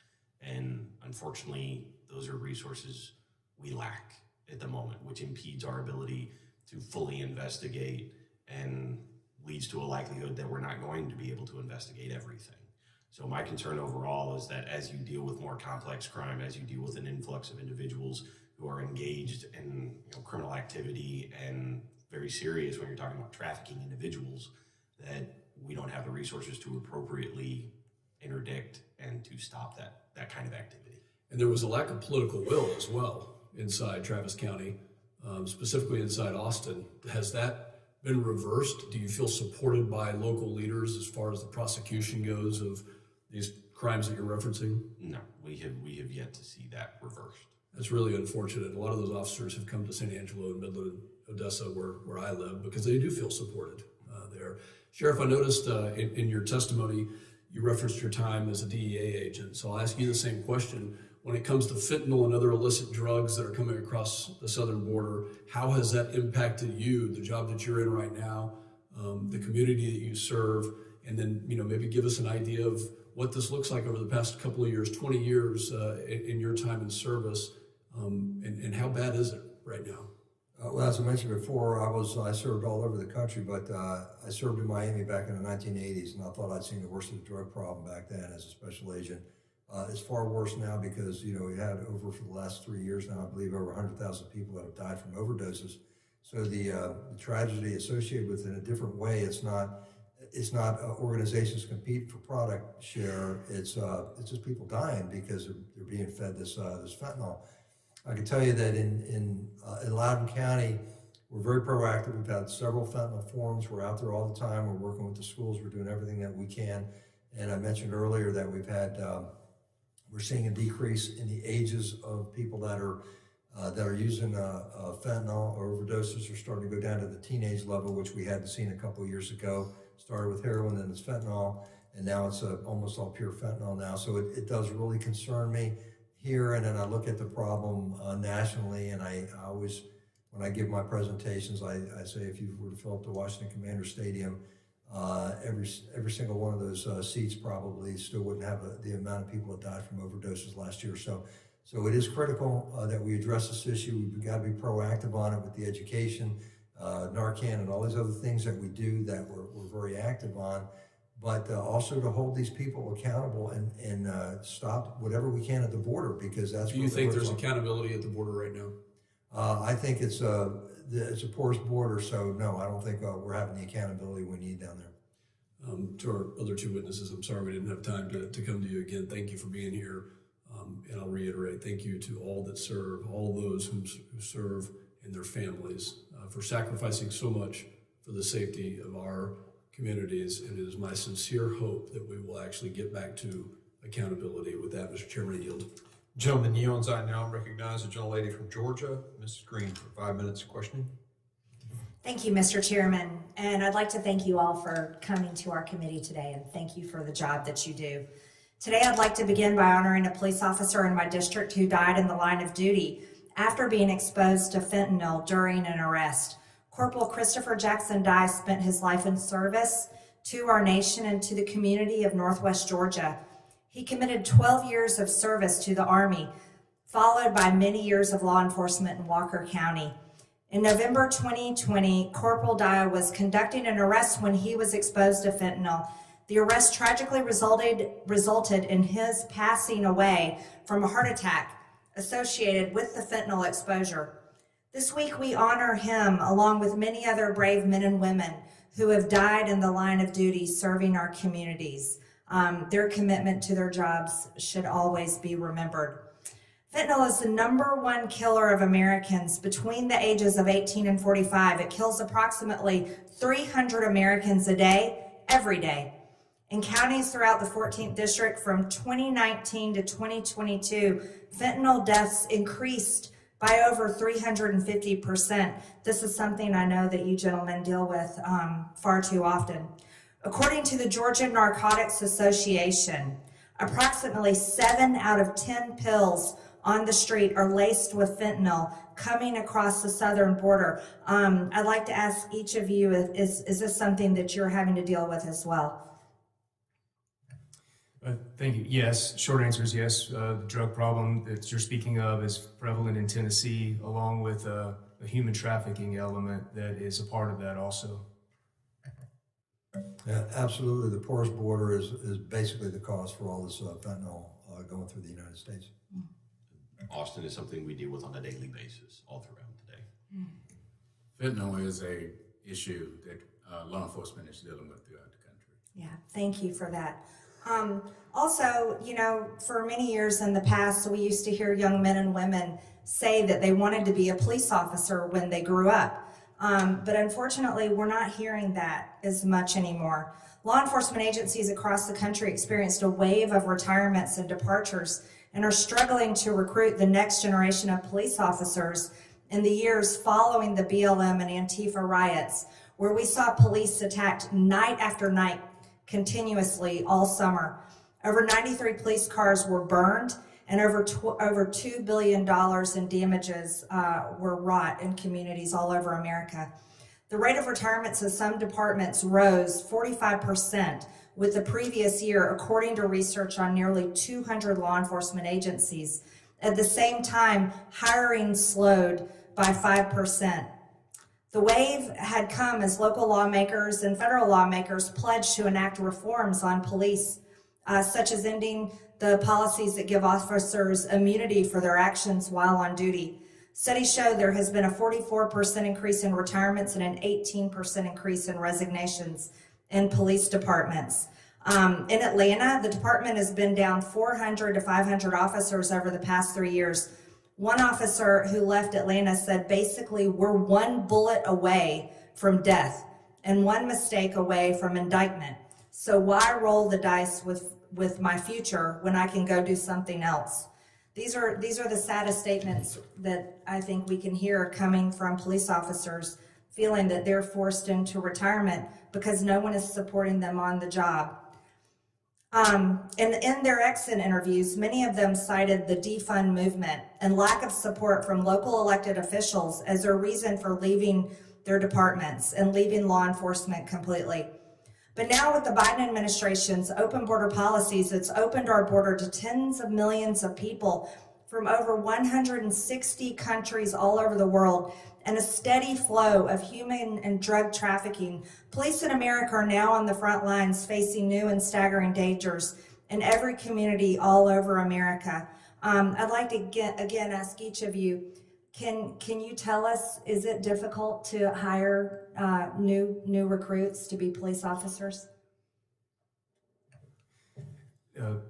And unfortunately, those are resources we lack at the moment, which impedes our ability to fully investigate and leads to a likelihood that we're not going to be able to investigate everything. So my concern overall is that as you deal with more complex crime, as you deal with an influx of individuals who are engaged in criminal activity and very serious when you're talking about trafficking individuals, that we don't have the resources to appropriately interdict and to stop that kind of activity. And there was a lack of political will as well inside Travis County, specifically inside Austin. Has that been reversed? Do you feel supported by local leaders as far as the prosecution goes of these crimes that you're referencing? No, we have yet to see that reversed. That's really unfortunate. A lot of those officers have come to San Angelo and Midland, Odessa, where I live, because they do feel supported there. Sheriff, I noticed in your testimony, you referenced your time as a DEA agent. So I'll ask you the same question. When it comes to fentanyl and other illicit drugs that are coming across the southern border, how has that impacted you, the job that you're in right now, the community that you serve, and then maybe give us an idea of what this looks like over the past couple of years, 20 years in your time in service, and how bad is it right now? Well, as I mentioned before, I served all over the country, but I served in Miami back in the 1980s, and I thought I'd seen the worst of the drug problem back then as a special agent. It's far worse now because, we had over, for the last 3 years now, I believe over 100,000 people that have died from overdoses. So the tragedy associated with it in a different way, it's not organizations compete for product share. It's just people dying because they're being fed this fentanyl. I can tell you that in Loudoun County, we're very proactive. We've had several fentanyl forums. We're out there all the time. We're working with the schools. We're doing everything that we can. And I mentioned earlier that we're seeing a decrease in the ages of people that are using fentanyl or overdoses are starting to go down to the teenage level, which we hadn't seen a couple of years ago. Started with heroin, then it's fentanyl, and now it's almost all pure fentanyl now. So it does really concern me here, and then I look at the problem nationally, and I always, when I give my presentations, I say if you were to fill up the Washington Commanders Stadium, every single one of those seats probably still wouldn't have the amount of people that died from overdoses last year. So it is critical that we address this issue. We've got to be proactive on it with the education. Narcan and all these other things that we do that we're very active on, but also to hold these people accountable and stop whatever we can at the border, because that's. Do you think there's accountability at the border right now? I think it's a porous border, so no, I don't think we're having the accountability we need down there. To our other two witnesses, I'm sorry we didn't have time to come to you again. Thank you for being here. And I'll reiterate, thank you to all that serve, all those who serve and their families for sacrificing so much for the safety of our communities. And it is my sincere hope that we will actually get back to accountability. With that, Mr. Chairman, I yield. Gentleman yields. I now recognize the gentlelady from Georgia, Mrs. Green, for 5 minutes of questioning. Thank you, Mr. Chairman. And I'd like to thank you all for coming to our committee today, and thank you for the job that you do. Today, I'd like to begin by honoring a police officer in my district who died in the line of duty after being exposed to fentanyl during an arrest. Corporal Christopher Jackson Dye spent his life in service to our nation and to the community of Northwest Georgia. He committed 12 years of service to the Army, followed by many years of law enforcement in Walker County. In November 2020, Corporal Dye was conducting an arrest when he was exposed to fentanyl. The arrest tragically resulted in his passing away from a heart attack associated with the fentanyl exposure. This week, we honor him along with many other brave men and women who have died in the line of duty serving our communities. Their commitment to their jobs should always be remembered. Fentanyl is the #1 killer of Americans between the ages of 18 and 45. It kills approximately 300 Americans a day, every day. In counties throughout the 14th District from 2019 to 2022, fentanyl deaths increased by over 350%. This is something I know that you gentlemen deal with far too often. According to the Georgia Narcotics Association, approximately 7 out of 10 pills on the street are laced with fentanyl coming across the southern border. I'd like to ask each of you, is this something that you're having to deal with as well? Thank you. Yes, short answer is yes. The drug problem that you're speaking of is prevalent in Tennessee, along with a human trafficking element that is a part of that also. Yeah, absolutely. The porous border is basically the cause for all this fentanyl going through the United States. Austin is something we deal with on a daily basis all throughout today. Fentanyl is a issue that law enforcement is dealing with throughout the country. Yeah, thank you for that. Also, you know, for many years in the past, we used to hear young men and women say that they wanted to be a police officer when they grew up. But unfortunately, we're not hearing that as much anymore. Law enforcement agencies across the country experienced a wave of retirements and departures and are struggling to recruit the next generation of police officers in the years following the BLM and Antifa riots, where we saw police attacked night after night continuously all summer. Over 93 police cars were burned and over $2 billion in damages were wrought in communities all over America. The rate of retirements of some departments rose 45% with the previous year, according to research on nearly 200 law enforcement agencies. At the same time, hiring slowed by 5%. The wave had come as local lawmakers and federal lawmakers pledged to enact reforms on police, such as ending the policies that give officers immunity for their actions while on duty. Studies show there has been a 44% increase in retirements and an 18% increase in resignations in police departments. In Atlanta, the department has been down 400 to 500 officers over the past 3 years. One officer who left Atlanta said, basically, we're one bullet away from death and one mistake away from indictment. So why roll the dice with my future when I can go do something else? These are the saddest statements that I think we can hear coming from police officers, feeling that they're forced into retirement because no one is supporting them on the job. And in their exit interviews, many of them cited the defund movement and lack of support from local elected officials as their reason for leaving their departments and leaving law enforcement completely. But now with the Biden administration's open border policies, it's opened our border to tens of millions of people from over 160 countries all over the world. and a steady flow of human and drug trafficking, police in America are now on the front lines facing new and staggering dangers in every community all over America. I'd like to again ask each of you, can you tell us, is it difficult to hire new recruits to be police officers?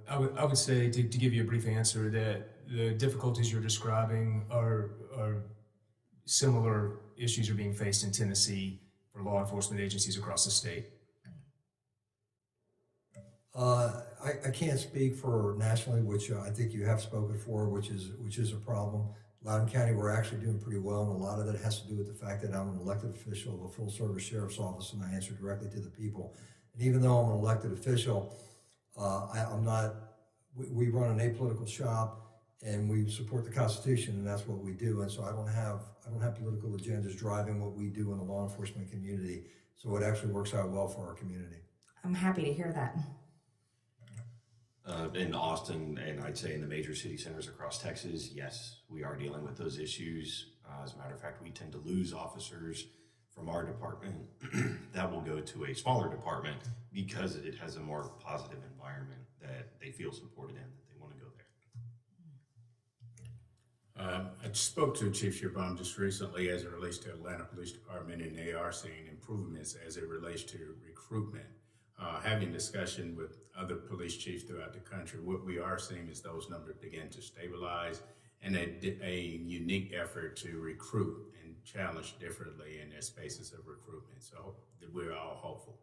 I would say, to give you a brief answer, that the difficulties you're describing are similar issues are being faced in Tennessee for law enforcement agencies across the state. I can't speak for nationally, which I think you have spoken for, which is a problem. Loudoun County, we're actually doing pretty well, and a lot of that has to do with the fact that I'm an elected official of a full-service sheriff's office, and I answer directly to the people. And even though I'm an elected official, we run an apolitical shop, and we support the Constitution, and that's what we do. And so I don't have political agendas driving what we do in the law enforcement community. So it actually works out well for our community. I'm happy to hear that. In Austin, and I'd say in the major city centers across Texas, yes, we are dealing with those issues. As a matter of fact, we tend to lose officers from our department that will go to a smaller department because it has a more positive environment that they feel supported in, that they want to go there. I spoke to Chief Shabam just recently as it relates to Atlanta Police Department, and they are seeing improvements as it relates to recruitment. Having discussion with other police chiefs throughout the country, what we are seeing is those numbers begin to stabilize, and a unique effort to recruit and challenge differently in their spaces of recruitment. So we're all hopeful.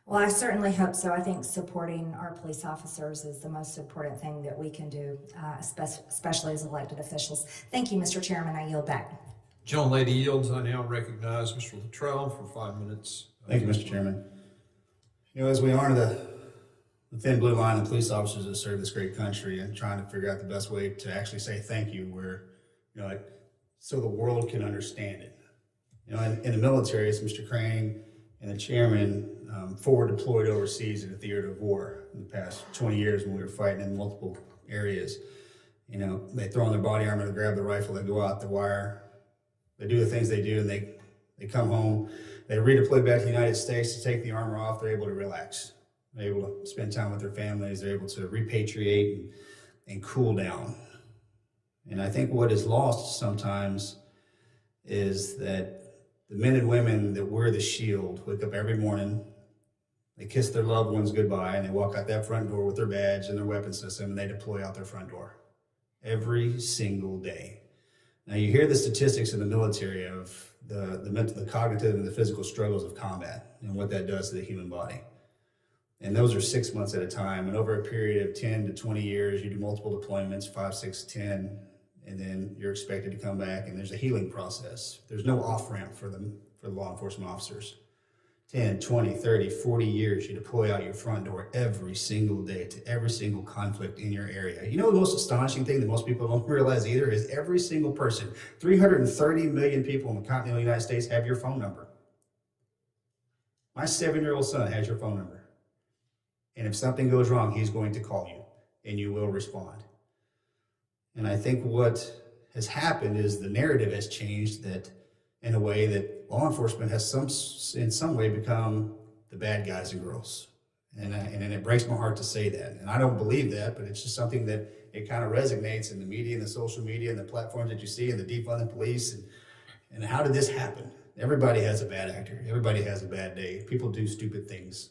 Well, I certainly hope so. I think supporting our police officers is the most important thing that we can do, especially as elected officials. Thank you, Mr. Chairman. I yield back. John Lady yields. I now recognize Mr. Luttrell for 5 minutes. Thank you, Mr. Chairman. You know, as we honor the thin blue line of police officers that serve this great country and trying to figure out the best way to actually say thank you, where, you know, so the world can understand it. You know, in the military, it's Mr. Crane and the chairman forward deployed overseas in the theater of war in the past 20 years when we were fighting in multiple areas. You know, they throw on their body armor, they grab the rifle, they go out the wire, they do the things they do, and they come home. They redeploy back to the United States to take the armor off. They're able to relax. They're able to spend time with their families. They're able to repatriate and cool down. And I think what is lost sometimes is that the men and women that wear the shield wake up every morning, they kiss their loved ones goodbye, and they walk out that front door with their badge and their weapon system, and they deploy out their front door every single day. Now, you hear the statistics in the military of the cognitive and the physical struggles of combat and what that does to the human body. And those are 6 months at a time. And over a period of 10 to 20 years, you do multiple deployments, 5, 6, 10, and then you're expected to come back, and there's a healing process. There's no off-ramp for the law enforcement officers. 10, 20, 30, 40 years, you deploy out your front door every single day to every single conflict in your area. You know the most astonishing thing that most people don't realize either is every single person, 330 million people in the continental United States have your phone number. My 7-year-old son has your phone number. And if something goes wrong, he's going to call you, and you will respond. And I think what has happened is the narrative has changed that in a way that law enforcement has in some way become the bad guys and girls. And it breaks my heart to say that. And I don't believe that, but it's just something that it kind of resonates in the media and the social media and the platforms that you see and the defunding police. And how did this happen? Everybody has a bad actor. Everybody has a bad day. People do stupid things.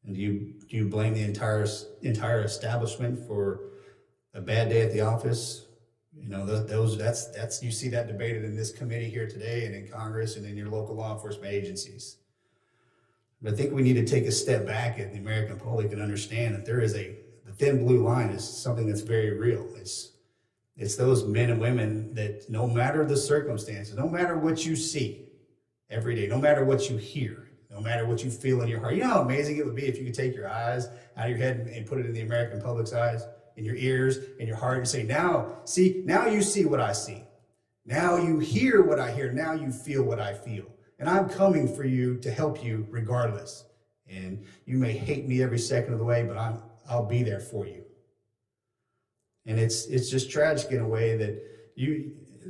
And do you blame the entire establishment for a bad day at the office? You know, that's you see that debated in this committee here today and in Congress and in your local law enforcement agencies. But I think we need to take a step back at the American public and understand that the thin blue line is something that's very real. It's those men and women that no matter the circumstances, no matter what you see every day, no matter what you hear, no matter what you feel in your heart. You know how amazing it would be if you could take your eyes out of your head and put it in the American public's eyes, in your ears, in your heart, and say, now you see what I see. Now you hear what I hear. Now you feel what I feel. And I'm coming for you to help you regardless. And you may hate me every second of the way, but I'll be there for you. And it's just tragic in a way that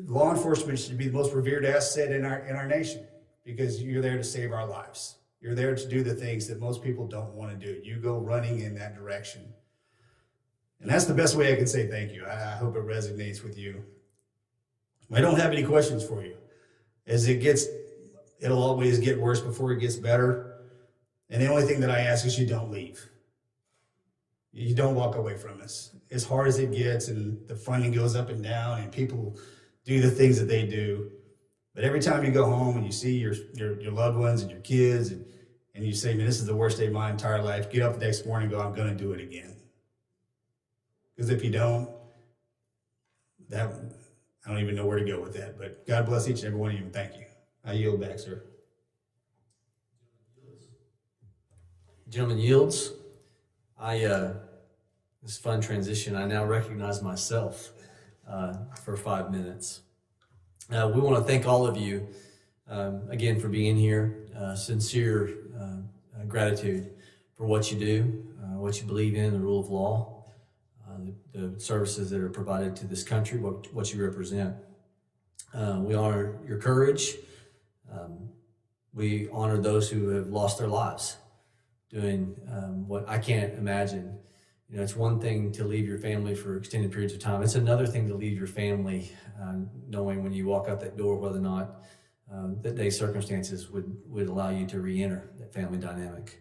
law enforcement should be the most revered asset in our nation, because you're there to save our lives. You're there to do the things that most people don't want to do. You go running in that direction. And that's the best way I can say thank you. I hope it resonates with you. I don't have any questions for you. As it'll always get worse before it gets better. And the only thing that I ask is you don't leave. You don't walk away from us. As hard as it gets, and the funding goes up and down, and people do the things that they do. But every time you go home and you see your loved ones and your kids, and you say, man, this is the worst day of my entire life, get up the next morning and go, I'm going to do it again. Because if you don't, I don't even know where to go with that. But God bless each and every one of you, and thank you. I yield back, sir. Gentleman yields. This fun transition, I now recognize myself for 5 minutes. We want to thank all of you again for being here. Sincere gratitude for what you do, what you believe in, the rule of law, the services that are provided to this country, what you represent. We honor your courage. We honor those who have lost their lives doing what I can't imagine. You know, it's one thing to leave your family for extended periods of time. It's another thing to leave your family knowing when you walk out that door whether or not that day's circumstances would allow you to re-enter that family dynamic.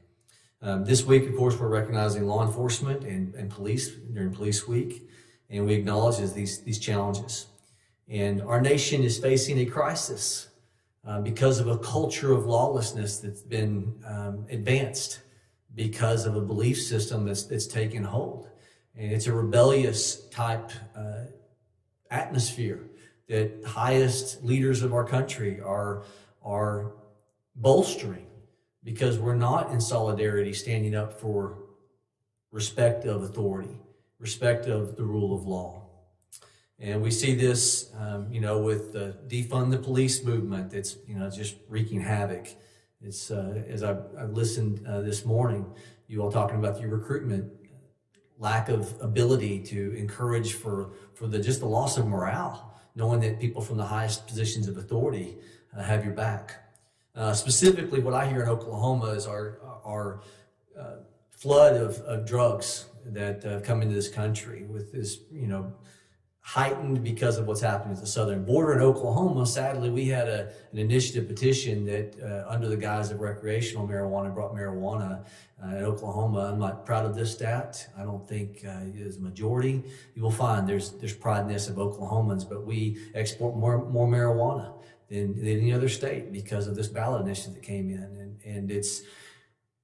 This week, of course, we're recognizing law enforcement and police during Police Week, and we acknowledge these challenges. And our nation is facing a crisis because of a culture of lawlessness that's been advanced because of a belief system that's taken hold. And it's a rebellious type atmosphere that highest leaders of our country are bolstering, because we're not in solidarity standing up for respect of authority, respect of the rule of law. And we see this, with the defund the police movement that's, just wreaking havoc. It's as I listened this morning, you all talking about your recruitment, lack of ability to encourage for just the loss of morale, knowing that people from the highest positions of authority have your back. Specifically, what I hear in Oklahoma is our flood of drugs that have come into this country with this, heightened because of what's happening at the southern border in Oklahoma. Sadly, we had an initiative petition that under the guise of recreational marijuana brought marijuana in Oklahoma. I'm not proud of this stat. I don't think it is a majority. You will find there's pride in this of Oklahomans, but we export more marijuana than any other state because of this ballot initiative that came in. And it's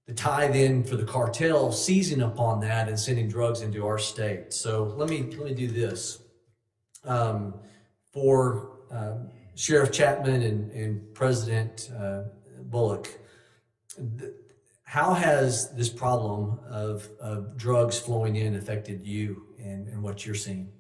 the tie then for the cartel seizing upon that and sending drugs into our state. So let me do this. For Sheriff Chapman and President Bullock, how has this problem of drugs flowing in affected you and what you're seeing?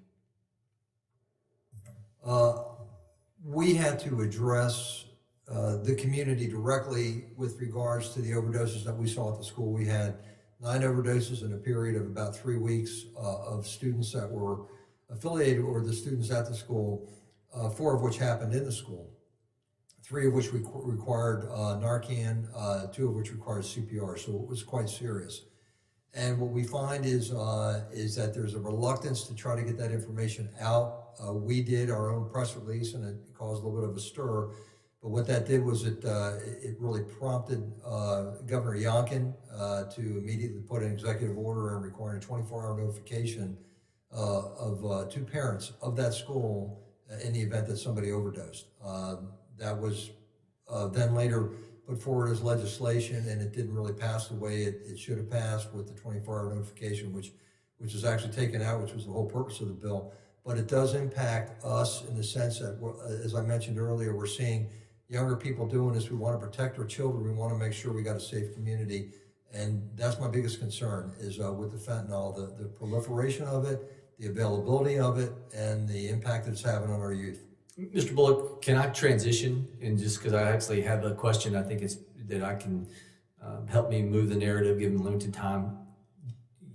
We had to address the community directly with regards to the overdoses that we saw at the school. We had 9 overdoses in a period of about 3 weeks of students that were affiliated or the students at the school, 4 of which happened in the school, 3 of which required Narcan, 2 of which required CPR, so it was quite serious. And what we find is that there's a reluctance to try to get that information out. We did our own press release, and it caused a little bit of a stir, but what that did was it really prompted Governor Youngkin to immediately put an executive order and requiring a 24-hour notification of 2 parents of that school in the event that somebody overdosed. That was then later put forward as legislation, and it didn't really pass the way it should have passed with the 24-hour notification, which was actually taken out, which was the whole purpose of the bill. But it does impact us in the sense that, as I mentioned earlier, we're seeing younger people doing this. We want to protect our children. We want to make sure we got a safe community. And that's my biggest concern is with the fentanyl, the proliferation of it, the availability of it, and the impact it's having on our youth. Mr. Bullock, can I transition? And just because I actually have a question, I think that I can help me move the narrative given limited time.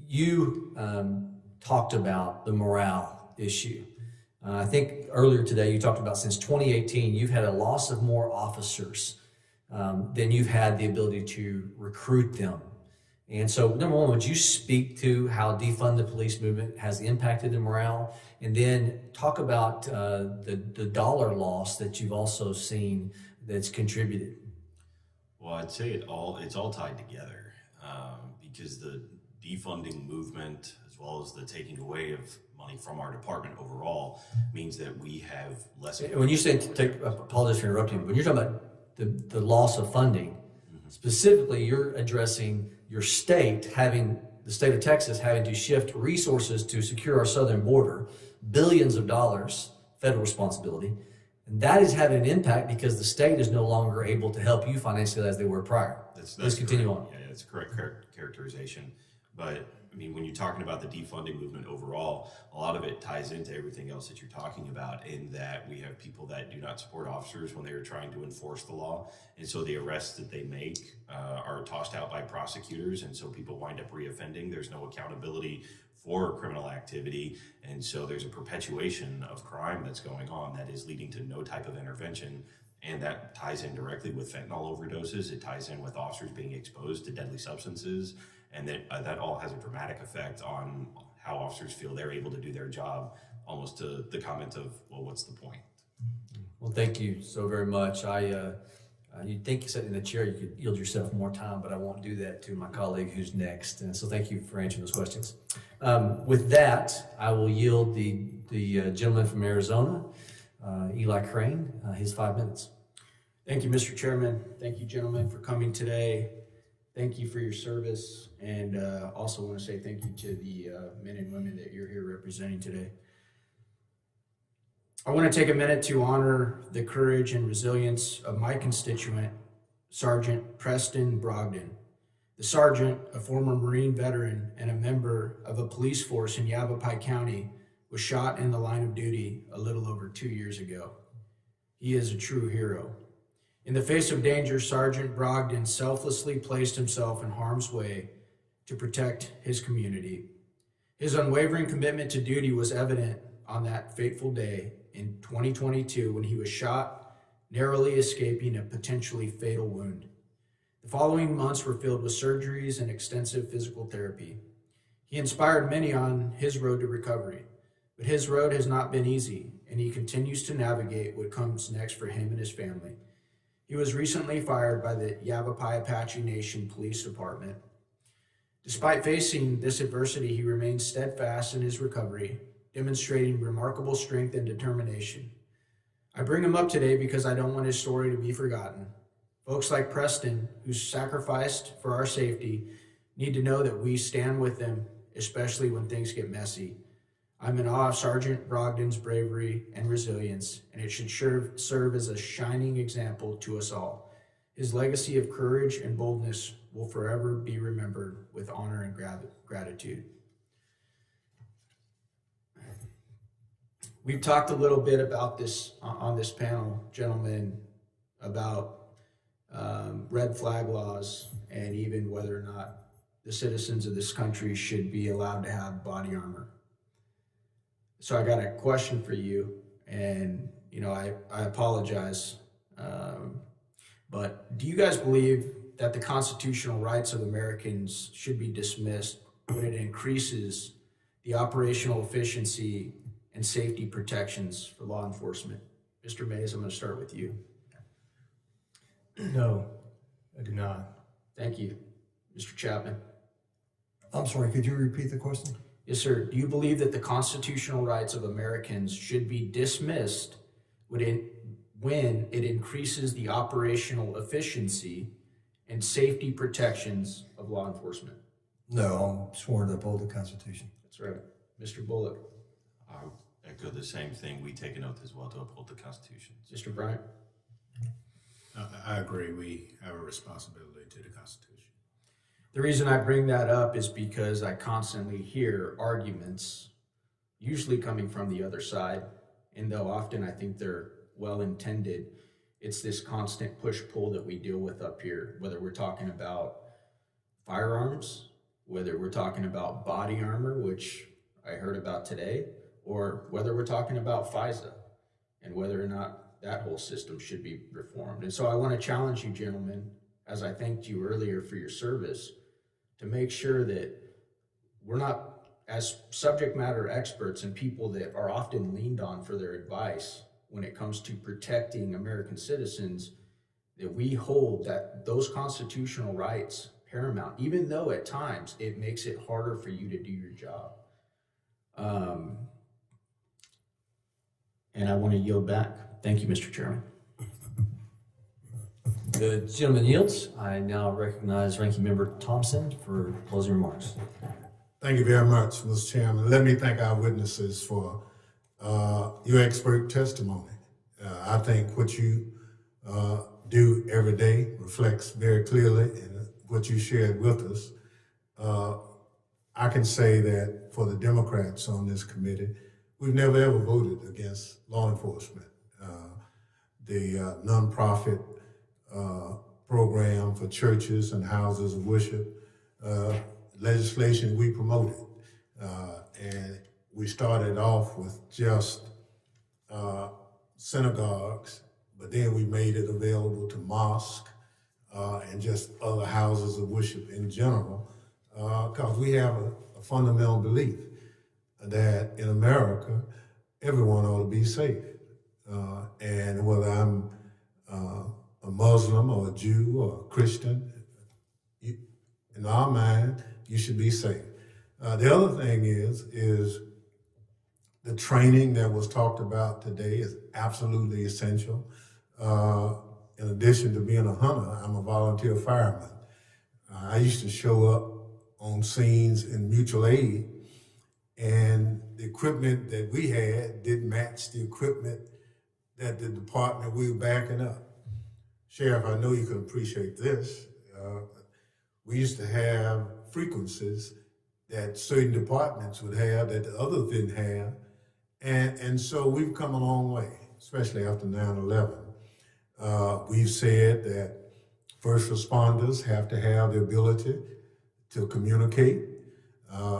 You talked about the morale issue I think earlier today you talked about since 2018, you've had a loss of more officers than you've had the ability to recruit them. And so, number one, would you speak to how defund the police movement has impacted the morale? And then talk about the dollar loss that you've also seen that's contributed. Well, I'd say it's all tied together because the defunding movement, as well as the taking away of money from our department overall, means that we have less. When you say apologize for interrupting, but when you're talking about the loss of funding, specifically, you're addressing your state the state of Texas having to shift resources to secure our southern border, billions of dollars, federal responsibility. And that is having an impact because the state is no longer able to help you financially as they were prior. Let's continue on. Yeah, that's a correct characterization. But I mean, when you're talking about the defunding movement overall, a lot of it ties into everything else that you're talking about, in that we have people that do not support officers when they are trying to enforce the law. And so the arrests that they make are tossed out by prosecutors. And so people wind up reoffending. There's no accountability for criminal activity. And so there's a perpetuation of crime that's going on that is leading to no type of intervention. And that ties in directly with fentanyl overdoses. It ties in with officers being exposed to deadly substances. And that all has a dramatic effect on how officers feel they're able to do their job, almost to the comment of, well, what's the point? Well, thank you so very much. You'd think sitting in the chair you could yield yourself more time, but I won't do that to my colleague who's next. And so thank you for answering those questions. With that, I will yield the gentleman from Arizona, Eli Crane, his 5 minutes. Thank you, Mr. Chairman. Thank you, gentlemen, for coming today. Thank you for your service, and also want to say thank you to the men and women that you're here representing today. I want to take a minute to honor the courage and resilience of my constituent, Sergeant Preston Brogdon. The sergeant, a former Marine veteran and a member of a police force in Yavapai County, was shot in the line of duty a little over 2 years ago. He is a true hero. In the face of danger, Sergeant Brogdon selflessly placed himself in harm's way to protect his community. His unwavering commitment to duty was evident on that fateful day in 2022 when he was shot, narrowly escaping a potentially fatal wound. The following months were filled with surgeries and extensive physical therapy. He inspired many on his road to recovery, but his road has not been easy, and he continues to navigate what comes next for him and his family. He was recently fired by the Yavapai Apache Nation Police Department. Despite facing this adversity, he remains steadfast in his recovery, demonstrating remarkable strength and determination. I bring him up today because I don't want his story to be forgotten. Folks like Preston, who sacrificed for our safety, need to know that we stand with them, especially when things get messy. I'm in awe of Sergeant Brogdon's bravery and resilience, and it should serve as a shining example to us all. His legacy of courage and boldness will forever be remembered with honor and gratitude. We've talked a little bit about this on this panel, gentlemen, about red flag laws and even whether or not the citizens of this country should be allowed to have body armor. So I got a question for you, and I apologize, but do you guys believe that the constitutional rights of Americans should be dismissed when it increases the operational efficiency and safety protections for law enforcement? Mr. Mays, I'm going to start with you. No, I do not. Thank you. Mr. Chapman. I'm sorry, could you repeat the question? Yes, sir. Do you believe that the constitutional rights of Americans should be dismissed when it increases the operational efficiency and safety protections of law enforcement? No, I'm sworn to uphold the Constitution. That's right. Mr. Bullock. I echo the same thing. We take an oath as well to uphold the Constitution. Mr. Bryant. I agree. We have a responsibility to the Constitution. The reason I bring that up is because I constantly hear arguments, usually coming from the other side, and though often I think they're well-intended, it's this constant push-pull that we deal with up here, whether we're talking about firearms, whether we're talking about body armor, which I heard about today, or whether we're talking about FISA and whether or not that whole system should be reformed. And so I want to challenge you, gentlemen, as I thanked you earlier for your service, to make sure that we're not, as subject matter experts and people that are often leaned on for their advice when it comes to protecting American citizens, that we hold that those constitutional rights paramount, even though at times it makes it harder for you to do your job. And I want to yield back. Thank you, Mr. Chairman. The gentleman yields. I now recognize Ranking Member Thompson for closing remarks. Thank you very much, Mr. Chairman. Let me thank our witnesses for your expert testimony. I think what you do every day reflects very clearly in what you shared with us. I can say that for the Democrats on this committee, we've never ever voted against law enforcement. The nonprofit program for churches and houses of worship, legislation we promoted. And we started off with just synagogues, but then we made it available to mosques and just other houses of worship in general, because we have a fundamental belief that in America, everyone ought to be safe. And whether I'm a Muslim or a Jew or a Christian, in our mind, you should be safe. The other thing is the training that was talked about today is absolutely essential. In addition to being a hunter, I'm a volunteer fireman. I used to show up on scenes in mutual aid, and the equipment that we had didn't match the equipment that the department we were backing up. Sheriff, I know you can appreciate this. We used to have frequencies that certain departments would have that the others didn't have. And so we've come a long way, especially after 9/11. We've said that first responders have to have the ability to communicate.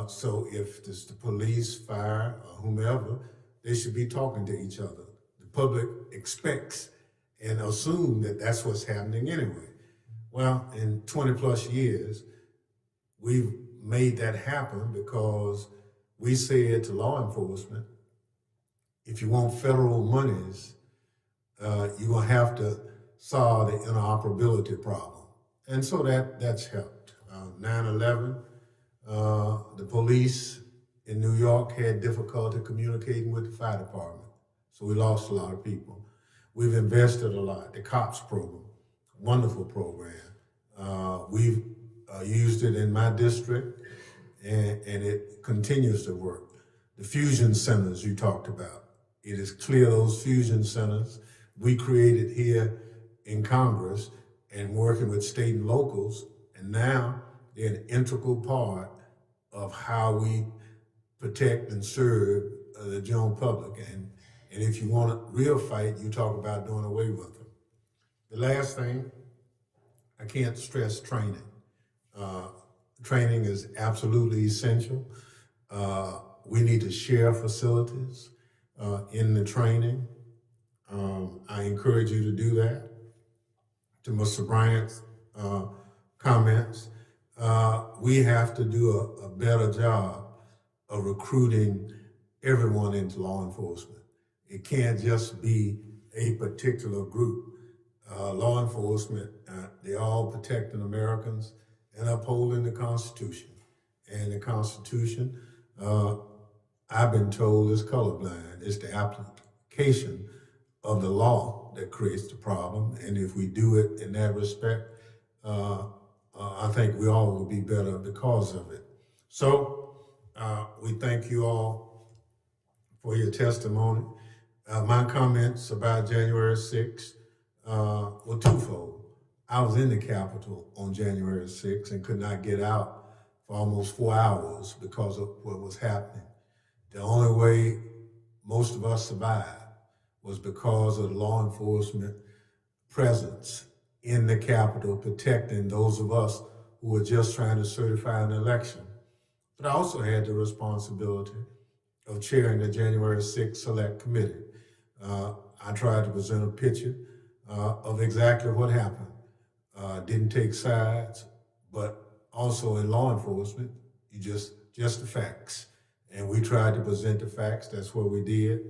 So if it's the police, fire, or whomever, they should be talking to each other. The public expects and assume that that's what's happening anyway. Well, in 20 plus years, we've made that happen because we said to law enforcement, if you want federal monies, you're gonna have to solve the interoperability problem. And so that's helped. 9/11, the police in New York had difficulty communicating with the fire department. So we lost a lot of people. We've invested a lot. The COPS program, wonderful program. We've used it in my district, and it continues to work. The fusion centers you talked about, it is clear those fusion centers we created here in Congress and working with state and locals, and now they're an integral part of how we protect and serve the general public. And if you want a real fight, you talk about doing away with them. The last thing, I can't stress training. Training is absolutely essential. We need to share facilities in the training. I encourage you to do that. To Mr. Bryant's comments, we have to do a better job of recruiting everyone into law enforcement. It can't just be a particular group. Law enforcement, they're all protecting Americans and upholding the Constitution. And the Constitution, I've been told, is colorblind. It's the application of the law that creates the problem. And if we do it in that respect, I think we all will be better because of it. So we thank you all for your testimony. My comments about January 6th were twofold. I was in the Capitol on January 6th and could not get out for almost 4 hours because of what was happening. The only way most of us survived was because of the law enforcement presence in the Capitol, protecting those of us who were just trying to certify an election. But I also had the responsibility of chairing the January 6th Select Committee. I tried to present a picture of exactly what happened. Didn't take sides, but also in law enforcement, you just the facts. And we tried to present the facts, that's what we did.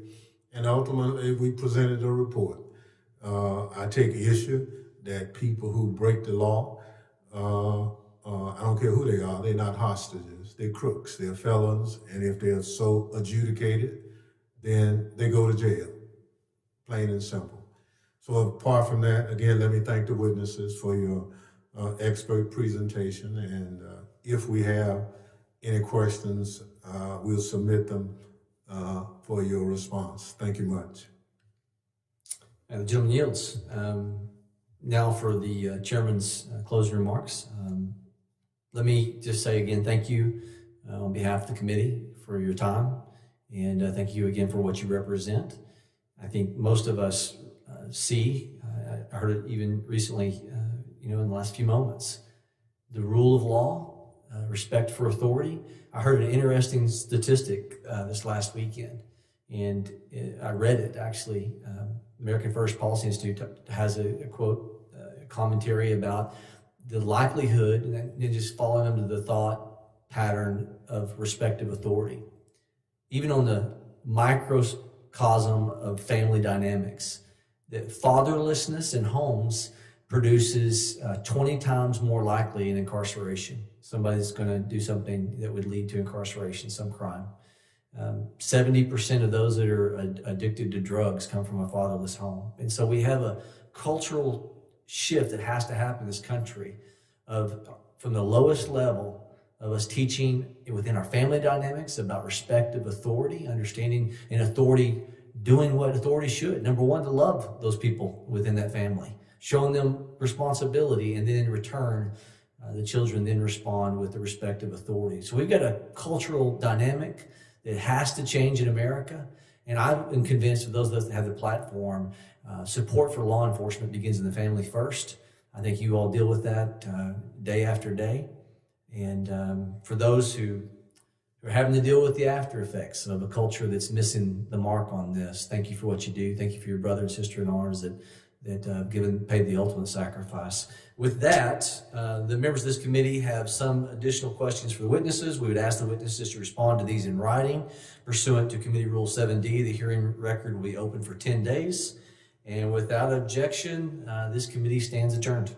And ultimately, we presented a report. I take issue that people who break the law, I don't care who they are, they're not hostages, they're crooks, they're felons, and if they're so adjudicated, then they go to jail, plain and simple. So apart from that, again, let me thank the witnesses for your expert presentation, and if we have any questions, we'll submit them for your response. Thank you much. And the gentleman yields. Now for the chairman's closing remarks. Let me just say again, thank you on behalf of the committee for your time, and thank you again for what you represent. I think most of us see, I heard it even recently, in the last few moments, the rule of law, respect for authority. I heard an interesting statistic this last weekend, and I read it actually. American First Policy Institute has a quote, a commentary about the likelihood, and just falling under the thought pattern of respect of authority. Even on the microcosm of family dynamics, that fatherlessness in homes produces 20 times more likely in incarceration. Somebody's going to do something that would lead to incarceration, some crime. 70% of those that are addicted to drugs come from a fatherless home. And so we have a cultural shift that has to happen in this country from the lowest level of us teaching within our family dynamics about respect of authority, understanding and authority doing what authority should. Number one, to love those people within that family, showing them responsibility, and then in return, the children then respond with the respect of authority. So we've got a cultural dynamic that has to change in America. And I'm convinced of those of us that have the platform, support for law enforcement begins in the family first. I think you all deal with that day after day. And for those who are having to deal with the after effects of a culture that's missing the mark on this, thank you for what you do. Thank you for your brother and sister in arms that paid the ultimate sacrifice. With that, the members of this committee have some additional questions for the witnesses. We would ask the witnesses to respond to these in writing. Pursuant to Committee Rule 7D, the hearing record will be open for 10 days. And without objection, this committee stands adjourned.